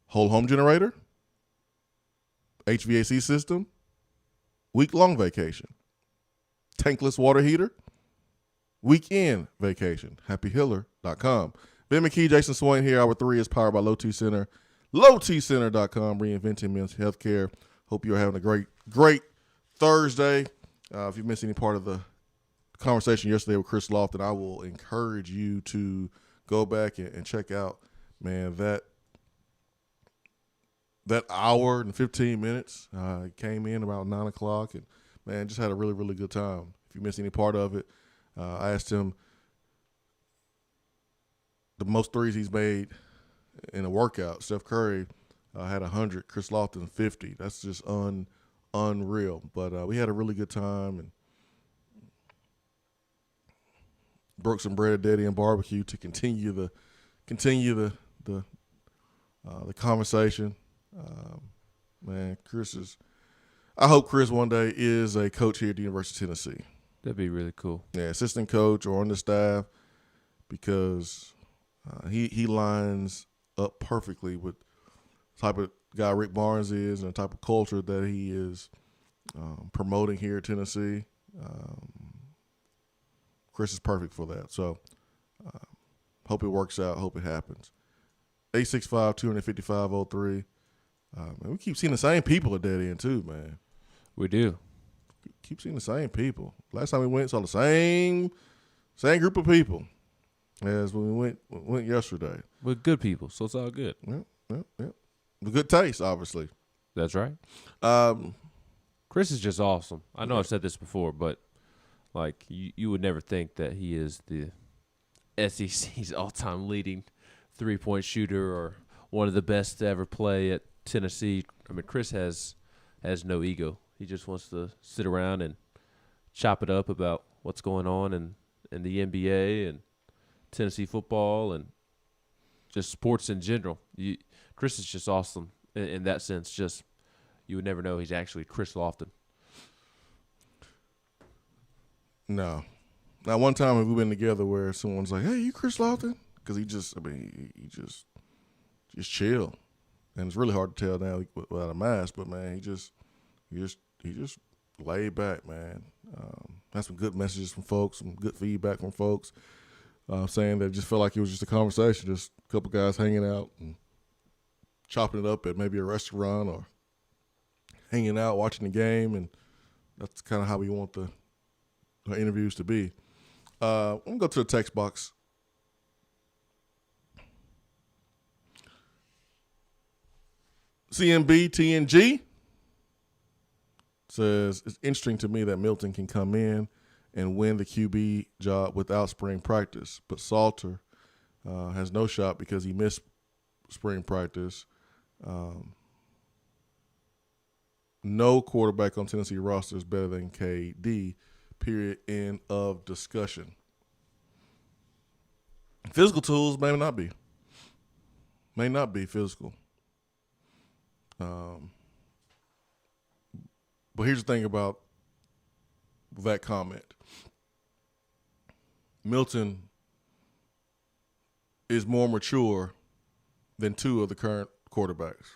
Whole home generator, HVAC system, week-long vacation, tankless water heater, weekend vacation. HappyHiller.com. Ben McKee, Jason Swain here. Hour 3 is powered by Low T Center. LowTCenter.com, reinventing men's healthcare. Hope you're having a great Thursday. If you missed any part of the conversation yesterday with Chris Lofton, I will encourage you to go back and check out, man, that hour and 15 minutes. Came in about 9 o'clock and, man, just had a really, really good time. If you missed any part of it, I asked him the most threes he's made in a workout. Steph Curry had 100, Chris Lofton 50. That's just unreal. But we had a really good time and broke some bread at Daddy and Barbecue to continue the conversation. Man, I hope Chris one day is a coach here at the University of Tennessee. That'd be really cool. Yeah, assistant coach or on the staff, because he lines up perfectly with the type of guy Rick Barnes is and the type of culture that he is promoting here at Tennessee. Chris is perfect for that. So hope it works out. Hope it happens. 865-255-03. Man, we keep seeing the same people at that end too, man. We do. Keep seeing the same people. Last time we went, saw the same group of people as when we went yesterday. We're good people, so it's all good. Yep. With good taste, obviously. That's right. Chris is just awesome. I know I've said this before, but like you would never think that he is the SEC's all-time leading three-point shooter or one of the best to ever play at Tennessee. I mean, Chris has no ego. He just wants to sit around and chop it up about what's going on in the NBA and Tennessee football and just sports in general. Chris is just awesome in that sense. Just you would never know he's actually Chris Lofton. No. Now, one time we've been together where someone's like, "Hey, you Chris Lofton?" Because he just chill, and it's really hard to tell now without a mask. But man, he just laid back, man. Had some good messages from folks, some good feedback from folks. saying that it just felt like it was just a conversation, just a couple guys hanging out and chopping it up at maybe a restaurant or hanging out, watching the game, and that's kind of how we want the interviews to be. I'm going to go to the text box. CMB TNG says, it's interesting to me that Milton can come in and win the QB job without spring practice, but Salter has no shot because he missed spring practice. No quarterback on Tennessee roster is better than KD, period, end of discussion. Physical tools may not be. May not be physical. But here's the thing about that comment. Milton is more mature than two of the current quarterbacks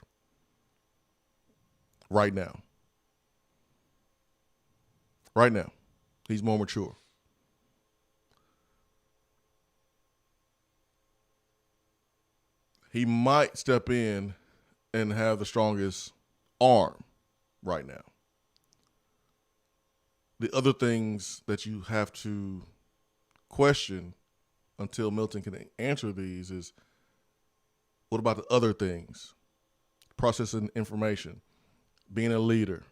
right now. Right now, he's more mature. He might step in and have the strongest arm right now. The other things that you have to question until Milton can answer these is, what about the other things? Processing information, being a leader,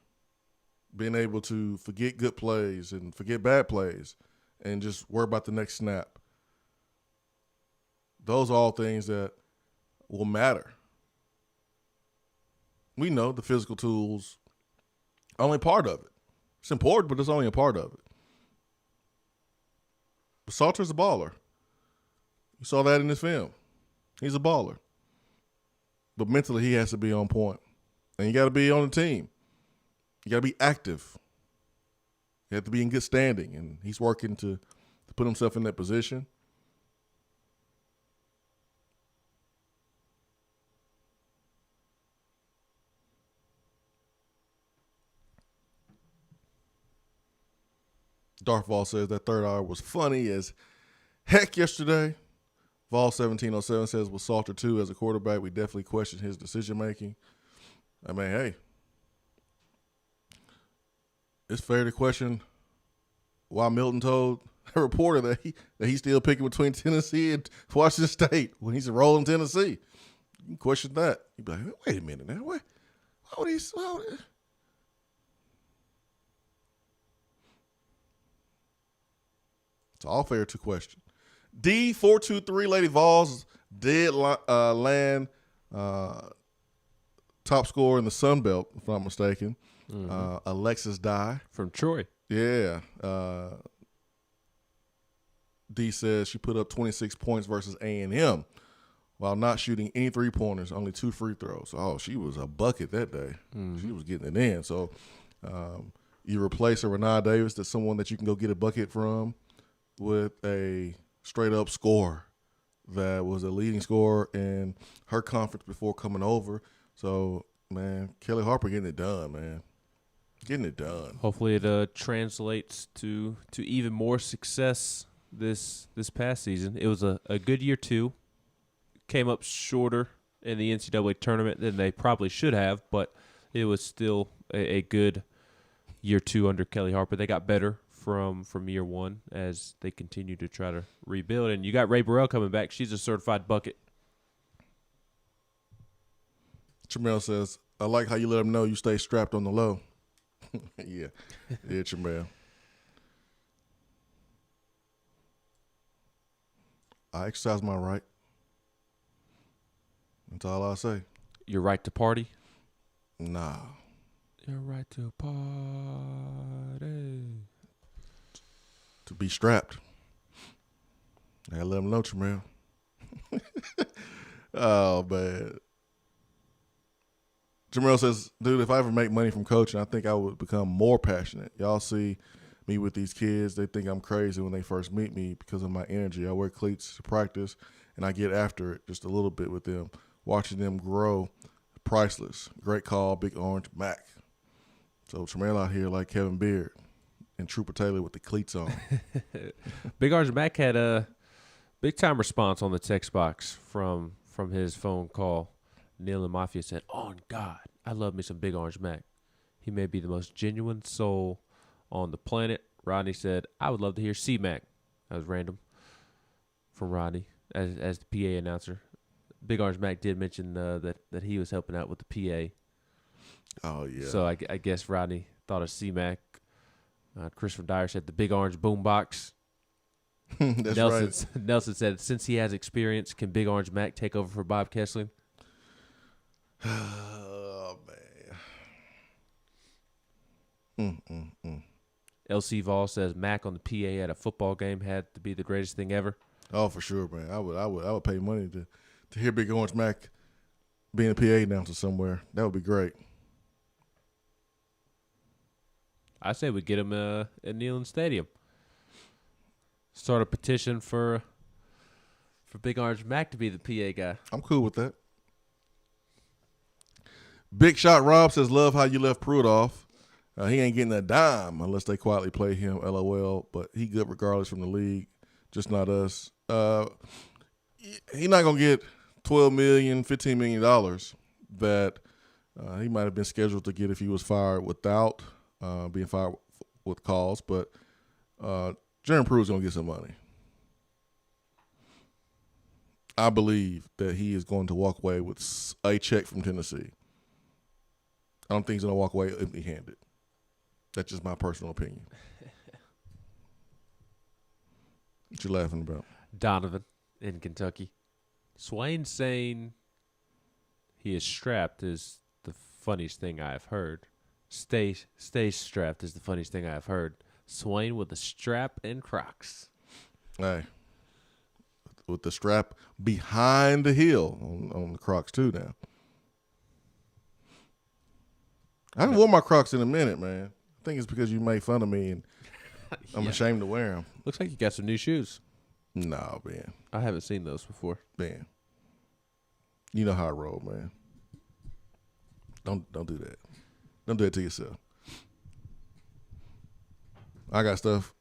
being able to forget good plays and forget bad plays and just worry about the next snap. Those are all things that will matter. We know the physical tools are only part of it. It's important, but it's only a part of it. But Salter's a baller. You saw that in his film. He's a baller. But mentally, he has to be on point. And you got to be on the team. You got to be active. You have to be in good standing. And he's working to put himself in that position. Darth Vol says that third hour was funny as heck yesterday. Vol 1707 says with Salter 2 as a quarterback, we definitely question his decision-making. I mean, hey, it's fair to question why Milton told a reporter that he's still picking between Tennessee and Washington State when he's enrolled in Tennessee. You can question that. You'd be like, wait a minute now. Why would he? It's all fair to question. D423 Lady Vols did land top scorer in the Sun Belt, if I'm not mistaken. Mm-hmm. Alexis Dye. From Troy. Yeah. D says she put up 26 points versus A&M while not shooting any three-pointers, only 2 free throws. Oh, she was a bucket that day. Mm-hmm. She was getting it in. So you replace a Renee Davis, that's someone that you can go get a bucket from, with a straight-up scorer that was a leading scorer in her conference before coming over. So, man, Kelly Harper getting it done, man. Getting it done. Hopefully it translates to even more success this past season. It was a good year, too. Came up shorter in the NCAA tournament than they probably should have, but it was still a good year 2 under Kelly Harper. They got better from year 1 as they continue to try to rebuild. And you got Ray Burrell coming back. She's a certified bucket. Tramel says, I like how you let them know you stay strapped on the low. Yeah, Tramel. I exercise my right. That's all I say. Your right to party? Nah. Your right to party. To be strapped. I gotta let them know, Tramel. Oh, man. Tramel says, dude, if I ever make money from coaching, I think I would become more passionate. Y'all see me with these kids. They think I'm crazy when they first meet me because of my energy. I wear cleats to practice, and I get after it just a little bit with them. Watching them grow, priceless. Great call, Big Orange Mac. So Tramel out here like Kevin Beard and Trooper Taylor with the cleats on. Big Orange Mac had Big time response on the text box from his phone call. Neil and Mafia said, "On God, I love me some Big Orange Mac. He may be the most genuine soul on the planet." Rodney said, "I would love to hear C-Mac." That was random from Rodney as the PA announcer. Big Orange Mac did mention that he was helping out with the PA. Oh, yeah. So I guess Rodney thought of C-Mac. Christopher Dyer said the Big Orange Boombox. That's right. Nelson said, since he has experience, can Big Orange Mac take over for Bob Kessling? Oh, man. LC Vol says Mac on the PA at a football game had to be the greatest thing ever. Oh, for sure, man. I would pay money to hear Big Orange Mac being a PA announcer somewhere. That would be great. I say we get him at Neyland Stadium. Start a petition for Big Orange Mac to be the PA guy. I'm cool with that. Big Shot Rob says, love how you left Pruitt off. He ain't getting a dime unless they quietly play him, LOL. But he good regardless from the league, just not us. He not going to get $12 million, $15 million that he might have been scheduled to get if he was fired without being fired with cause. But Jeremy Pruitt's going to get some money. I believe that he is going to walk away with a check from Tennessee. I don't think he's going to walk away empty-handed. That's just my personal opinion. What you laughing about? Donovan in Kentucky. Swain saying he is strapped is the funniest thing I have heard. Stay strapped is the funniest thing I have heard. Swain with a strap and Crocs. Hey. With the strap behind the heel on the Crocs too now. I haven't worn my Crocs in a minute, man. I think it's because you made fun of me and I'm ashamed to wear them. Looks like you got some new shoes. No, man. I haven't seen those before. Man. You know how I roll, man. Don't do that. Don't do it to yourself. I got stuff.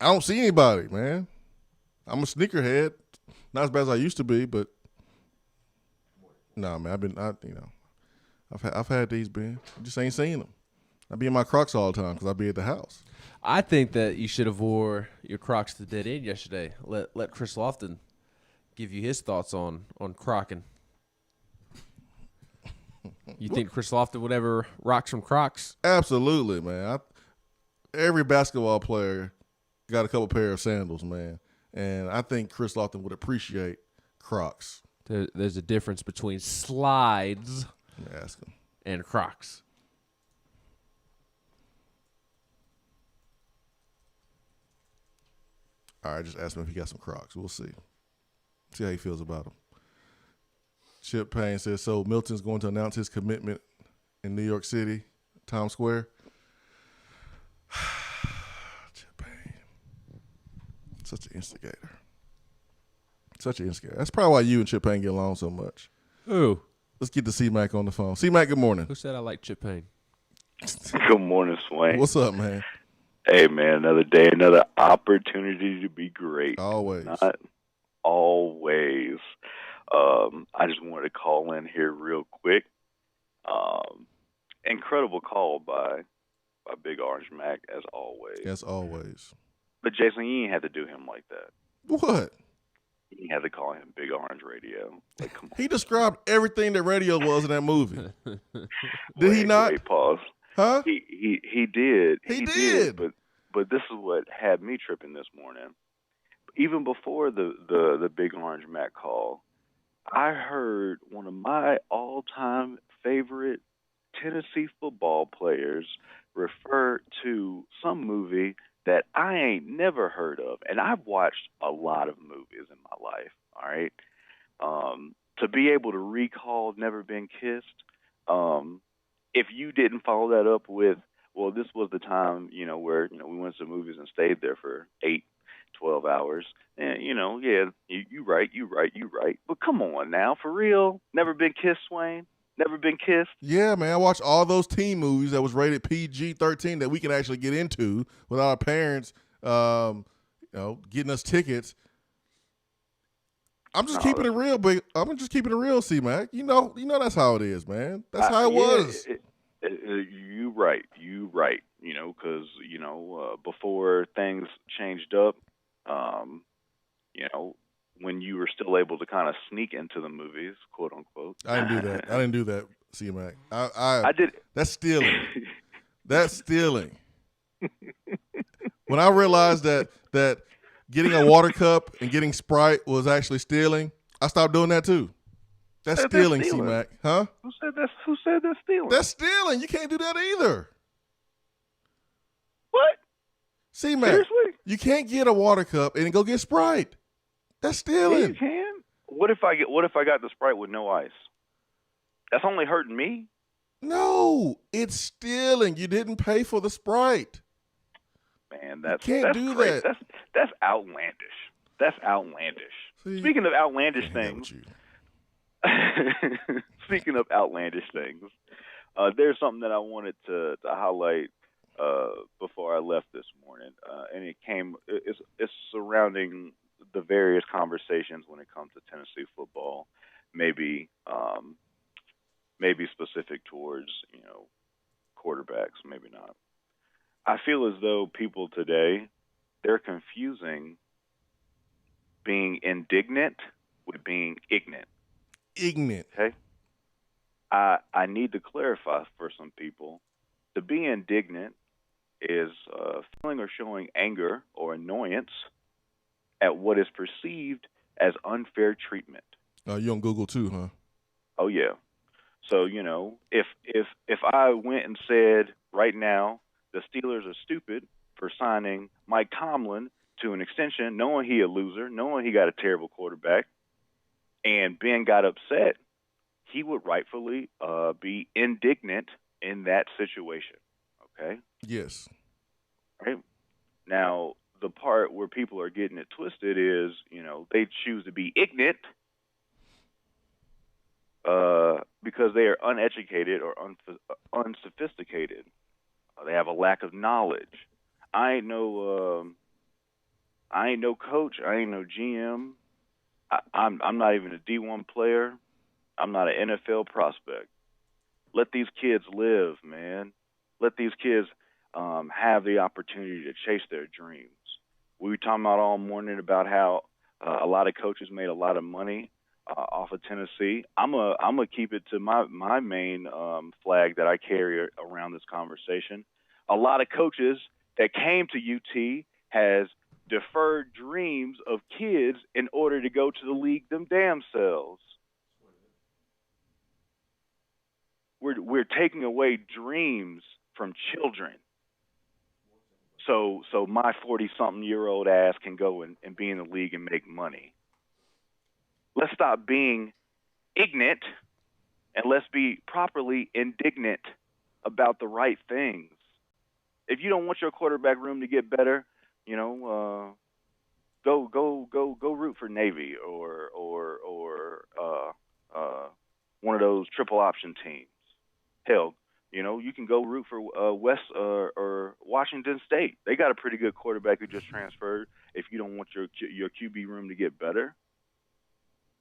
I don't see anybody, man. I'm a sneakerhead. Not as bad as I used to be, but no, man. I've had these, Ben. I just ain't seen them. I be in my Crocs all the time because I be at the house. I think that you should have wore your Crocs to the dead end yesterday. Let Chris Lofton give you his thoughts on Crocking. You think Chris Lofton would ever rock some Crocs? Absolutely, man. Every basketball player got a couple pair of sandals, man. And I think Chris Lofton would appreciate Crocs. There's a difference between slides ask him. And Crocs. All right, just ask him if he got some Crocs. We'll see. See how he feels about them. Chip Payne says, so Milton's going to announce his commitment in New York City, Times Square. Chip Payne. Such an instigator. Such an instigator. That's probably why you and Chip Payne get along so much. Who? Let's get the C-Mac on the phone. C-Mac, good morning. Who said I like Chip Payne? Good morning, Swain. What's up, man? Hey, man, another day, another opportunity to be great. Always. Not always. I just wanted to call in here real quick. Incredible call by Big Orange Mac, as always. As always. But, Jason, you ain't had to do him like that. What? You had to call him Big Orange Radio. Like, come on. He described everything that radio was in that movie. Did he not? Wait, pause. Huh? He did. He did. But this is what had me tripping this morning. Even before the Big Orange Mac call, I heard one of my all-time favorite Tennessee football players refer to some movie that I ain't never heard of. And I've watched a lot of movies in my life, all right? To be able to recall Never Been Kissed, if you didn't follow that up with, well, this was the time, where, we went to movies and stayed there for 8, 12 hours. And, you right. But come on now, for real? Never Been Kissed, Swain? Never Been Kissed? Yeah, man. I watched all those teen movies that was rated PG-13 that we can actually get into without our parents, getting us tickets. I'm just keeping it real, but I'm just keeping it real, C-Mac. You know that's how it is, man. That's how it was. You right. You know, because before things changed up, you know, when you were still able to kind of sneak into the movies, quote unquote. I didn't do that. C-Mac. I did. That's stealing. That's stealing. When I realized that getting a water cup and getting Sprite was actually stealing, I stopped doing that too. That's stealing, C-Mac. Huh? Who said that's stealing? That's stealing. You can't do that either. What? C-Mac, Seriously? you can't get a water cup and go get Sprite. That's stealing. Yeah, you can. What if I got the Sprite with no ice? That's only hurting me. No, it's stealing. You didn't pay for the Sprite. Man, that's do crazy. that. That's outlandish. That's outlandish. Speaking of outlandish things, there's something that I wanted to highlight before I left this morning, and it's surrounding the various conversations when it comes to Tennessee football, maybe specific towards quarterbacks, maybe not. I feel as though people today, they're confusing being indignant with being ignorant. Ignorant. Okay? I need to clarify for some people. To be indignant is feeling or showing anger or annoyance at what is perceived as unfair treatment. You on Google too, huh? Oh, yeah. So, if I went and said right now, the Steelers are stupid for signing Mike Tomlin to an extension, knowing he a loser, knowing he got a terrible quarterback, and Ben got upset, he would rightfully be indignant in that situation. Okay? Yes. Right? Now, the part where people are getting it twisted is, they choose to be ignorant because they are uneducated or unsophisticated. They have a lack of knowledge. I ain't no coach. I ain't no GM. I'm not even a D1 player. I'm not an NFL prospect. Let these kids live, man. Let these kids have the opportunity to chase their dreams. We were talking about all morning about how a lot of coaches made a lot of money off of Tennessee. I'm a keep it to my main flag that I carry around this conversation. A lot of coaches that came to UT has deferred dreams of kids in order to go to the league them damn selves. We're taking away dreams from children. So my 40-something-year-old ass can go and be in the league and make money. Let's stop being ignorant and let's be properly indignant about the right things. If you don't want your quarterback room to get better, go root for Navy or one of those triple option teams. Hell, you can go root for West or Washington State. They got a pretty good quarterback who just transferred. If you don't want your QB room to get better,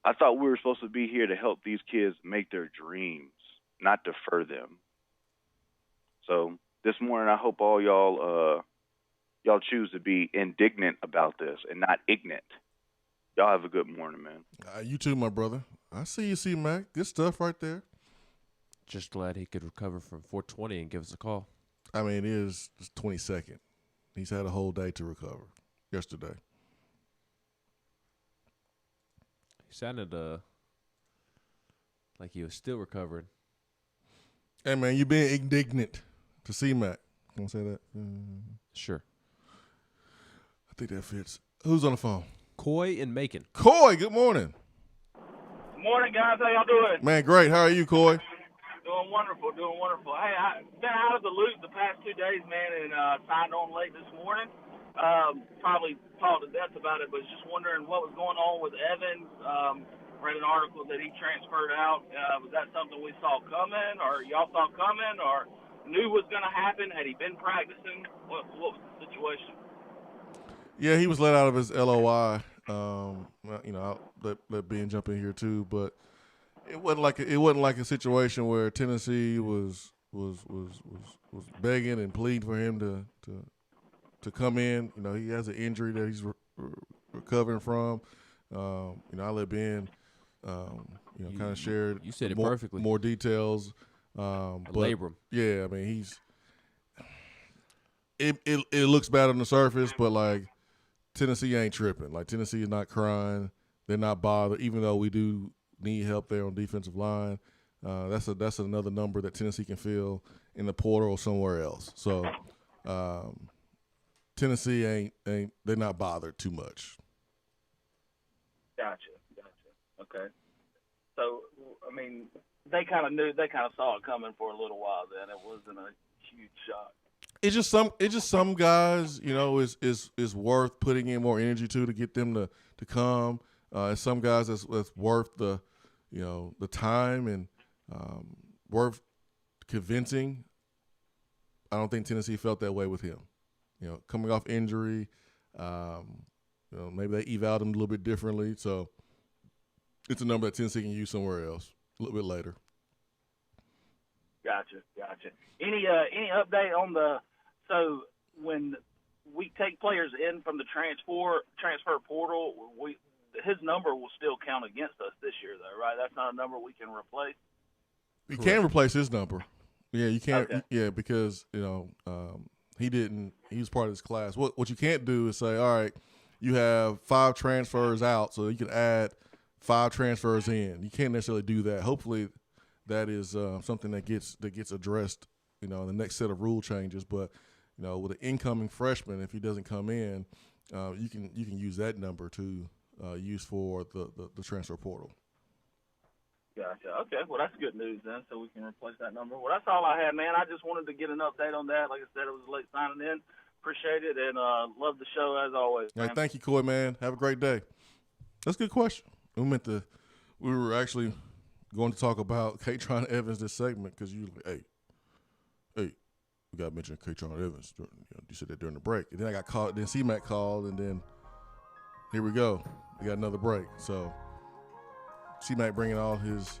I thought we were supposed to be here to help these kids make their dreams, not defer them. So this morning, I hope all y'all choose to be indignant about this and not ignorant. Y'all have a good morning, man. You too, my brother. I see you, C-Mac. Good stuff right there. Just glad he could recover from 420 and give us a call. I mean, it is 22nd. He's had a whole day to recover yesterday. He sounded like he was still recovering. Hey, man, you being indignant to C-Mac. Can I say that? Sure. I think that fits. Who's on the phone? Coy and Macon. Coy, good morning. Good morning, guys. How y'all doing? Man, great. How are you, Coy? Doing wonderful. Hey, I've been out of the loop the past 2 days, man, and signed on late this morning. Probably talked to death about it, but just wondering what was going on with Evans. Read an article that he transferred out. Was that something we saw coming, or y'all saw coming, or knew was going to happen? Had he been practicing? What was the situation? Yeah, he was let out of his LOI, Well, I'll let Ben jump in here too, but it wasn't like a situation where Tennessee was begging and pleading for him to come in. He has an injury that he's recovering from. I let Ben, kind of share. You said it more, perfectly. More details. But labrum. Yeah, I mean it looks bad on the surface, but like Tennessee ain't tripping. Like Tennessee is not crying. They're not bothered, even though we do need help there on defensive line. That's another number that Tennessee can fill in the portal or somewhere else. So Tennessee ain't they're not bothered too much. Gotcha. Okay. So, I mean, they kind of saw it coming for a little while then. It wasn't a huge shock. It's just some guys, is worth putting in more energy to get them to come. And some guys that's worth the time and worth convincing. I don't think Tennessee felt that way with him. Coming off injury, maybe they evaluated him a little bit differently. So it's a number that Tennessee can use somewhere else a little bit later. Gotcha. Any update on so when we take players in from the transfer portal, his number will still count against us this year, though, right? That's not a number we can replace. You can replace his number. Yeah, you can't. Okay. Yeah, because he didn't. He was part of this class. What you can't do is say, all right, you have 5 transfers out, so you can add 5 transfers in. You can't necessarily do that. Hopefully, that is something that gets addressed, in the next set of rule changes. But with an incoming freshman, if he doesn't come in, you can use that number to use for the transfer portal. Gotcha. Okay, well, that's good news then, so we can replace that number. Well, that's all I had, man. I just wanted to get an update on that. Like I said, it was late signing in. Appreciate it, and love the show as always. All right, thank you, Coy, man. Have a great day. That's a good question. We were actually going to talk about Katron Evans this segment because you hey, we got to mention Katron Evans. You said that during the break. And then I got called. Then C-Mac called, and then here we go. We got another break. So C-Mac bringing all his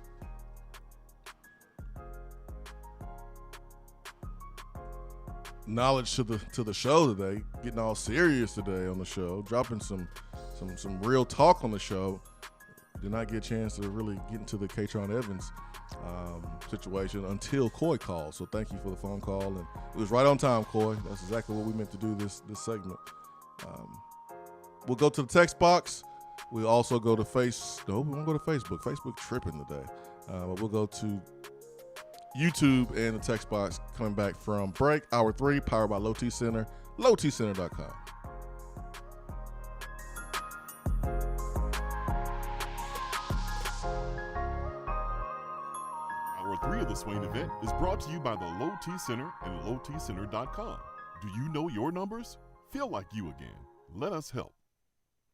knowledge to the show today, getting all serious today on the show, dropping some real talk on the show. Did not get a chance to really get into the Katron Evans situation until Coy called. So thank you for the phone call, and it was right on time, Coy. That's exactly what we meant to do this segment. We'll go to the text box. We'll also go to we won't go to Facebook. Facebook tripping today. But we'll go to YouTube and the text box coming back from break. Hour 3, powered by Low T Center, lowtcenter.com. Hour 3 of the Swain Event is brought to you by the Low T Center and lowtcenter.com. Do you know your numbers? Feel like you again. Let us help.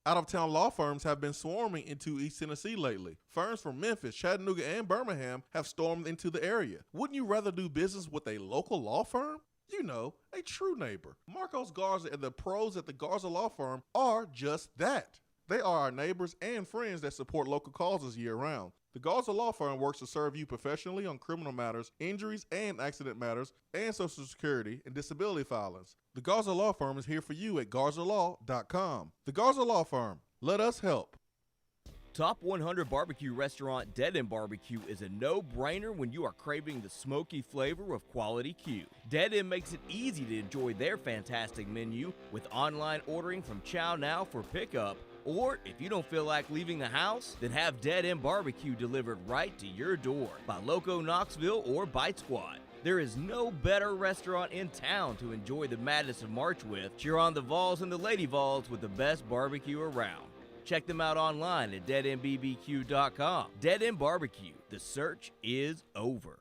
Out-of-town law firms have been swarming into East Tennessee lately. Firms from Memphis, Chattanooga, and Birmingham have stormed into the area. Wouldn't you rather do business with a local law firm? A true neighbor. Marcos Garza and the pros at the Garza Law Firm are just that. They are our neighbors and friends that support local causes year-round. The Garza Law Firm works to serve you professionally on criminal matters, injuries and accident matters, and Social Security and disability filings. The Garza Law Firm is here for you at garzalaw.com. The Garza Law Firm. Let us help. Top 100 Barbecue Restaurant Dead End Barbecue is a no-brainer when you are craving the smoky flavor of quality Q. Dead End makes it easy to enjoy their fantastic menu with online ordering from Chow Now for pickup. Or if you don't feel like leaving the house, then have Dead End Barbecue delivered right to your door by Loco Knoxville or Bite Squad. There is no better restaurant in town to enjoy the madness of March with. Cheer on the Vols and the Lady Vols with the best barbecue around. Check them out online at deadendbbq.com. Dead End Barbecue. The search is over.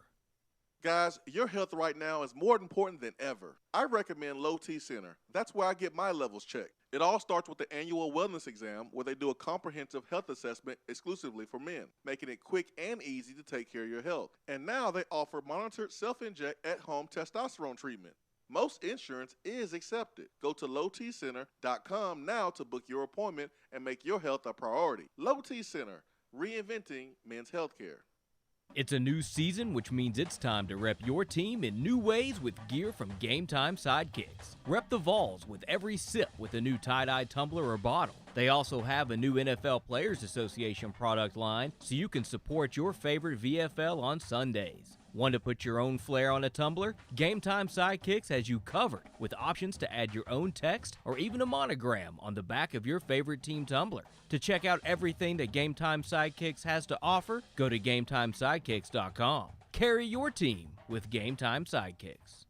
Guys, your health right now is more important than ever. I recommend Low T Center. That's where I get my levels checked. It all starts with the annual wellness exam where they do a comprehensive health assessment exclusively for men, making it quick and easy to take care of your health. And now they offer monitored self-inject at-home testosterone treatment. Most insurance is accepted. Go to lowtcenter.com now to book your appointment and make your health a priority. Low T Center, reinventing men's healthcare. It's a new season, which means it's time to rep your team in new ways with gear from Game Time Sidekicks. Rep the Vols with every sip with a new tie-dye tumbler or bottle. They also have a new NFL Players Association product line, so you can support your favorite VFL on Sundays. Want to put your own flair on a tumbler? Game Time Sidekicks has you covered with options to add your own text or even a monogram on the back of your favorite team tumbler. To check out everything that Game Time Sidekicks has to offer, go to GameTimeSidekicks.com. Carry your team with Game Time Sidekicks.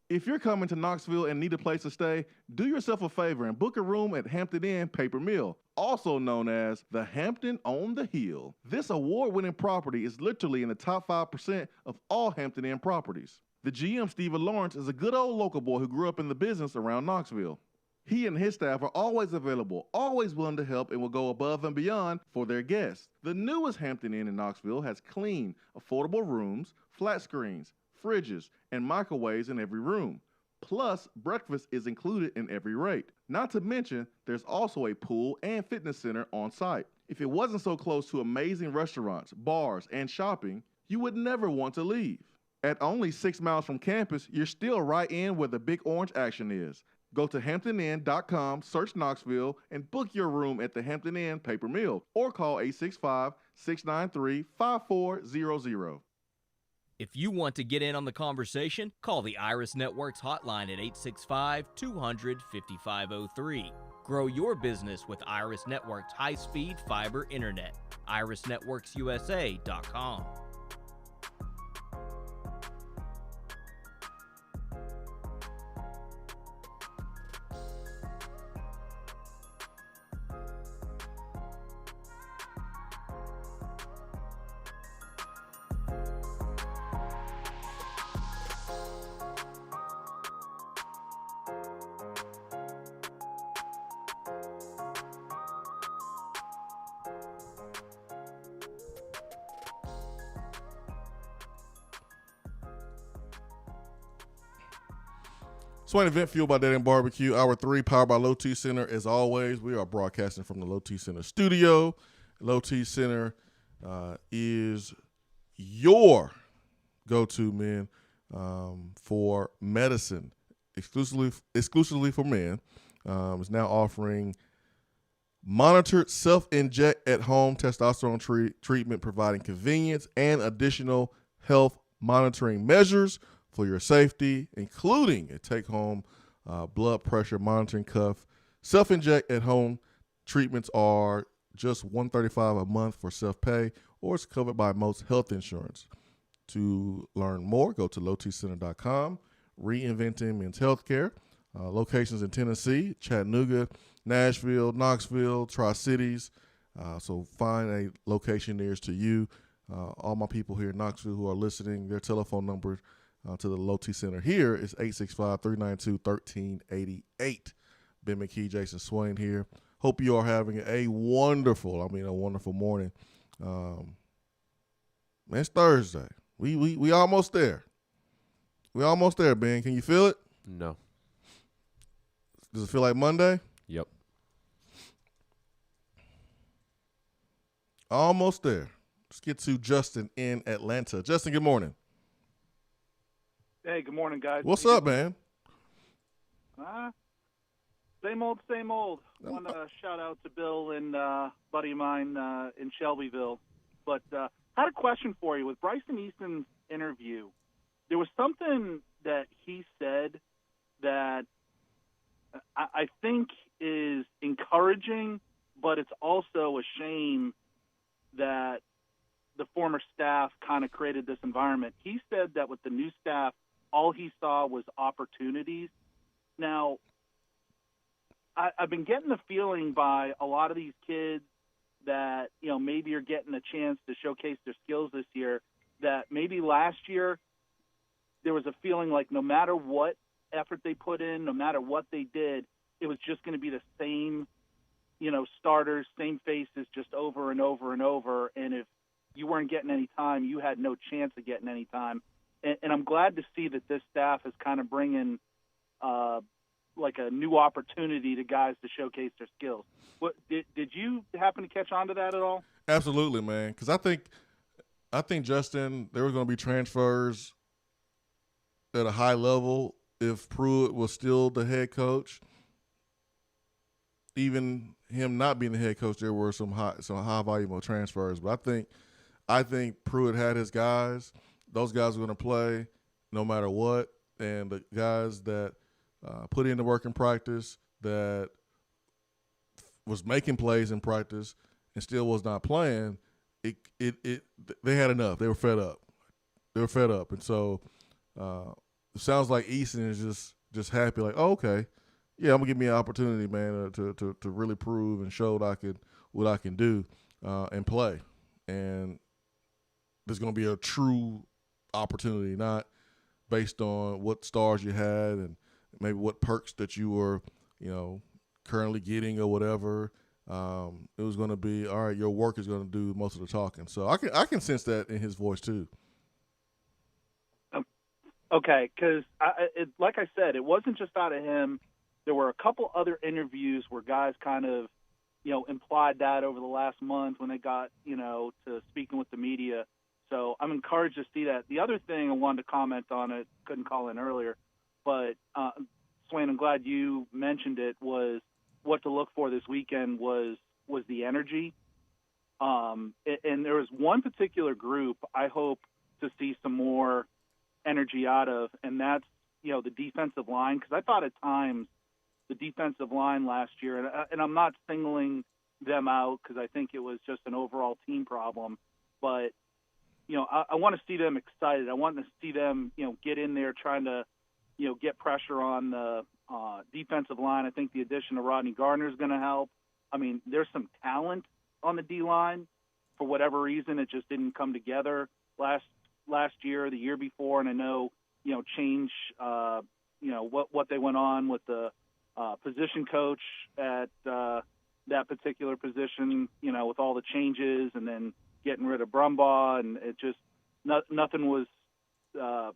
If you're coming to Knoxville and need a place to stay, do yourself a favor and book a room at Hampton Inn Paper Mill, also known as the Hampton on the Hill. This award-winning property is literally in the top 5% of all Hampton Inn properties. The GM, Stephen Lawrence, is a good old local boy who grew up in the business around Knoxville. He and his staff are always available, always willing to help, and will go above and beyond for their guests. The newest Hampton Inn in Knoxville has clean, affordable rooms, flat screens, fridges, and microwaves in every room. Plus, breakfast is included in every rate. Not to mention, there's also a pool and fitness center on site. If it wasn't so close to amazing restaurants, bars, and shopping, you would never want to leave. At only 6 miles from campus, you're still right in where the big orange action is. Go to HamptonInn.com, search Knoxville, and book your room at the Hampton Inn Paper Mill, or call 865-693-5400. If you want to get in on the conversation, call the Iris Networks hotline at 865-200-5503. Grow your business with Iris Networks high-speed fiber internet. IrisNetworksUSA.com. Swain Event, fueled by Dead End Barbecue. Hour 3, powered by Low T Center. As always, we are broadcasting from the Low T Center studio. Low T Center is your go-to, men, for medicine, exclusively for men. It's now offering monitored self-inject at-home testosterone treatment, providing convenience and additional health monitoring measures for your safety, including a take-home blood pressure monitoring cuff. Self-inject at-home treatments are just $135 a month for self-pay, or it's covered by most health insurance. To learn more, go to lowtcenter.com. Reinventing men's healthcare. Locations in Tennessee, Chattanooga, Nashville, Knoxville, Tri-Cities. So find a location nearest to you. All my people here in Knoxville who are listening, their telephone number to the Low T Center here is 865-392-1388. Ben McKee, Jason Swain here. Hope you are having a wonderful morning. Man, it's Thursday. We almost there. We almost there, Ben. Can you feel it? No. Does it feel like Monday? Yep. Almost there. Let's get to Justin in Atlanta. Justin, good morning. Hey, good morning, guys. What's up, man? Same old, same old. Want to shout out to Bill and buddy of mine in Shelbyville. But had a question for you. With Bryson Eason's interview, there was something that he said that I think is encouraging, but it's also a shame that the former staff kind of created this environment. He said that with the new staff, all he saw was opportunities. Now, I've been getting the feeling by a lot of these kids that, maybe are getting a chance to showcase their skills this year, that maybe last year there was a feeling like no matter what effort they put in, no matter what they did, it was just going to be the same, starters, same faces, just over and over and over. And if you weren't getting any time, you had no chance of getting any time. And I'm glad to see that this staff is kind of bringing like a new opportunity to guys to showcase their skills. What did you happen to catch on to that at all? Absolutely, man. Because I think Justin, there were going to be transfers at a high level if Pruitt was still the head coach. Even him not being the head coach, there were some high volume of transfers. But I think Pruitt had his guys. Those guys were going to play no matter what, and the guys that put in the work in practice, that was making plays in practice and still was not playing, they had enough. They were fed up. And so it sounds like Eason is just happy, like, oh, okay, yeah, I'm gonna give me an opportunity, man, to really prove and show what I can do and play. And there's gonna be a true opportunity, not based on what stars you had and maybe what perks that you were, currently getting or whatever. It was going to be, all right, your work is going to do most of the talking. So I can sense that in his voice too. Okay, because like I said, it wasn't just out of him. There were a couple other interviews where guys kind of, implied that over the last month when they got, to speaking with the media. So I'm encouraged to see that. The other thing I wanted to comment on, it couldn't call in earlier, but Swain, I'm glad you mentioned it, was what to look for this weekend was the energy. And there was one particular group I hope to see some more energy out of, and that's, the defensive line, because I thought at times the defensive line last year, and I'm not singling them out because I think it was just an overall team problem, but, I want to see them excited. I want to see them, get in there trying to, get pressure on the defensive line. I think the addition of Rodney Gardner is going to help. I mean, there's some talent on the D-line. For whatever reason, it just didn't come together last year, the year before, and I know, change, what they went on with the position coach at that particular position, with all the changes and then getting rid of Brumbaugh, and it just nothing was, the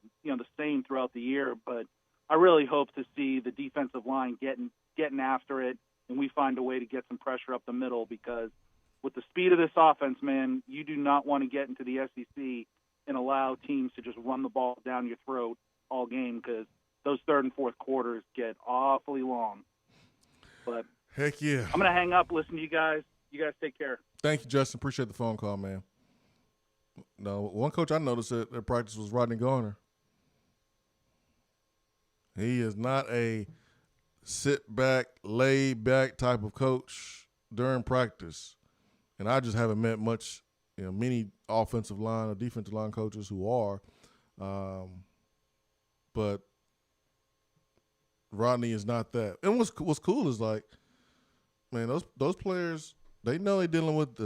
same throughout the year. But I really hope to see the defensive line getting after it, and we find a way to get some pressure up the middle, because with the speed of this offense, man, you do not want to get into the SEC and allow teams to just run the ball down your throat all game, because those third and fourth quarters get awfully long. But heck yeah. I'm going to hang up, listen to you guys. You guys take care. Thank you, Justin. Appreciate the phone call, man. No, one coach I noticed at practice was Rodney Garner. He is not a sit back, lay back type of coach during practice. And I just haven't met many offensive line or defensive line coaches who are. But Rodney is not that. And what's cool is, like, man, those players, they know they're dealing with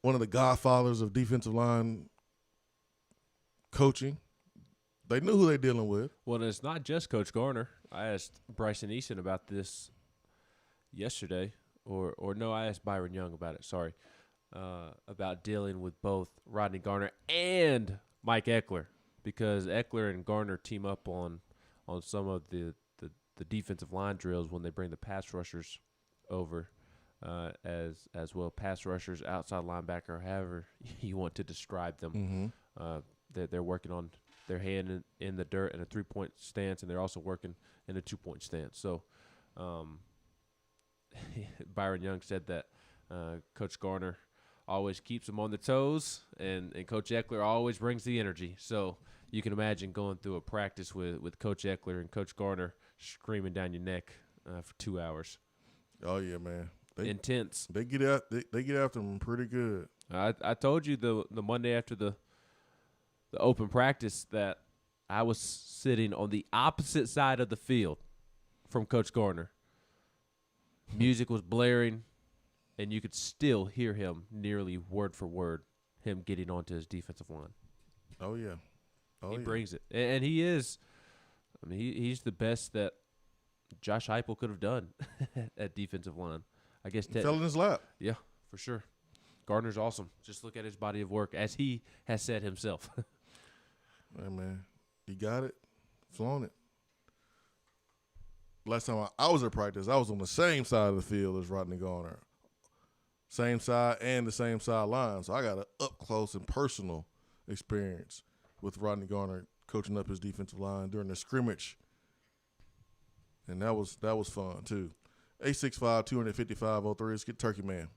one of the godfathers of defensive line coaching. They knew who they're dealing with. Well, it's not just Coach Garner. I asked Bryson Eason about this yesterday, or no, I asked Byron Young about it. Sorry, about dealing with both Rodney Garner and Mike Eckler, because Eckler and Garner team up on some of the defensive line drills when they bring the pass rushers over, as well, pass rushers, outside linebacker, however you want to describe them. Mm-hmm. They're working on their hand in the dirt in a 3-point stance, and they're also working in a 2-point stance. So Byron Young said that Coach Garner always keeps them on their toes, and Coach Eckler always brings the energy. So you can imagine going through a practice with Coach Eckler and Coach Garner screaming down your neck for 2 hours. Oh, yeah, man. Intense. They get after them pretty good. I told you the Monday after the open practice that I was sitting on the opposite side of the field from Coach Garner. Music was blaring, and you could still hear him nearly word for word, him getting onto his defensive line. Oh, yeah. He brings it. And he is, I mean, he's the best that Josh Heupel could have done at defensive line. I guess he fell in his lap. Yeah, for sure. Gardner's awesome. Just look at his body of work, as he has said himself. Hey, man, he got it, flown it. last time I was at practice, I was on the same side of the field as Rodney Garner. Same side and the same sideline. So I got an up-close and personal experience with Rodney Garner coaching up his defensive line during the scrimmage. And that was fun, too. 865-255-03. Let's get Turkey Man.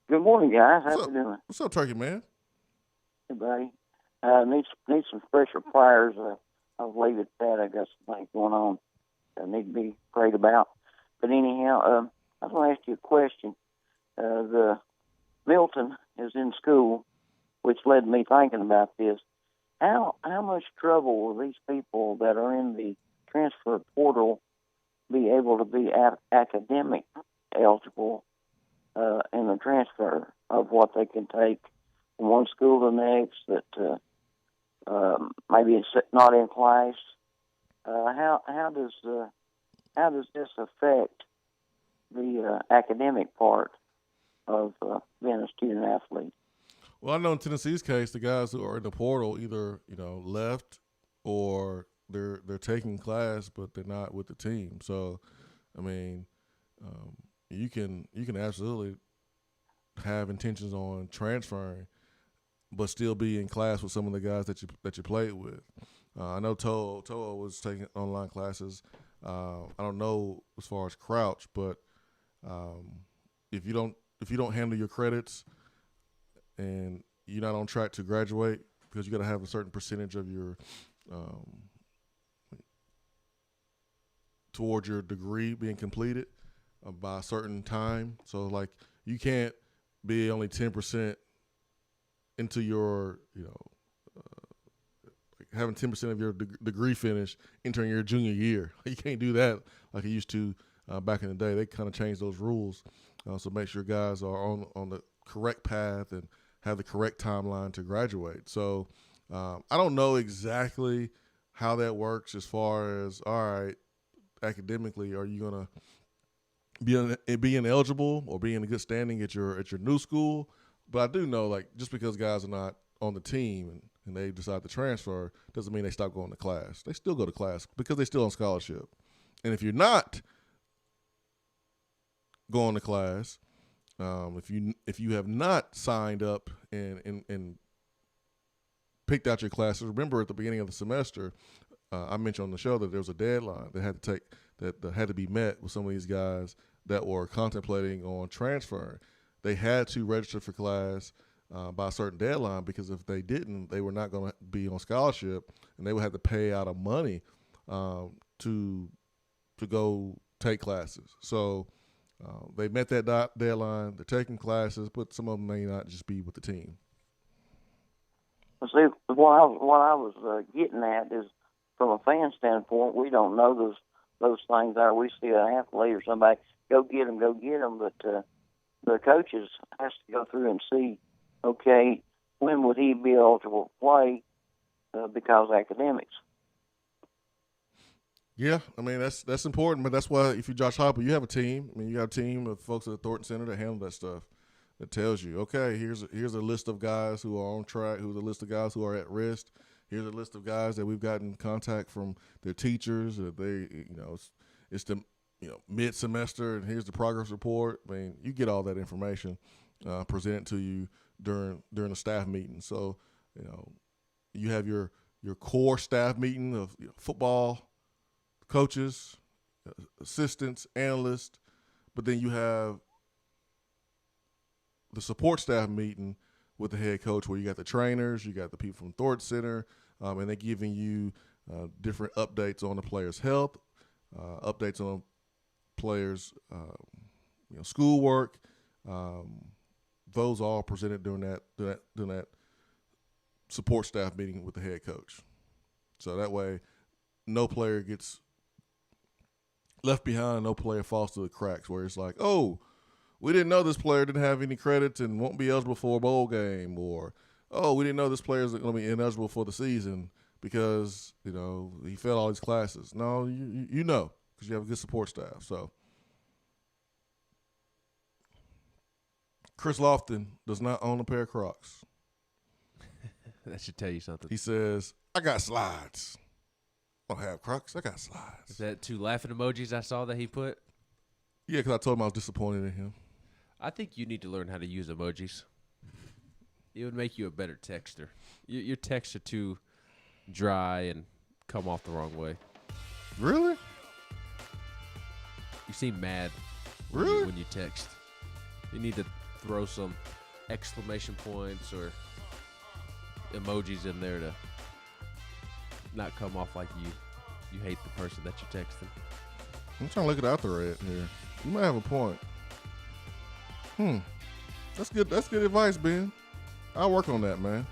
Good morning, guys. How you doing? What's up, Turkey Man? Hey, buddy. Need some fresher pliers. I was late at that. I got some things going on that need to be prayed about. But anyhow, I was going to ask you a question. The Milton is in school, which led me thinking about this. How much trouble will these people that are in the transfer portal be able to be academic eligible in the transfer of what they can take from one school to the next that maybe it's not in class? How does this affect the academic part of being a student athlete? Well, I know in Tennessee's case, the guys who are in the portal either left or they're taking class, but they're not with the team. So, I mean, you can absolutely have intentions on transferring, but still be in class with some of the guys that you played with. I know Toa was taking online classes. I don't know as far as Crouch, but if you don't handle your credits and you're not on track to graduate, because you got to have a certain percentage of your towards your degree being completed by a certain time. So, like, you can't be only 10% into your, having 10% of your degree finished entering your junior year. You can't do that like you used to back in the day. They kind of changed those rules. So make sure guys are on the correct path and have the correct timeline to graduate. So I don't know exactly how that works as far as, all right, academically, are you going to be ineligible or be in a good standing at your new school? But I do know, like, just because guys are not on the team and they decide to transfer doesn't mean they stop going to class. They still go to class because they're still on scholarship. And if you're not going to class, if you have not signed up and picked out your classes, remember at the beginning of the semester, I mentioned on the show that there was a deadline that had to be met with some of these guys that were contemplating on transferring. They had to register for class by a certain deadline, because if they didn't, they were not going to be on scholarship, and they would have to pay out of money to go take classes. So they met that deadline. They're taking classes, but some of them may not just be with the team. Well, see, what I was getting at is, from a fan standpoint, we don't know those things there. We see an athlete or somebody, go get them, but the coaches has to go through and see, okay, when would he be eligible to play because of academics. Yeah, I mean, that's important, but that's why if you're Josh Heupel, you have a team. I mean, you have a team of folks at the Thornton Center that handle that stuff, that tells you, okay, here's a list of guys who are on track, here's a list of guys who are at risk, here's a list of guys that we've gotten contact from their teachers, that they, it's the mid-semester, and here's the progress report. I mean, you get all that information presented to you during the staff meeting. So, you have your core staff meeting of football coaches, assistants, analysts, but then you have the support staff meeting with the head coach, where you got the trainers, you got the people from Thornton Center, and they're giving you different updates on the players' health, updates on players' schoolwork. Those all presented during that support staff meeting with the head coach. So that way, no player gets left behind, no player falls through the cracks, where it's like, oh, we didn't know this player didn't have any credits and won't be eligible for a bowl game, or, oh, we didn't know this player is going to be ineligible for the season because, he failed all these classes. No, you know, because you have a good support staff. So Chris Lofton does not own a pair of Crocs. That should tell you something. He says, I got slides. I don't have Crocs. I got slides. Is that 2 laughing emojis I saw that he put? Yeah, because I told him I was disappointed in him. I think you need to learn how to use emojis. It would make you a better texter. Your texts are too dry and come off the wrong way. Really? You seem mad when you text. You need to throw some exclamation points or emojis in there to not come off like you hate the person that you're texting. I'm trying to look at the thread here. You might have a point. That's good. That's good advice, Ben. I'll work on that, man.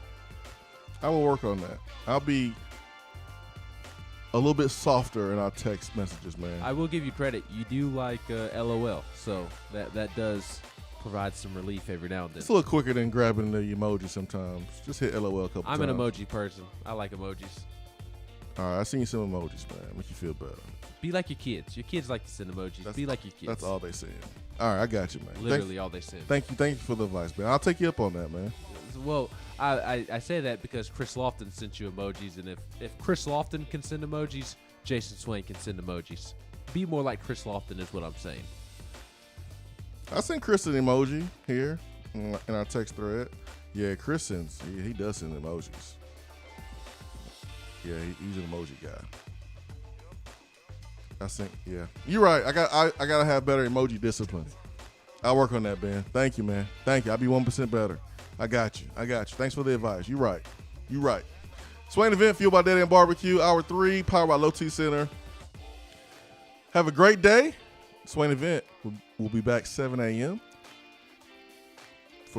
I will work on that. I'll be a little bit softer in our text messages, man. I will give you credit. You do like LOL, so that does provide some relief every now and then. It's a little quicker than grabbing the emoji sometimes. Just hit LOL a couple times. I'm an emoji person. I like emojis. All right, I seen some emojis, man. Make you feel better. Be like your kids. Your kids like to send emojis. Be like your kids. That's all they send. All right, I got you, man. Literally all they send. Thank you for the advice, man. I'll take you up on that, man. Well, I say that because Chris Lofton sent you emojis, and if Chris Lofton can send emojis, Jason Swain can send emojis. Be more like Chris Lofton is what I'm saying. I sent Chris an emoji here in our text thread. Yeah, Chris sends. He does send emojis. Yeah, he's an emoji guy. I think, yeah. You're right. I gotta have better emoji discipline. I'll work on that, Ben. Thank you, man. Thank you. I'll be 1% better. I got you. Thanks for the advice. You're right. Swain Event, fueled by Dead End Barbecue, Hour 3, powered by Low T Center. Have a great day. Swain Event will be back 7 a.m.